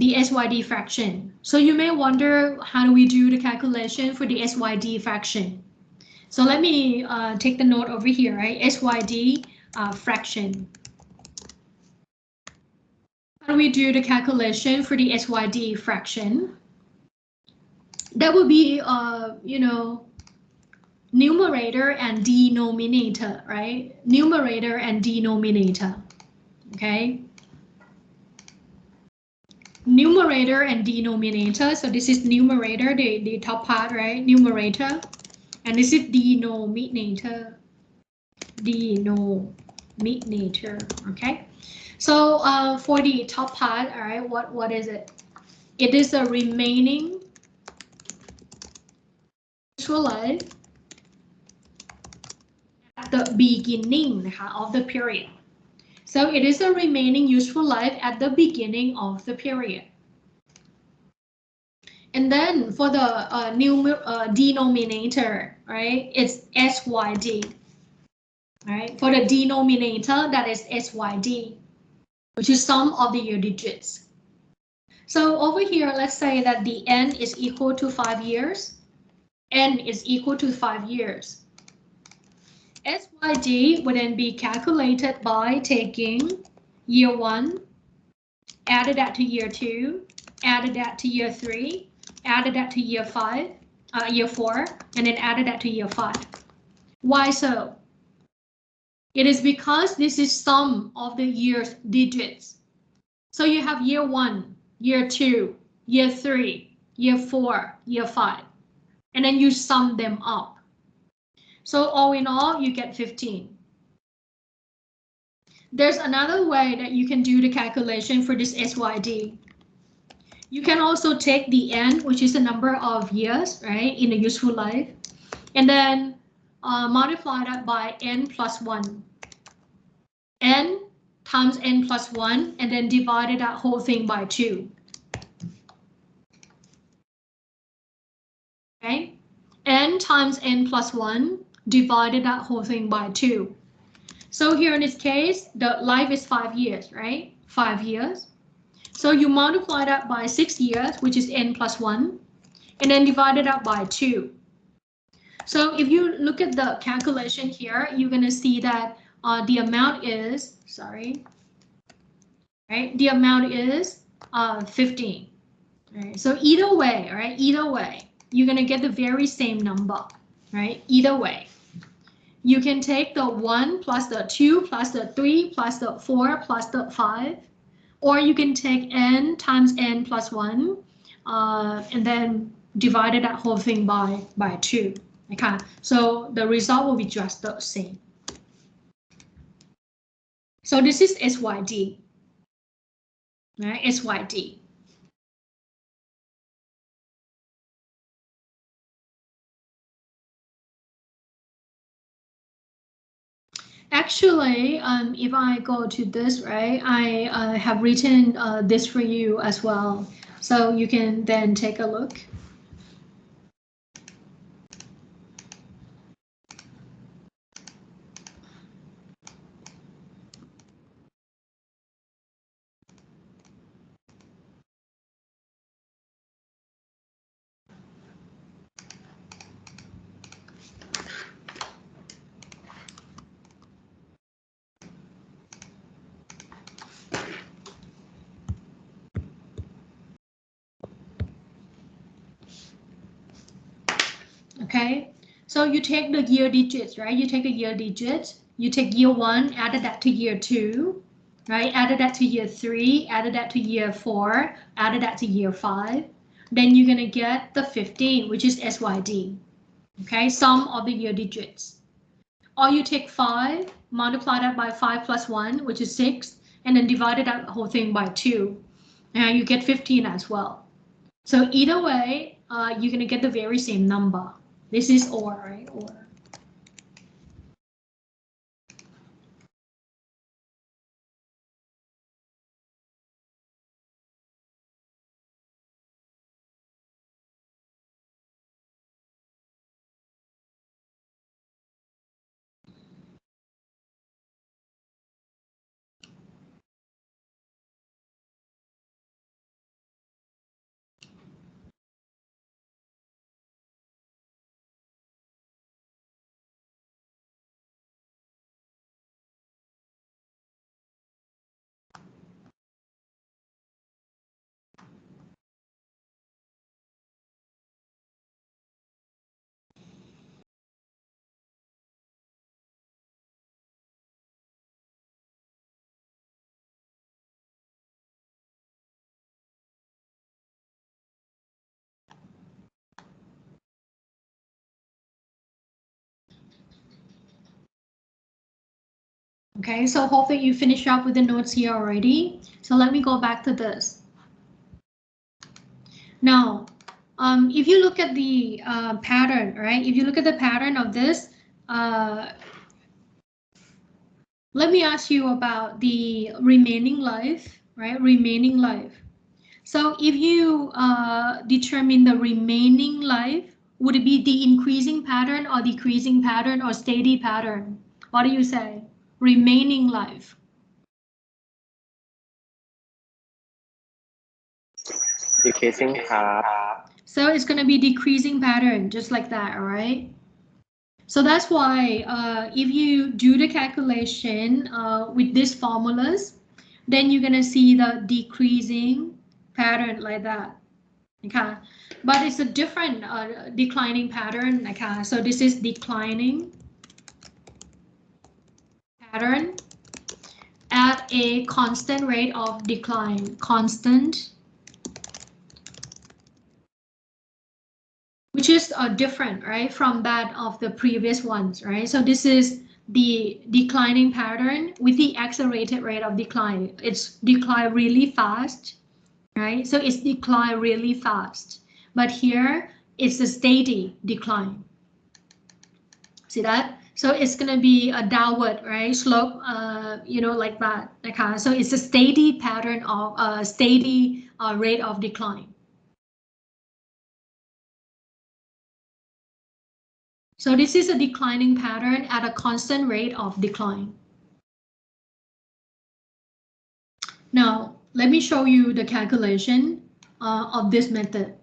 The SYD fraction. So you may wonder, how do we do the calculation for the SYD fraction? So let me take the note over here, right? SYD fraction. How do we do the calculation for the SYD fraction? That would be, you know, numerator and denominator, right? Numerator and denominator, okay? Numerator and denominator. So this is numerator, the top part, right? Numerator. And this is denominator. Denominator, okay? So for the top part, all right, what is it? It is the remaining useful life at the beginning of the period. So it is a remaining useful life at the beginning of the period. And then for the denominator, right, it's SYD. All right, for the denominator, that is SYD, which is sum of the year digits. So over here, let's say that the N is equal to 5 years. N is equal to 5 years. SYD would then be calculated by taking year 1, added that to year 2, added that to year 3, added that to year 4, and then added that to year 5. Why so? It is because this is sum of the year's digits. So you have year 1, year 2, year 3, year 4, year 5, and then you sum them up. So all in all, you get 15. There's another way that you can do the calculation for this SYD. You can also take the N, which is the number of years, right, in a useful life, and then multiply that by N plus 1. N times N plus 1, and then divide that whole thing by 2. Okay, N times N plus 1, divided that whole thing by 2. So here in this case, the life is 5 years, right? 5 years. So you multiply that by 6 years, which is n plus 1, and then divide it out by 2. So if you look at the calculation here, you're going to see that the amount is, right? The amount is 15. Right? So either way, right? Either way, you're going to get the very same number, right? Either way. You can take the 1 plus the 2 plus the 3 plus the 4 plus the 5, or you can take n times n plus 1 and then divide that whole thing by 2. Okay, so the result will be just the same. So this is SYD, right? SYD. Actually, if I go to this, right, I have written this for you as well. So you can then take a look. Okay, so you take the year digits, right? You take a year digit, you take year 1, added that to year 2, right? Added that to year 3, added that to year 4, added that to year 5. Then you're going to get the 15, which is SYD. Okay, sum of the year digits. Or you take 5, multiply that by 5 plus 1, which is 6, and then divide that whole thing by 2. And you get 15 as well. So either way, you're going to get the very same number. This is OR, right? OR. Okay, so hopefully you finish up with the notes here already. So let me go back to this. Now, if you look at the pattern, right? If you look at the pattern of this, let me ask you about the remaining life, right? Remaining life. So if you determine the remaining life, would it be the increasing pattern or decreasing pattern or steady pattern? What do you say? Remaining life. Decreasing half. So it's going to be decreasing pattern, just like that, all right? So that's why if you do the calculation with these formulas, then you're going to see the decreasing pattern like that. Okay, but it's a different declining pattern. Okay, so this is declining pattern at a constant rate of decline, constant, which is different, right, from that of the previous ones, right? So this is the declining pattern with the accelerated rate of decline. It's decline really fast, right? So it's decline really fast, but here it's a steady decline. See that? So it's going to be a downward, right, slope, you know, like that. Okay, so it's a steady pattern of a steady rate of decline. So this is a declining pattern at a constant rate of decline. Now, let me show you the calculation of this method.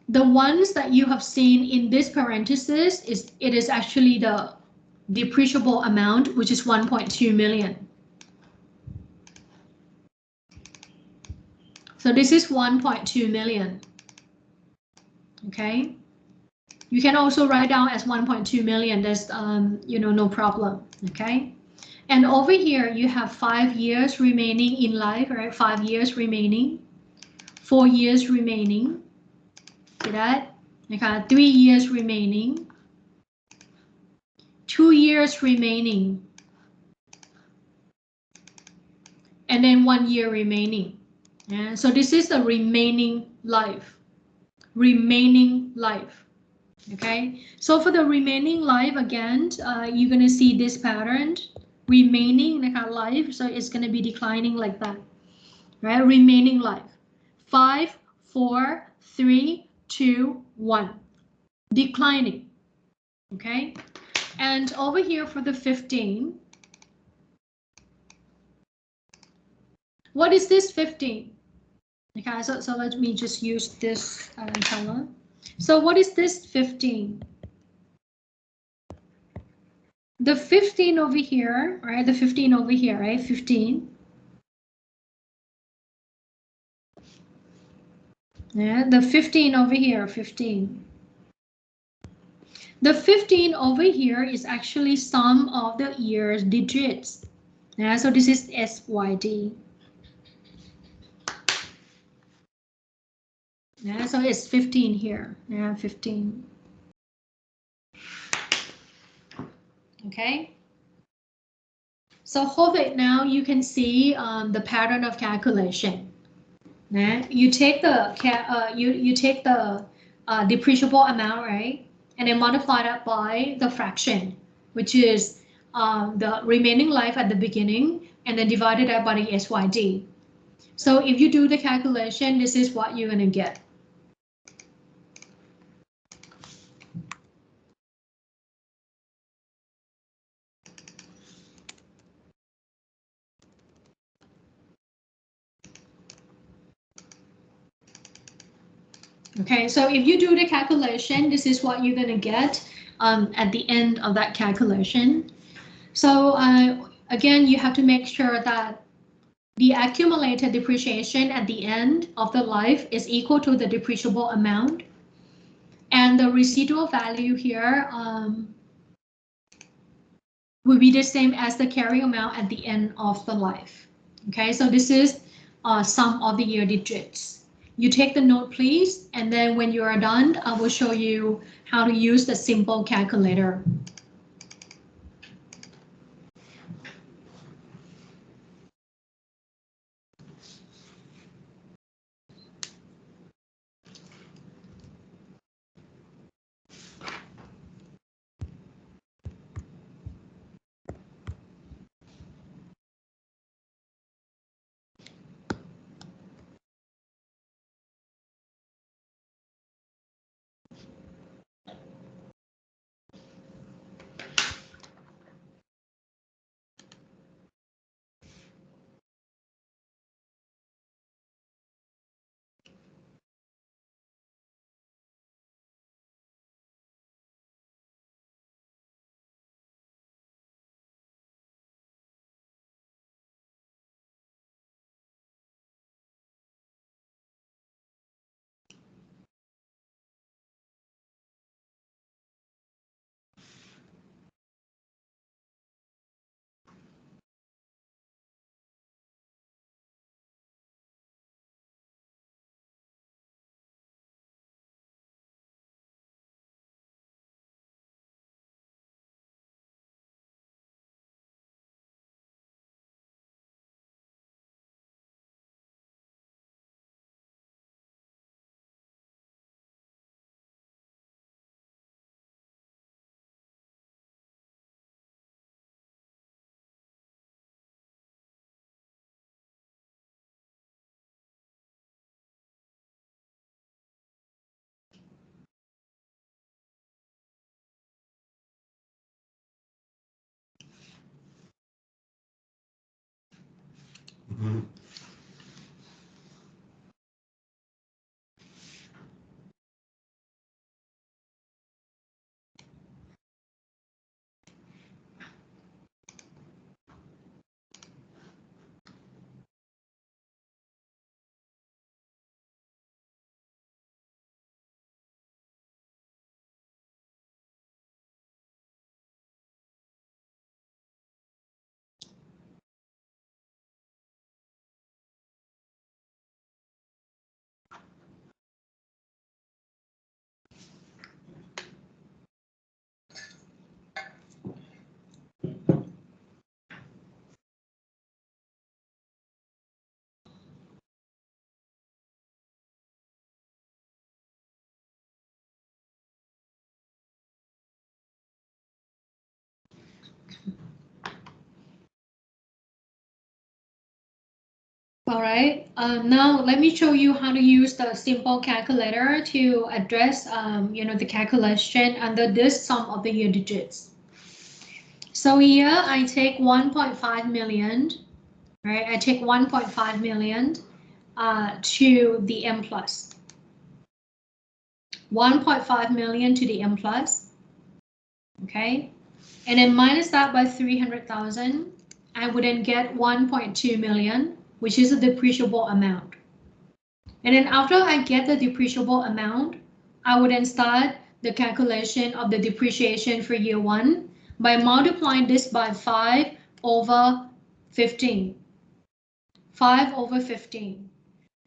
The ones that you have seen in this parenthesis it is actually the depreciable amount, which is 1.2 million. So this is 1.2 million. Okay. You can also write down as 1.2 million. There's no problem. Okay. And over here you have 5 years remaining in life, right? 5 years remaining, 4 years remaining. See that? Okay, 3 years remaining, 2 years remaining, and then 1 year remaining. Yeah, so this is the remaining life. Remaining life. Okay, so for the remaining life, again, you're gonna see this pattern, remaining life. So it's gonna be declining like that, right? Remaining life. 5, 4, 3, 2, 1. Declining. Okay, and over here for the 15. What is this 15? Okay, so let me just use this color. So what is this 15? The 15 over here, right? The 15 over here, right? 15. Yeah, the 15 over here, 15. The 15 over here is actually sum of the year's digits. Yeah, so this is SYD. Yeah, so it's 15 here. Yeah, 15. Okay. So hopefully now you can see the pattern of calculation. Yeah, you take the depreciable amount, right, and then multiply that by the fraction, which is the remaining life at the beginning, and then divided that by the SYD. So if you do the calculation, this is what you're gonna get. Okay, so if you do the calculation, this is what you're gonna get at the end of that calculation. So again, you have to make sure that the accumulated depreciation at the end of the life is equal to the depreciable amount. And the residual value here will be the same as the carrying amount at the end of the life. Okay, so this is sum of the year digits. You take the note, please, and then when you are done, I will show you how to use the simple calculator. All right, now let me show you how to use the simple calculator to address, the calculation under this sum of the year digits. So here I take 1.5 million, right? I take 1.5 million to the m plus. 1.5 million to the m plus, okay? And then minus that by 300,000, I would then get 1.2 million, which is a depreciable amount. And then after I get the depreciable amount, I would then start the calculation of the depreciation for year one by multiplying this by 5 over 15. 5 over 15.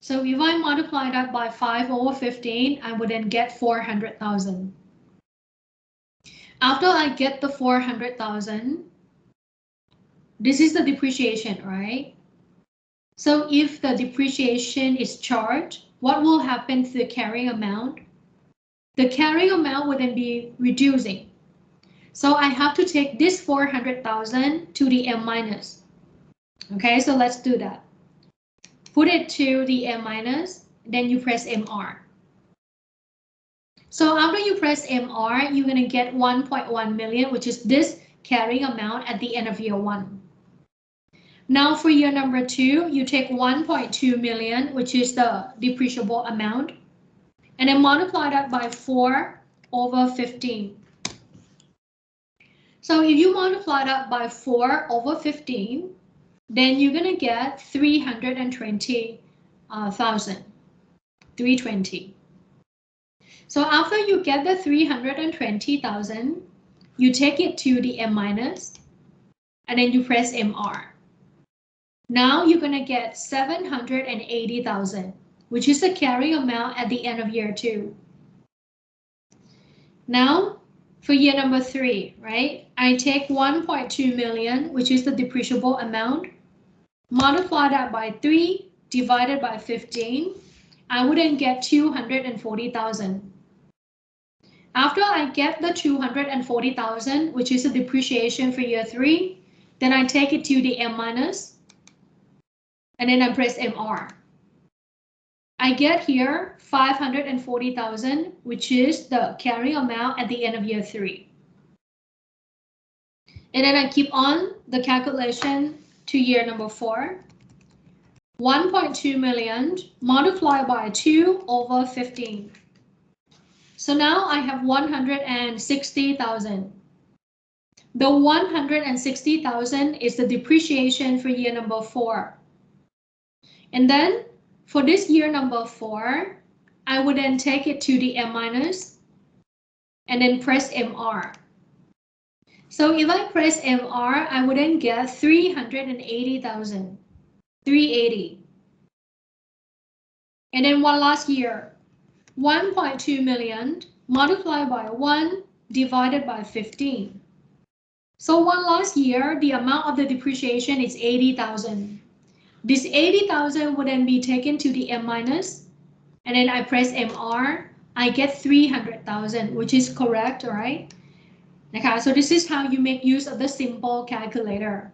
So if I multiply that by 5 over 15, I would then get 400,000. After I get the 400,000, this is the depreciation, right? So if the depreciation is charged, what will happen to the carrying amount? The carrying amount would then be reducing. So I have to take this 400,000 to the m minus. Okay, so let's do that. Put it to the m minus, then you press MR. So after you press MR, you're going to get 1.1 million, which is this carrying amount at the end of year one. Now for year number two, you take 1.2 million, which is the depreciable amount, and then multiply that by 4 over 15. So if you multiply that by 4 over 15, then you're going to get 320,000. 320. So after you get the 320,000, you take it to the m minus, and then you press MR. Now you're going to get 780,000, which is the carrying amount at the end of year two. Now for year number three, right? I take 1.2 million, which is the depreciable amount, multiply that by 3 divided by 15. I would then get 240,000. After I get the 240,000, which is the depreciation for year three, then I take it to the m minus, and then I press MR. I get here 540,000, which is the carrying amount at the end of year three. And then I keep on the calculation to year number four. 1.2 million multiplied by 2 over 15. So now I have 160,000. The 160,000 is the depreciation for year number four. And then for this year number four, I would then take it to the m minus and then press MR. So if I press MR, I would then get 380,000. 380. And then one last year, 1.2 million multiplied by 1 divided by 15. So one last year, the amount of the depreciation is 80,000. This 80,000 would then be taken to the m minus, and then I press MR. I get 300,000, which is correct, right? Okay, so this is how you make use of the simple calculator.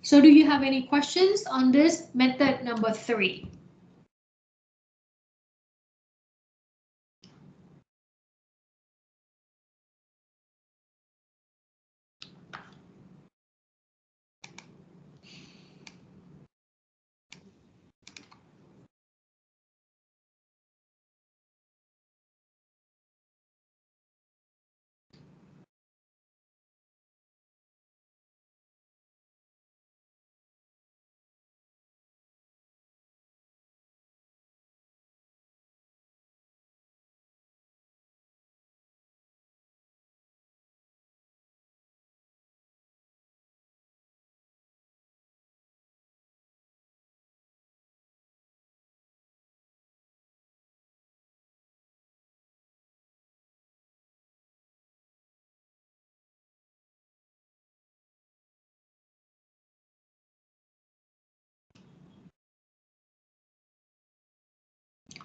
So do you have any questions on this method number 3?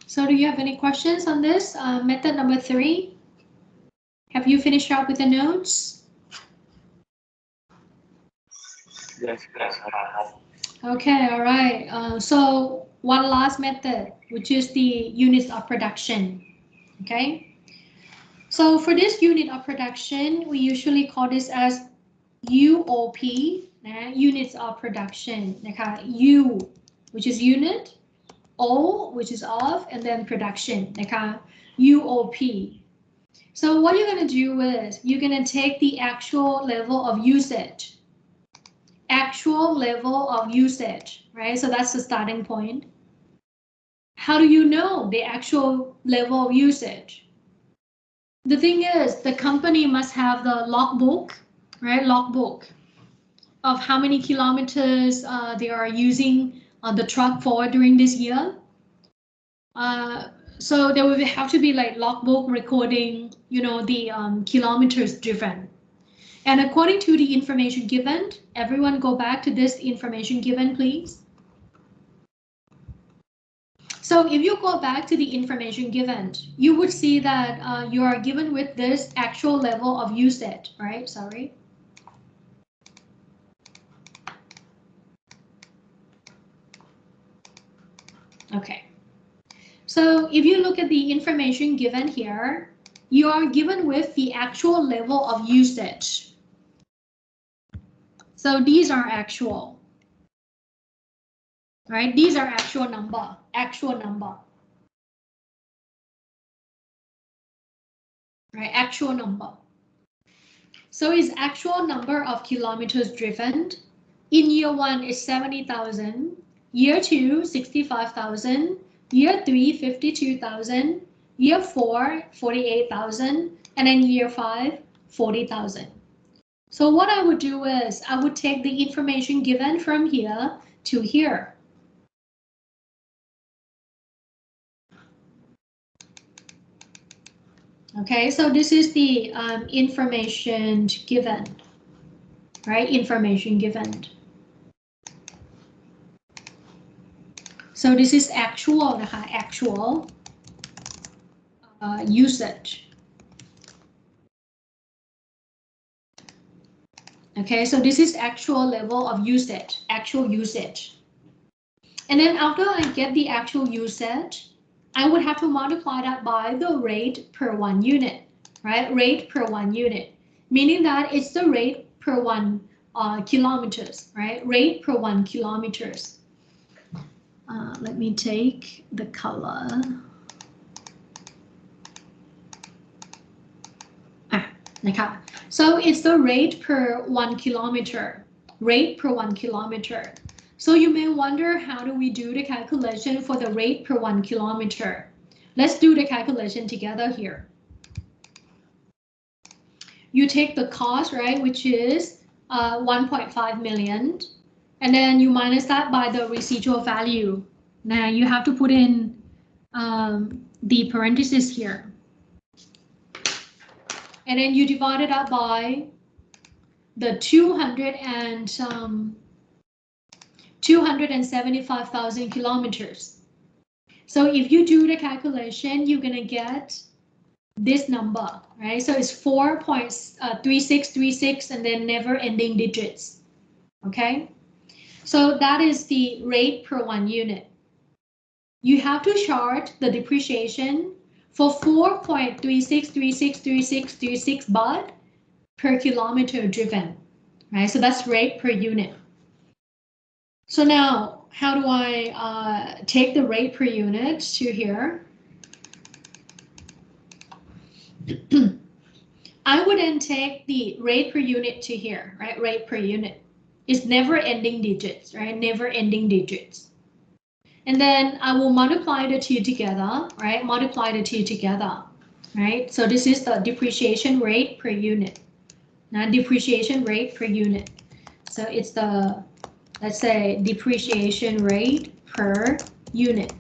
So do you have any questions on this method number 3? Have you finished up with the notes? Yes. Okay, all right. So one last method, which is the units of production. Okay. So for this unit of production, we usually call this as UOP, units of production. U, which is unit, O, which is of, and then production. UOP. So what you're going to do is you're going to take the actual level of usage. Actual level of usage, right? So that's the starting point. How do you know the actual level of usage? The thing is, the company must have the logbook, right? Logbook of how many kilometers they are using the truck for during this year. So there will have to be like logbook recording, the kilometers driven. And according to the information given, everyone go back to this information given, please. So if you go back to the information given, you would see that you are given with this actual level of usage, right? Sorry. Okay. So if you look at the information given here, you are given with the actual level of usage. So these are actual, right? These are actual number. Right, actual number. So it's actual number of kilometers driven. In year 1 is 70,000, year 2 65,000, year 3 52,000, year 4 48,000, and then year 5 40,000. So what I would do is I would take the information given from here to here. Okay, so this is the information given, right? Information given. So this is actual, actual usage. Okay, so this is actual level of usage, actual usage. And then after I get the actual usage, I would have to multiply that by the rate per 1 unit, right? Rate per 1 unit, meaning that it's the rate per 1 kilometers, right? Rate per 1 kilometers. Let me take the color. So it's the rate per 1 kilometer, rate per 1 kilometer. So you may wonder, how do we do the calculation for the rate per 1 kilometer? Let's do the calculation together here. You take the cost, right, which is 1.5 million, and then you minus that by the residual value. Now you have to put in the parentheses here. And then you divide it up by the 275,000 kilometers. So if you do the calculation, you're gonna get this number, right? So it's 4.3636 and then never ending digits, okay? So that is the rate per 1 unit. You have to charge the depreciation for 4.36363636 baht per kilometer driven, right? So that's rate per unit. So now, how do I take the rate per unit to here? I would then take the rate per unit to here, right? Rate per unit. It's never ending digits, right? Never ending digits. And then I will multiply the two together, right? Multiply the two together, right? So this is the depreciation rate per unit. Now depreciation rate per unit. So it's the, let's say, depreciation rate per unit.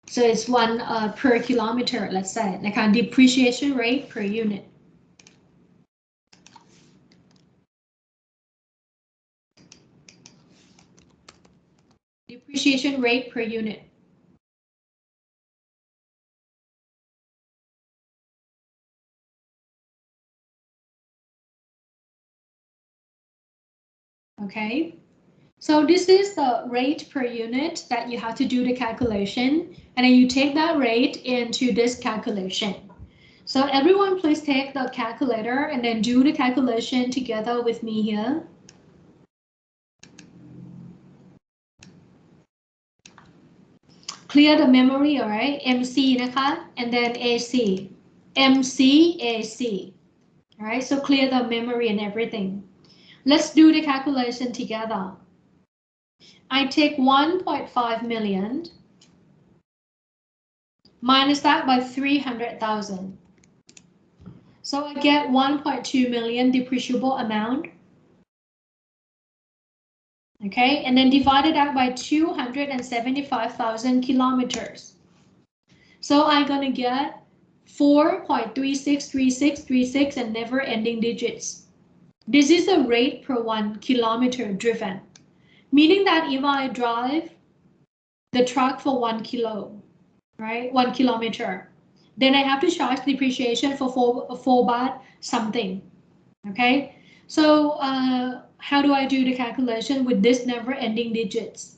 So it's 1 per kilometer, let's say, like a depreciation rate per unit. Depreciation rate per unit. Okay, so this is the rate per unit that you have to do the calculation, and then you take that rate into this calculation. So everyone please take the calculator and then do the calculation together with me here. Clear the memory, all right? MCนะคะ, and then AC. MC, AC. All right, so clear the memory and everything. Let's do the calculation together. I take 1.5 million, minus that by 300,000. So I get 1.2 million depreciable amount. Okay, and then divided out by 275,000 kilometers. So I'm gonna get 4.363636 and never ending digits. This is the rate per 1 kilometer driven, meaning that if I drive the truck for 1 kilo, right, 1 kilometer, then I have to charge depreciation for 4 baht something. Okay, so how do I do the calculation with this never ending digits?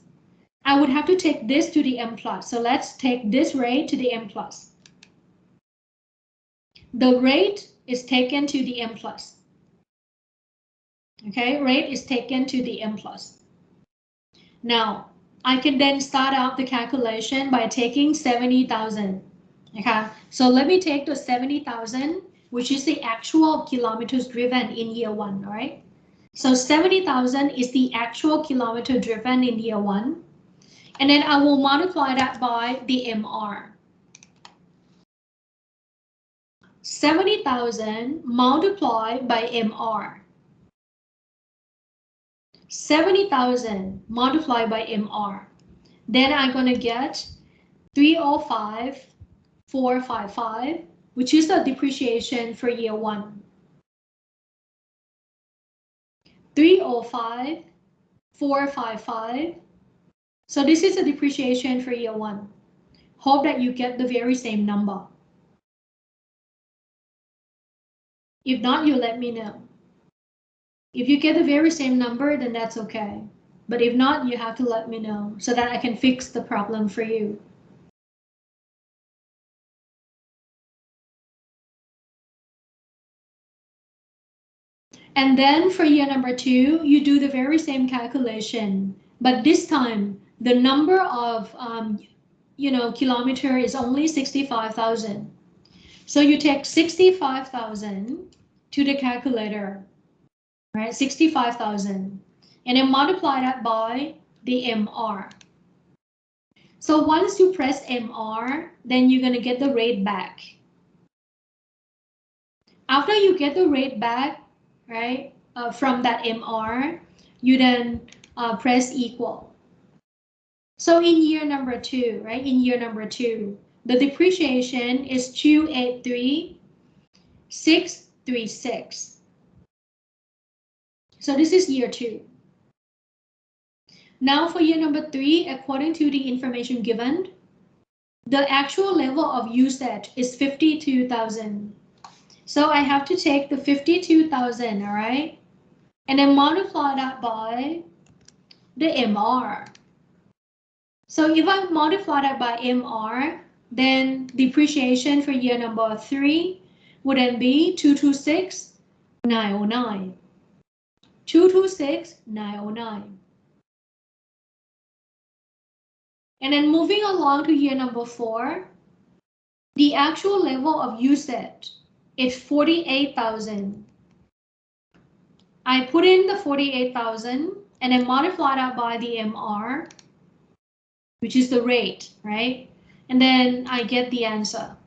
I would have to take this to the m plus. So let's take this rate to the m plus. The rate is taken to the m plus. Okay, rate is taken to the m plus. Now, I can then start out the calculation by taking 70,000. Okay, so let me take the 70,000, which is the actual kilometers driven in year 1, all right? So 70,000 is the actual kilometer driven in year 1. And then I will multiply that by the MR. 70,000 multiplied by MR. 70,000 multiplied by MR. Then I'm going to get 305,455, which is the depreciation for year 1. 305,455. So this is a depreciation for year 1. Hope that you get the very same number. If not, you let me know. If you get the very same number, then that's okay. But if not, you have to let me know so that I can fix the problem for you. And then for year number 2, you do the very same calculation, but this time the number of kilometer is only 65,000. So you take 65,000 to the calculator, right? 65,000, and then multiply that by the MR. So once you press MR, then you're going to get the rate back. After you get the rate back, right, from that MR, you then press equal. So in year number 2, right, in year number 2, the depreciation is 283,636. So this is year 2. Now for year number 3, according to the information given, the actual level of usage is 52,000. So I have to take the 52,000, all right, and then multiply that by the MR. So if I multiply that by MR, then depreciation for year number 3 would then be 226,909. 226,909. And then moving along to year number 4, the actual level of usage is 48,000. I put in the 48,000 and then multiply that by the MR, which is the rate, right? And then I get the answer.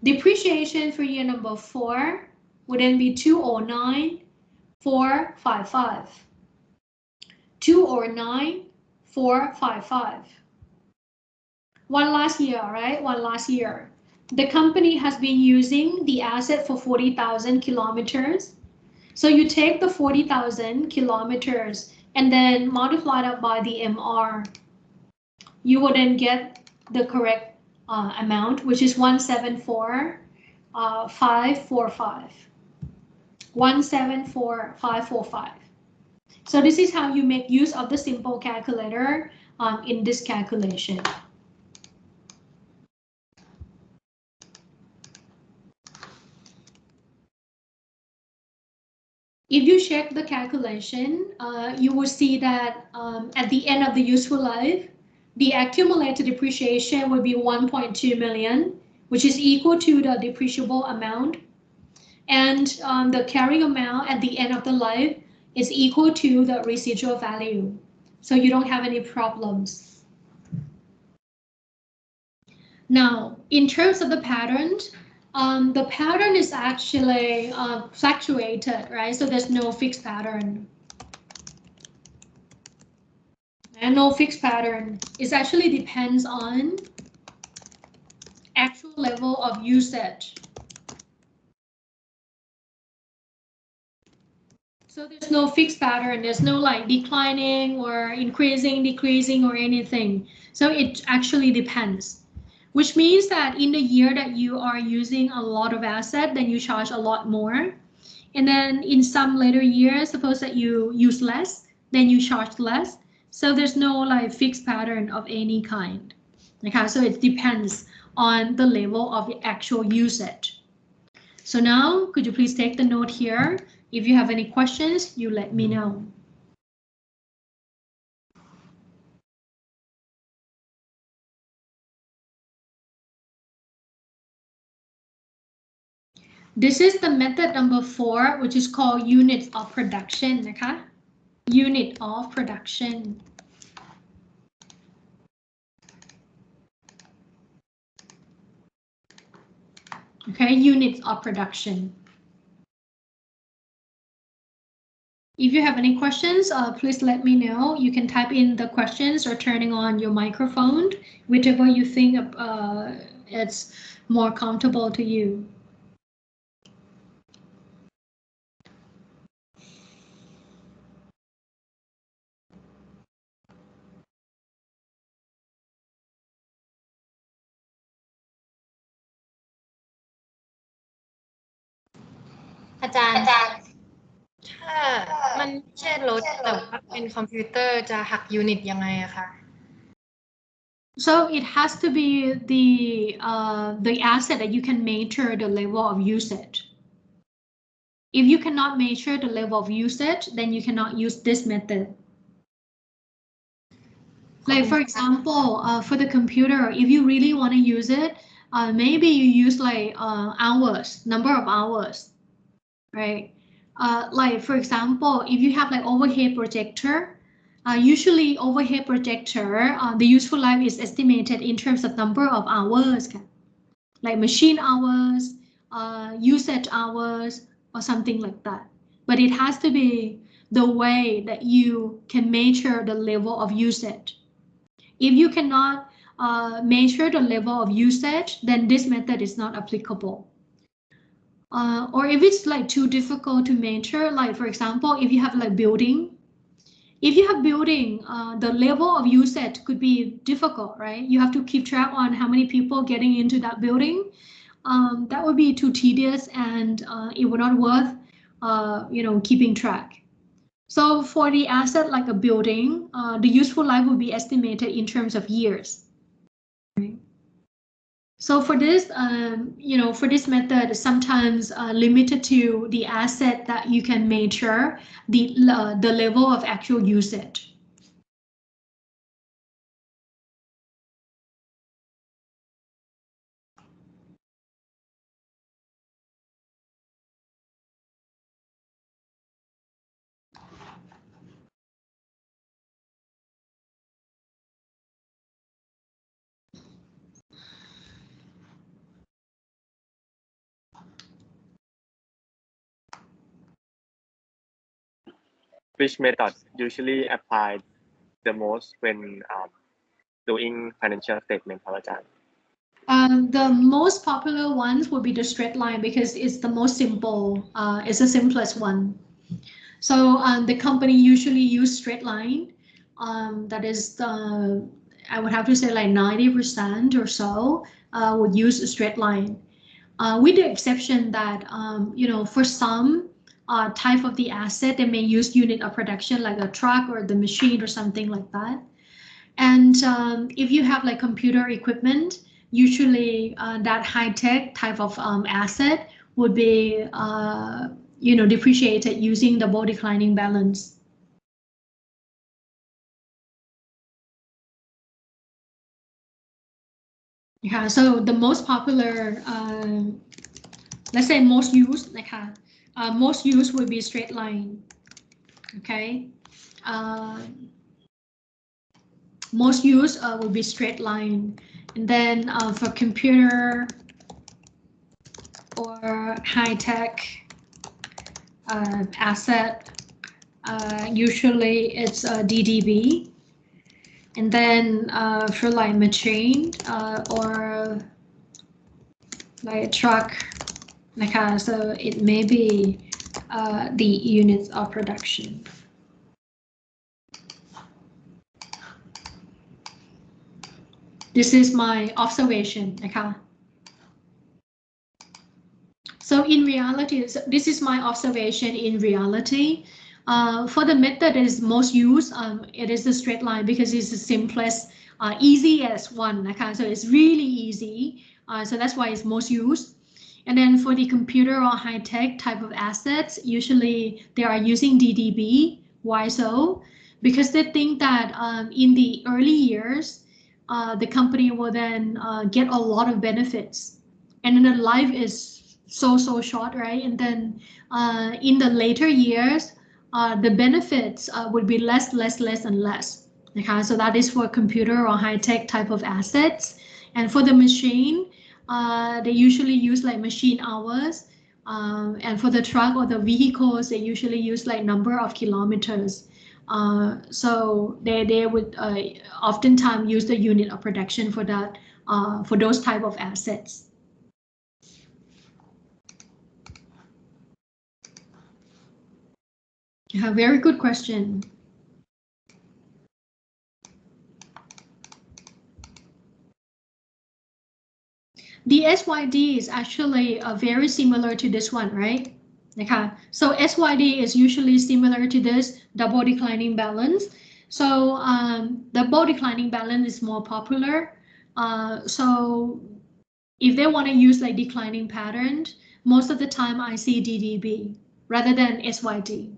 Depreciation for year number 4 would then be 209,455. 209,455. One last year, all right? One last year. The company has been using the asset for 40,000 kilometers. So you take the 40,000 kilometers and then multiply that by the MR. You will then get the correct amount, which is 174,545. 174,545. So this is how you make use of the simple calculator in this calculation. If you check the calculation, you will see that at the end of the useful life, the accumulated depreciation will be 1.2 million, which is equal to the depreciable amount. And the carrying amount at the end of the life is equal to the residual value. So you don't have any problems. Now, in terms of the pattern is actually fluctuated, right? So there's no fixed pattern. And no fixed pattern. It actually depends on actual level of usage. So there's no fixed pattern. There's no like declining or increasing, decreasing or anything. So it actually depends, which means that in the year that you are using a lot of asset, then you charge a lot more. And then in some later years, suppose that you use less, then you charge less. So there's no like fixed pattern of any kind. Okay, so it depends on the level of the actual usage. So now, could you please take the note here? If you have any questions, you let me know. This is the method number 4, which is called unit of production. Okay? Unit of production. Okay, units of production. If you have any questions, please let me know. You can type in the questions or turning on your microphone, whichever you think it's more comfortable to you. อาจารย์ถ้ามันไม่ใช่รถแต่ว่าเป็นคอมพิวเตอร์จะหักยูนิตยังไงอะคะ So it has to be the asset that you can measure the level of usage. If you cannot measure the level of usage, then you cannot use this method. Like for example, for the computer, if you really want to use it, maybe you use like hours, number of hours, right? Like for example, if you have like overhead projector, usually overhead projector, the useful life is estimated in terms of number of hours, like machine hours, usage hours, or something like that. But it has to be the way that you can measure the level of usage. If you cannot measure the level of usage, then this method is not applicable. Or if it's like too difficult to measure, like for example, if you have like building, if you have building, the level of usage could be difficult, right? You have to keep track on how many people getting into that building. That would be too tedious and it would not worth, keeping track. So for the asset like a building, the useful life will be estimated in terms of years. Right? So for this, for this method, sometimes limited to the asset that you can measure the level of actual usage. Which method usually applied the most when doing financial statement, ครับอาจารย์ The most popular ones would be the straight line because it's the most simple, it's the simplest one. So the company usually use straight line. That is, I would have to say like 90% or so would use a straight line. With the exception that, for some type of the asset, they may use unit of production like a truck or the machine or something like that. And if you have like computer equipment, usually that high-tech type of asset would be depreciated using double declining balance. Yeah, so the most popular, let's say most used, most used would be straight line. Okay, most used would be straight line, and then for computer or high-tech asset, usually it's DDB. And then for like machine or like a truck, so it may be the units of production. This is my observation. So in reality, this is my observation in reality. For the method that is most used, it is the straight line because it's the simplest, easiest one. So it's really easy. So that's why it's most used. And then for the computer or high-tech type of assets, usually they are using DDB. Why so? Because they think that in the early years, the company will then get a lot of benefits. And then the life is so short, right? And then in the later years, the benefits would be less and less. Okay, so that is for computer or high-tech type of assets. And for the machine, they usually use like machine hours. And for the truck or the vehicles, they usually use like number of kilometers. So they would oftentimes use the unit of production for that, for those type of assets. Yeah, very good question. The SYD is actually very similar to this one, right? Okay, so SYD is usually similar to this double declining balance. So double declining balance is more popular. So if they want to use like declining pattern, most of the time I see DDB rather than SYD.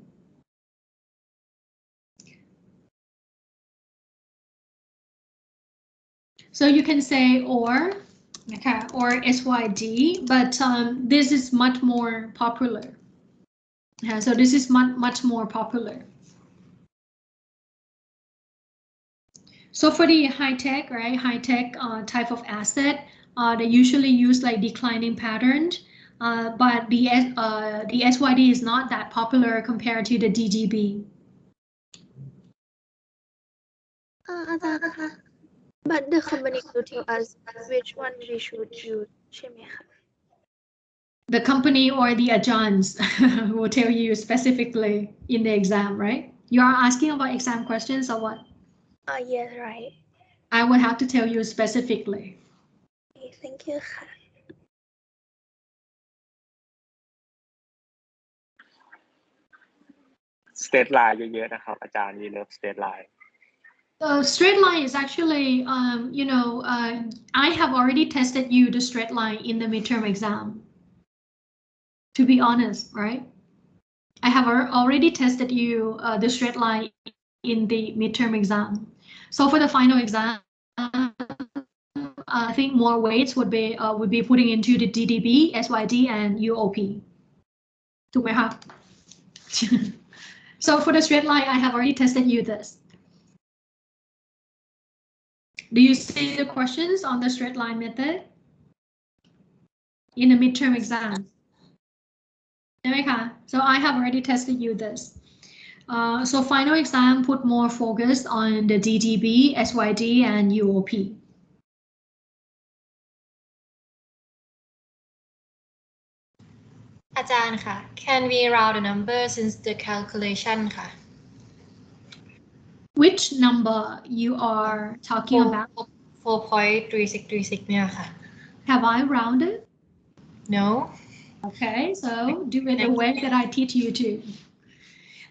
So you can say or SYD, but this is much more popular. So this is much more popular. So for the high-tech, right, high-tech type of asset, they usually use like declining pattern, but the SYD is not that popular compared to the DDB. But the company will tell us which one we should use, ใช่ไหมคะ? The company or the agents will tell you specifically in the exam, right? You are asking about exam questions or what? Yes, right. I will have to tell you specifically. Okay, thank you ค่ะ straight line เยอะๆนะครับอาจารย์ we love straight line. Straight line is actually, I have already tested you the straight line in the midterm exam. To be honest, right? I have already tested you the straight line in the midterm exam. So for the final exam, I think more weights would be putting into the DDB, SYD, and UOP. ถูกไหมคะ? So for the straight line, I have already tested you this. Do you see the questions on the straight line method in the midterm exam? So I have already tested you this. So final exam put more focus on the DDB, SYD, and UOP. Ajahn ค่ะ Can we round the number since the calculation ค่ะ Which number you are talking about? 4.3636 เนี่ยค่ะ Have I rounded? No. Okay, so do it the way that I teach you to.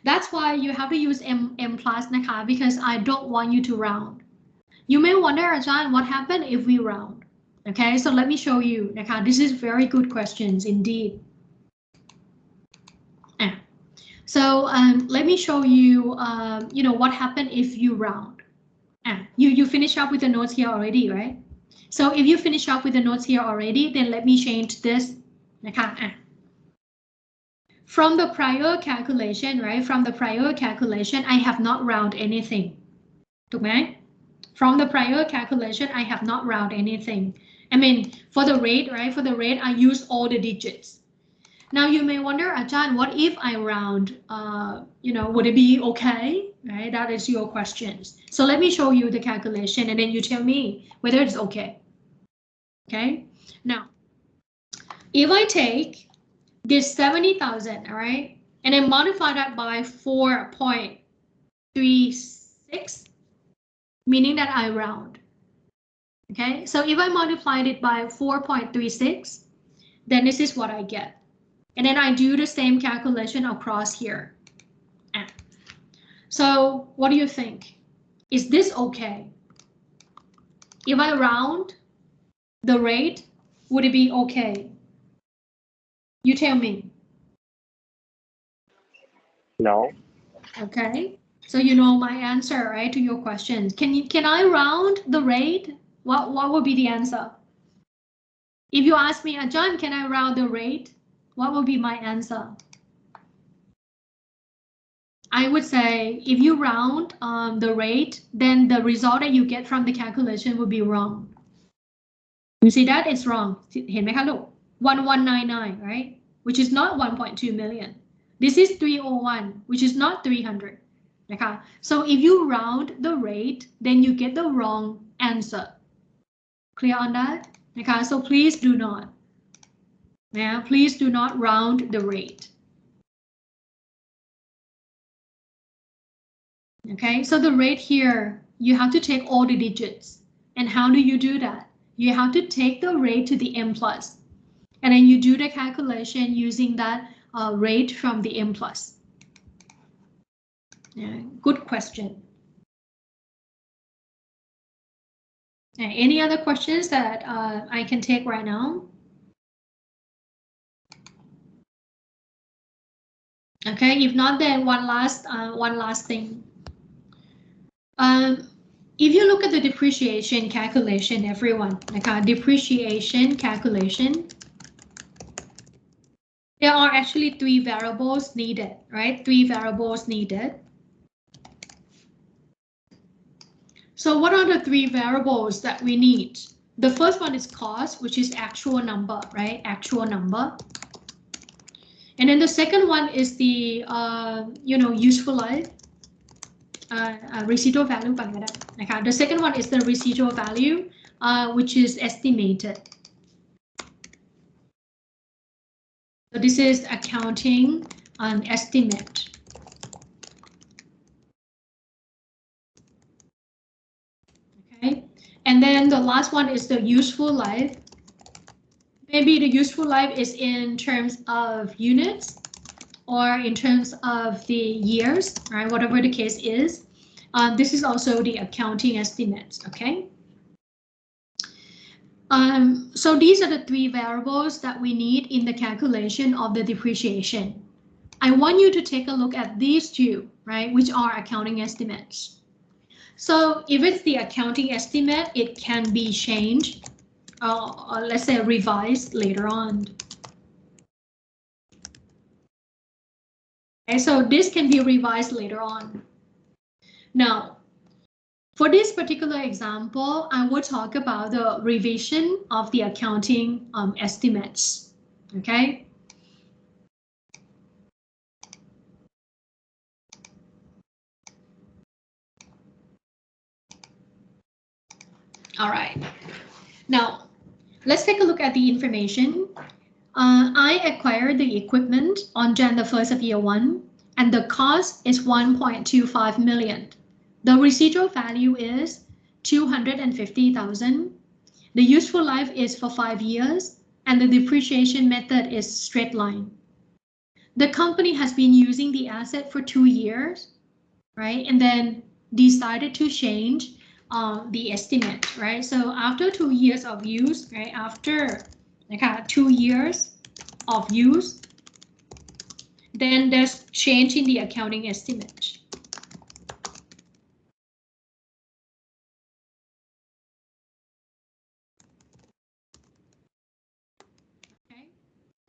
That's why you have to use M plusนะคะ, because I don't want you to round. You may wonder, Ajahn, what happened if we round? Okay, so let me show youนะคะ. This is very good questions indeed. So let me show you, you know, what happened if you round. You finish up with the notes here already, right? So if you finish up with the notes here already, then let me change this. From the prior calculation, right? From the prior calculation, I have not round anything. From the prior calculation, I have not round anything. I mean, for the rate, right? For the rate, I use all the digits. Now you may wonder, Ajahn, what if I round? You know, would it be okay? Right? That is your questions. So let me show you the calculation, and then you tell me whether it's okay. Okay. Now, if I take this 70,000, all right, and then multiply that by 4.36, meaning that I round. Okay, so if I multiplied it by 4.36, then this is what I get. And then I do the same calculation across here. So what do you think? Is this okay? If I round the rate, would it be okay? You tell me. No. Okay, so you know my answer, right, to your questions. Can I round the rate? What would be the answer? If you ask me, Ajahn, can I round the rate? What would be my answer? I would say if you round the rate, then the result that you get from the calculation would be wrong. You see that? It's wrong. เห็นไหมคะลูก 1199, right? Which is not 1.2 million. This is 301, which is not 300. Okay? So if you round the rate, then you get the wrong answer. Clear on that? Okay? So please do not. Yeah, please do not round the rate. Okay, so the rate here, you have to take all the digits. And how do you do that? You have to take the rate to the M plus. And then you do the calculation using that rate from the M plus. Yeah, good question. Any other questions that I can take right now? Okay, if not, then one last thing. If you look at the depreciation calculation, everyone, like depreciation calculation, there are actually 3 variables needed, right? 3 variables needed. So what are the 3 variables that we need? The first one is cost, which is actual number, right? Actual number. And then the second one is the, you know, useful life. Residual value. Okay. The second one is the residual value, which is estimated. So this is accounting estimate. Okay, and then the last one is the useful life. Maybe the useful life is in terms of units or in terms of the years, right? Whatever the case is. This is also the accounting estimates, okay? So these are the 3 variables that we need in the calculation of the depreciation. I want you to take a look at these 2, right, which are accounting estimates. So if it's the accounting estimate, it can be changed, or let's say revised later on. Okay, so this can be revised later on. Now, for this particular example, I will talk about the revision of the accounting estimates. Okay. All right. Now, let's take a look at the information. I acquired the equipment on Jan the 1st of year 1, and the cost is 1.25 million. The residual value is 250,000. The useful life is for 5 years. and the depreciation method is straight line. The company has been using the asset for 2 years, right? And then decided to change the estimate, right? So after 2 years of use, right? After 2 years of use, then there's change in the accounting estimate.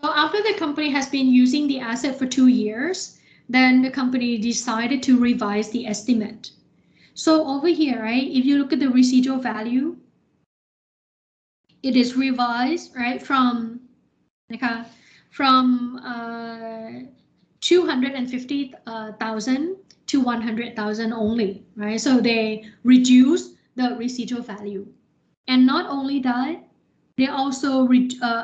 So after the company has been using the asset for 2 years, then the company decided to revise the estimate. So over here, right, if you look at the residual value, it is revised, right, from 250,000 to 100,000 only, right? So they reduce the residual value. And not only that, they also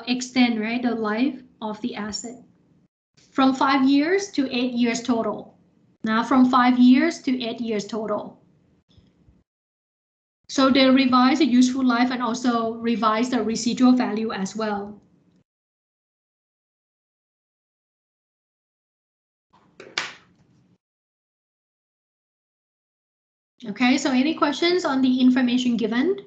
extend, right, the life of the asset from 5 years to 8 years total. Now from 5 years to 8 years total. So they revise the useful life and also revise the residual value as well. Okay, so any questions on the information given?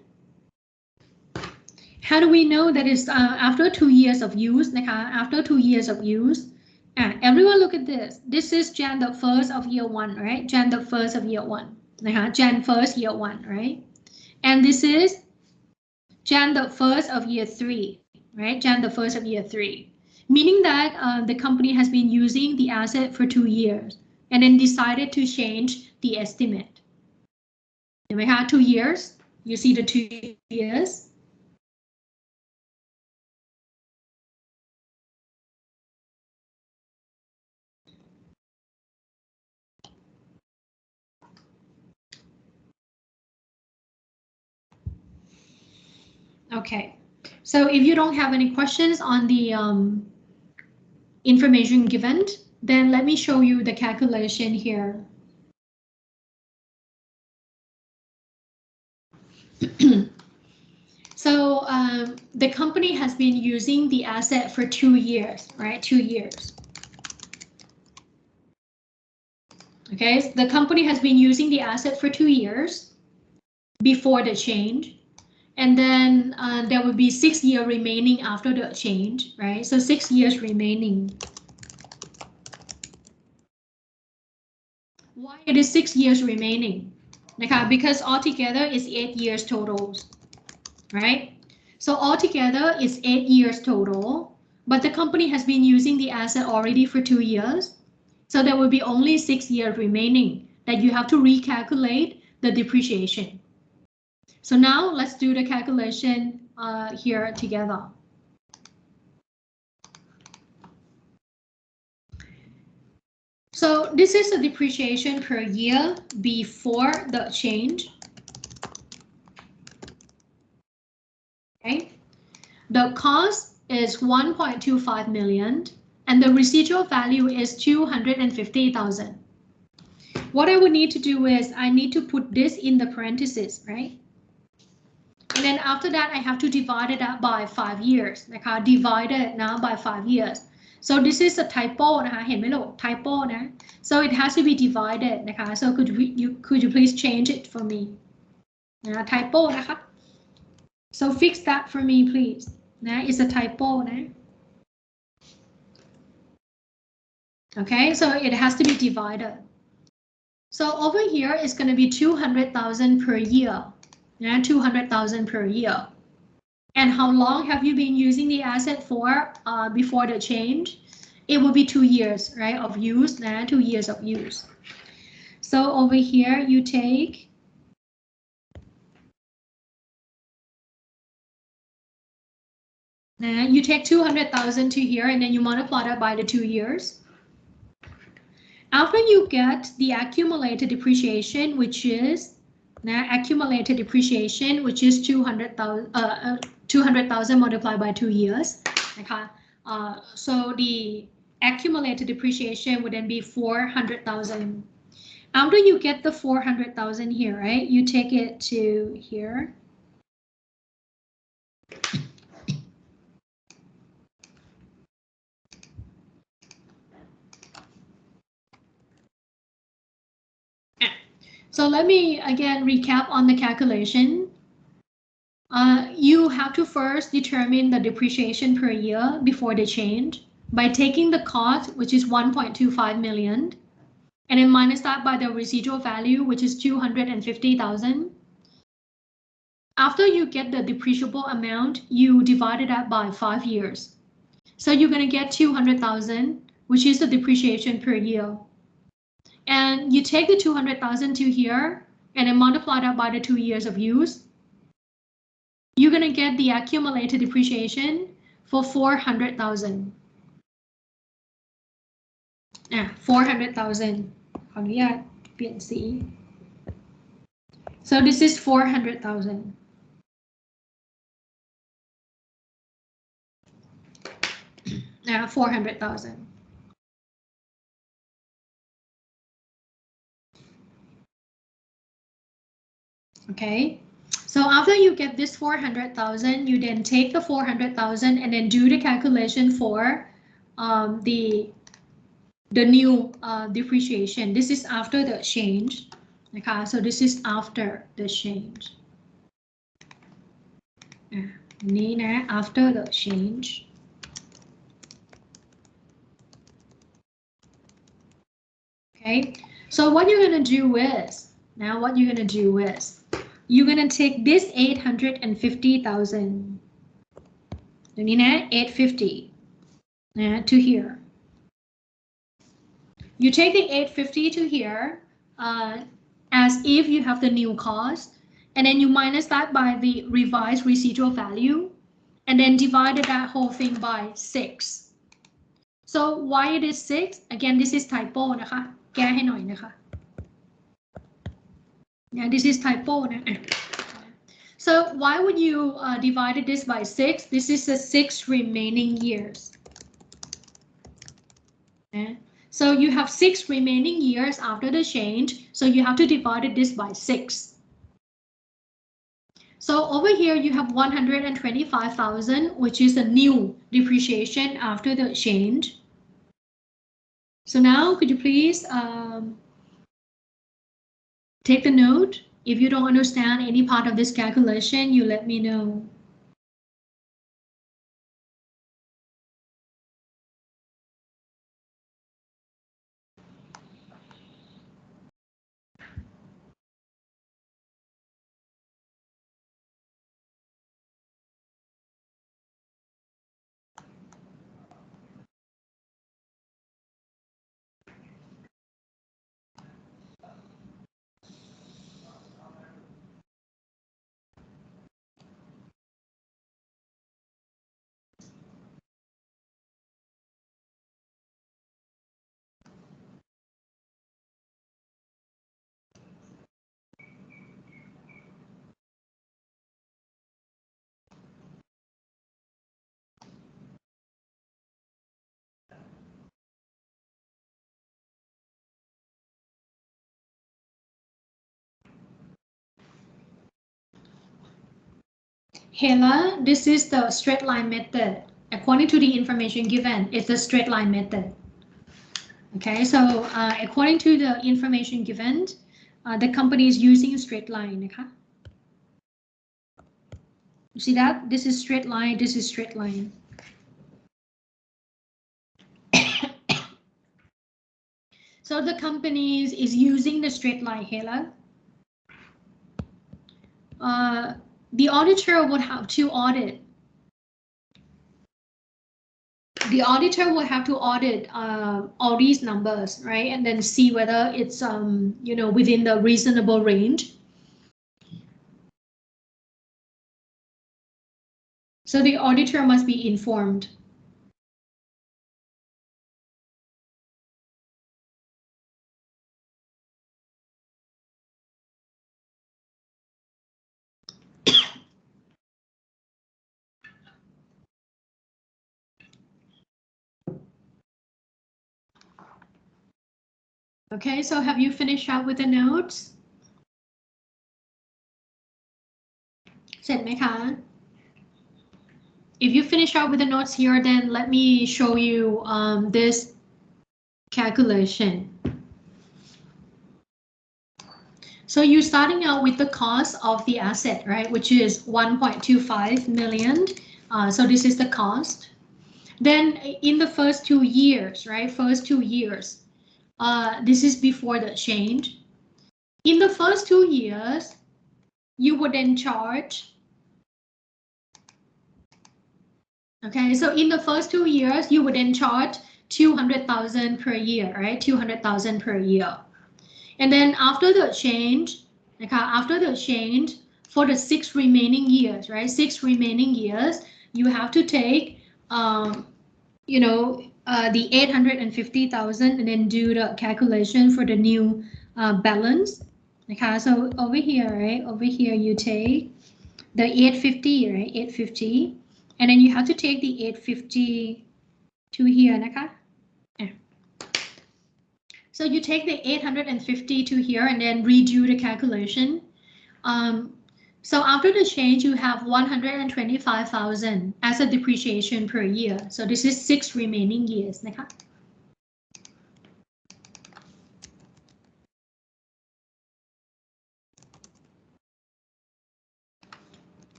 How do we know that it's after 2 years of use? After 2 years of use, everyone look at this. This is Jan the 1st of year 1, right? Jan the 1st of year 1. Jan 1st year 1, right? And this is Jan the 1st of year 3, right? Jan the 1st of year 3. Meaning that the company has been using the asset for 2 years and then decided to change the estimate. And we have 2 years. You see the 2 years. Okay, so if you don't have any questions on the information given, then let me show you the calculation here. So the company has been using the asset for 2 years, right? 2 years. Okay, so the company has been using the asset for 2 years before the change. And then there will be 6 years remaining after the change, right? So 6 years remaining. Why it is 6 years remaining? Because altogether is 8 years total, right? So altogether is 8 years total, but the company has been using the asset already for 2 years. So there will be only 6 years remaining that you have to recalculate the depreciation. So now let's do the calculation here together. So this is the depreciation per year before the change. Okay, the cost is 1.25 million and the residual value is 250,000. What I would need to do is I need to put this in the parentheses, right? And then after that, I have to divide it up by 5 years. Divide it now by 5 years. So this is a typo, typo. So it has to be divided. So could you please change it for me? Typo. So fix that for me, please. It's a typo. Okay, so it has to be divided. So over here it's going to be 200,000 per year. 200,000 per year. And how long have you been using the asset for before the change? It will be 2 years, right, of use, 2 years of use. So over here you take you take 200,000 to here and then you multiply that by the 2 years. After you get the accumulated depreciation, which is accumulated depreciation, which is 200,000 multiplied by 2 years. So the accumulated depreciation would then be 400,000. After you get the 400,000 here, right? You take it to here. So let me again recap on the calculation. You have to first determine the depreciation per year before the change by taking the cost, which is 1.25 million, and then minus that by the residual value, which is 250,000. After you get the depreciable amount, you divide it out by 5 years. So you're going to get 200,000, which is the depreciation per year. And you take the 200,000 to here and then multiply that by the 2 years of use. You're going to get the accumulated depreciation for 400,000. 400,000. So this is 400,000. Yeah, 400,000. Okay, so after you get this 400,000, you then take the 400,000 and then do the calculation for the new depreciation. This is after the change. Okay, so this is after the change. After the change. Okay, so what you're going to do is, you're going to take this 850,000, 850 to here. You take the 850 to here as if you have the new cost, and then you minus that by the revised residual value, and then divided that whole thing by 6. So why it is 6? Again, this is typo นะคะ แก้ให้หน่อยนะคะ Yeah, this is typo นะ So why would you divide this by 6? This is the 6 remaining years. So you have 6 remaining years after the change, so you have to divide this by 6. So over here you have 125,000, which is a new depreciation after the change. So now could you please take the note. If you don't understand any part of this calculation, you let me know. Hela, this is the straight line method. According to the information given, it's the straight line method. Okay, so according to the information given, the company is using a straight line. Okay? You see that? This is straight line, this is straight line. So the company is using the straight line, Hela. The auditor would have to audit. The auditor will have to audit all these numbers, right? And then see whether it's within the reasonable range. So the auditor must be informed. Okay, so have you finished out with the notes? เสร็จไหมคะ? If you finish out with the notes here, then let me show you this calculation. So you're starting out with the cost of the asset, right, which is 1.25 million. So this is the cost. Then in the first 2 years, right, first 2 years, this is before the change. In the first 2 years, you would then charge. Okay, so in the first 2 years, you would then charge 200,000 per year, right? 200,000 per year. And then after the change, okay, after the change, for the 6 remaining years, right? 6 remaining years, you have to take, you know, the 850,000 and then do the calculation for the new balance. Okay, so over here, right? Over here, you take the 850, right? 850, and then you have to take the 850 to here, okay? Yeah. So you take the 850 to here and then redo the calculation. So after the change, you have 125,000 as a depreciation per year. So this is 6 remaining years, okay?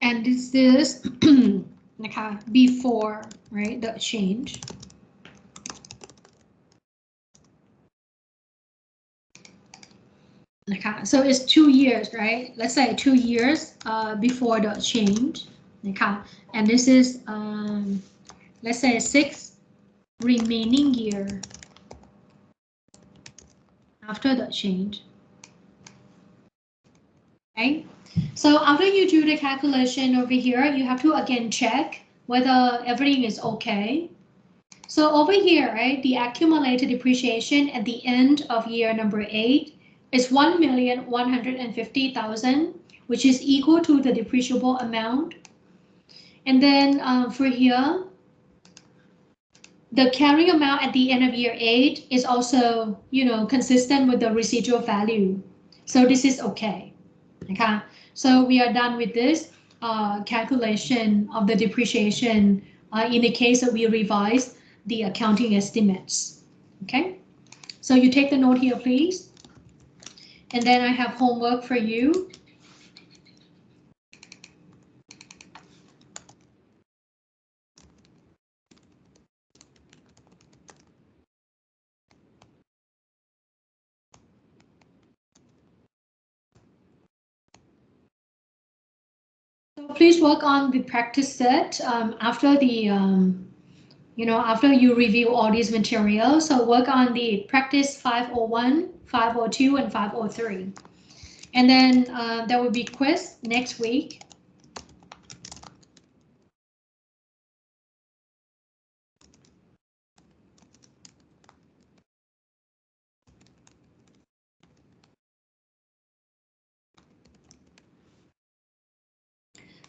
And this is okay, before, right, the change. Okay, so it's 2 years, right? Let's say 2 years before the change. Okay, and this is let's say 6 remaining year after the change. Okay, so after you do the calculation over here, you have to again check whether everything is okay. So over here, right, the accumulated depreciation at the end of year number 8 is 1,150,000, which is equal to the depreciable amount. And then for here, the carrying amount at the end of year 8 is also, you know, consistent with the residual value. So this is okay. Okay, so we are done with this calculation of the depreciation in the case that we revise the accounting estimates. Okay, so you take the note here, please. And then I have homework for you. So please work on the practice set after the you know, after you review all these materials. So work on the practice 501, 502, and 503. And then there will be quiz next week.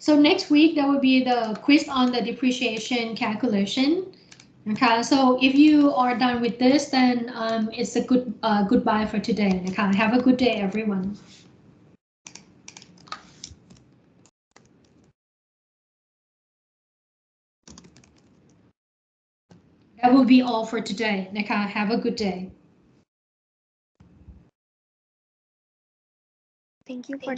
So next week, there will be the quiz on the depreciation calculation. Okay, so if you are done with this, then it's a good goodbye for today. Okay, have a good day, everyone. That will be all for today. Okay, have a good day. Thank you for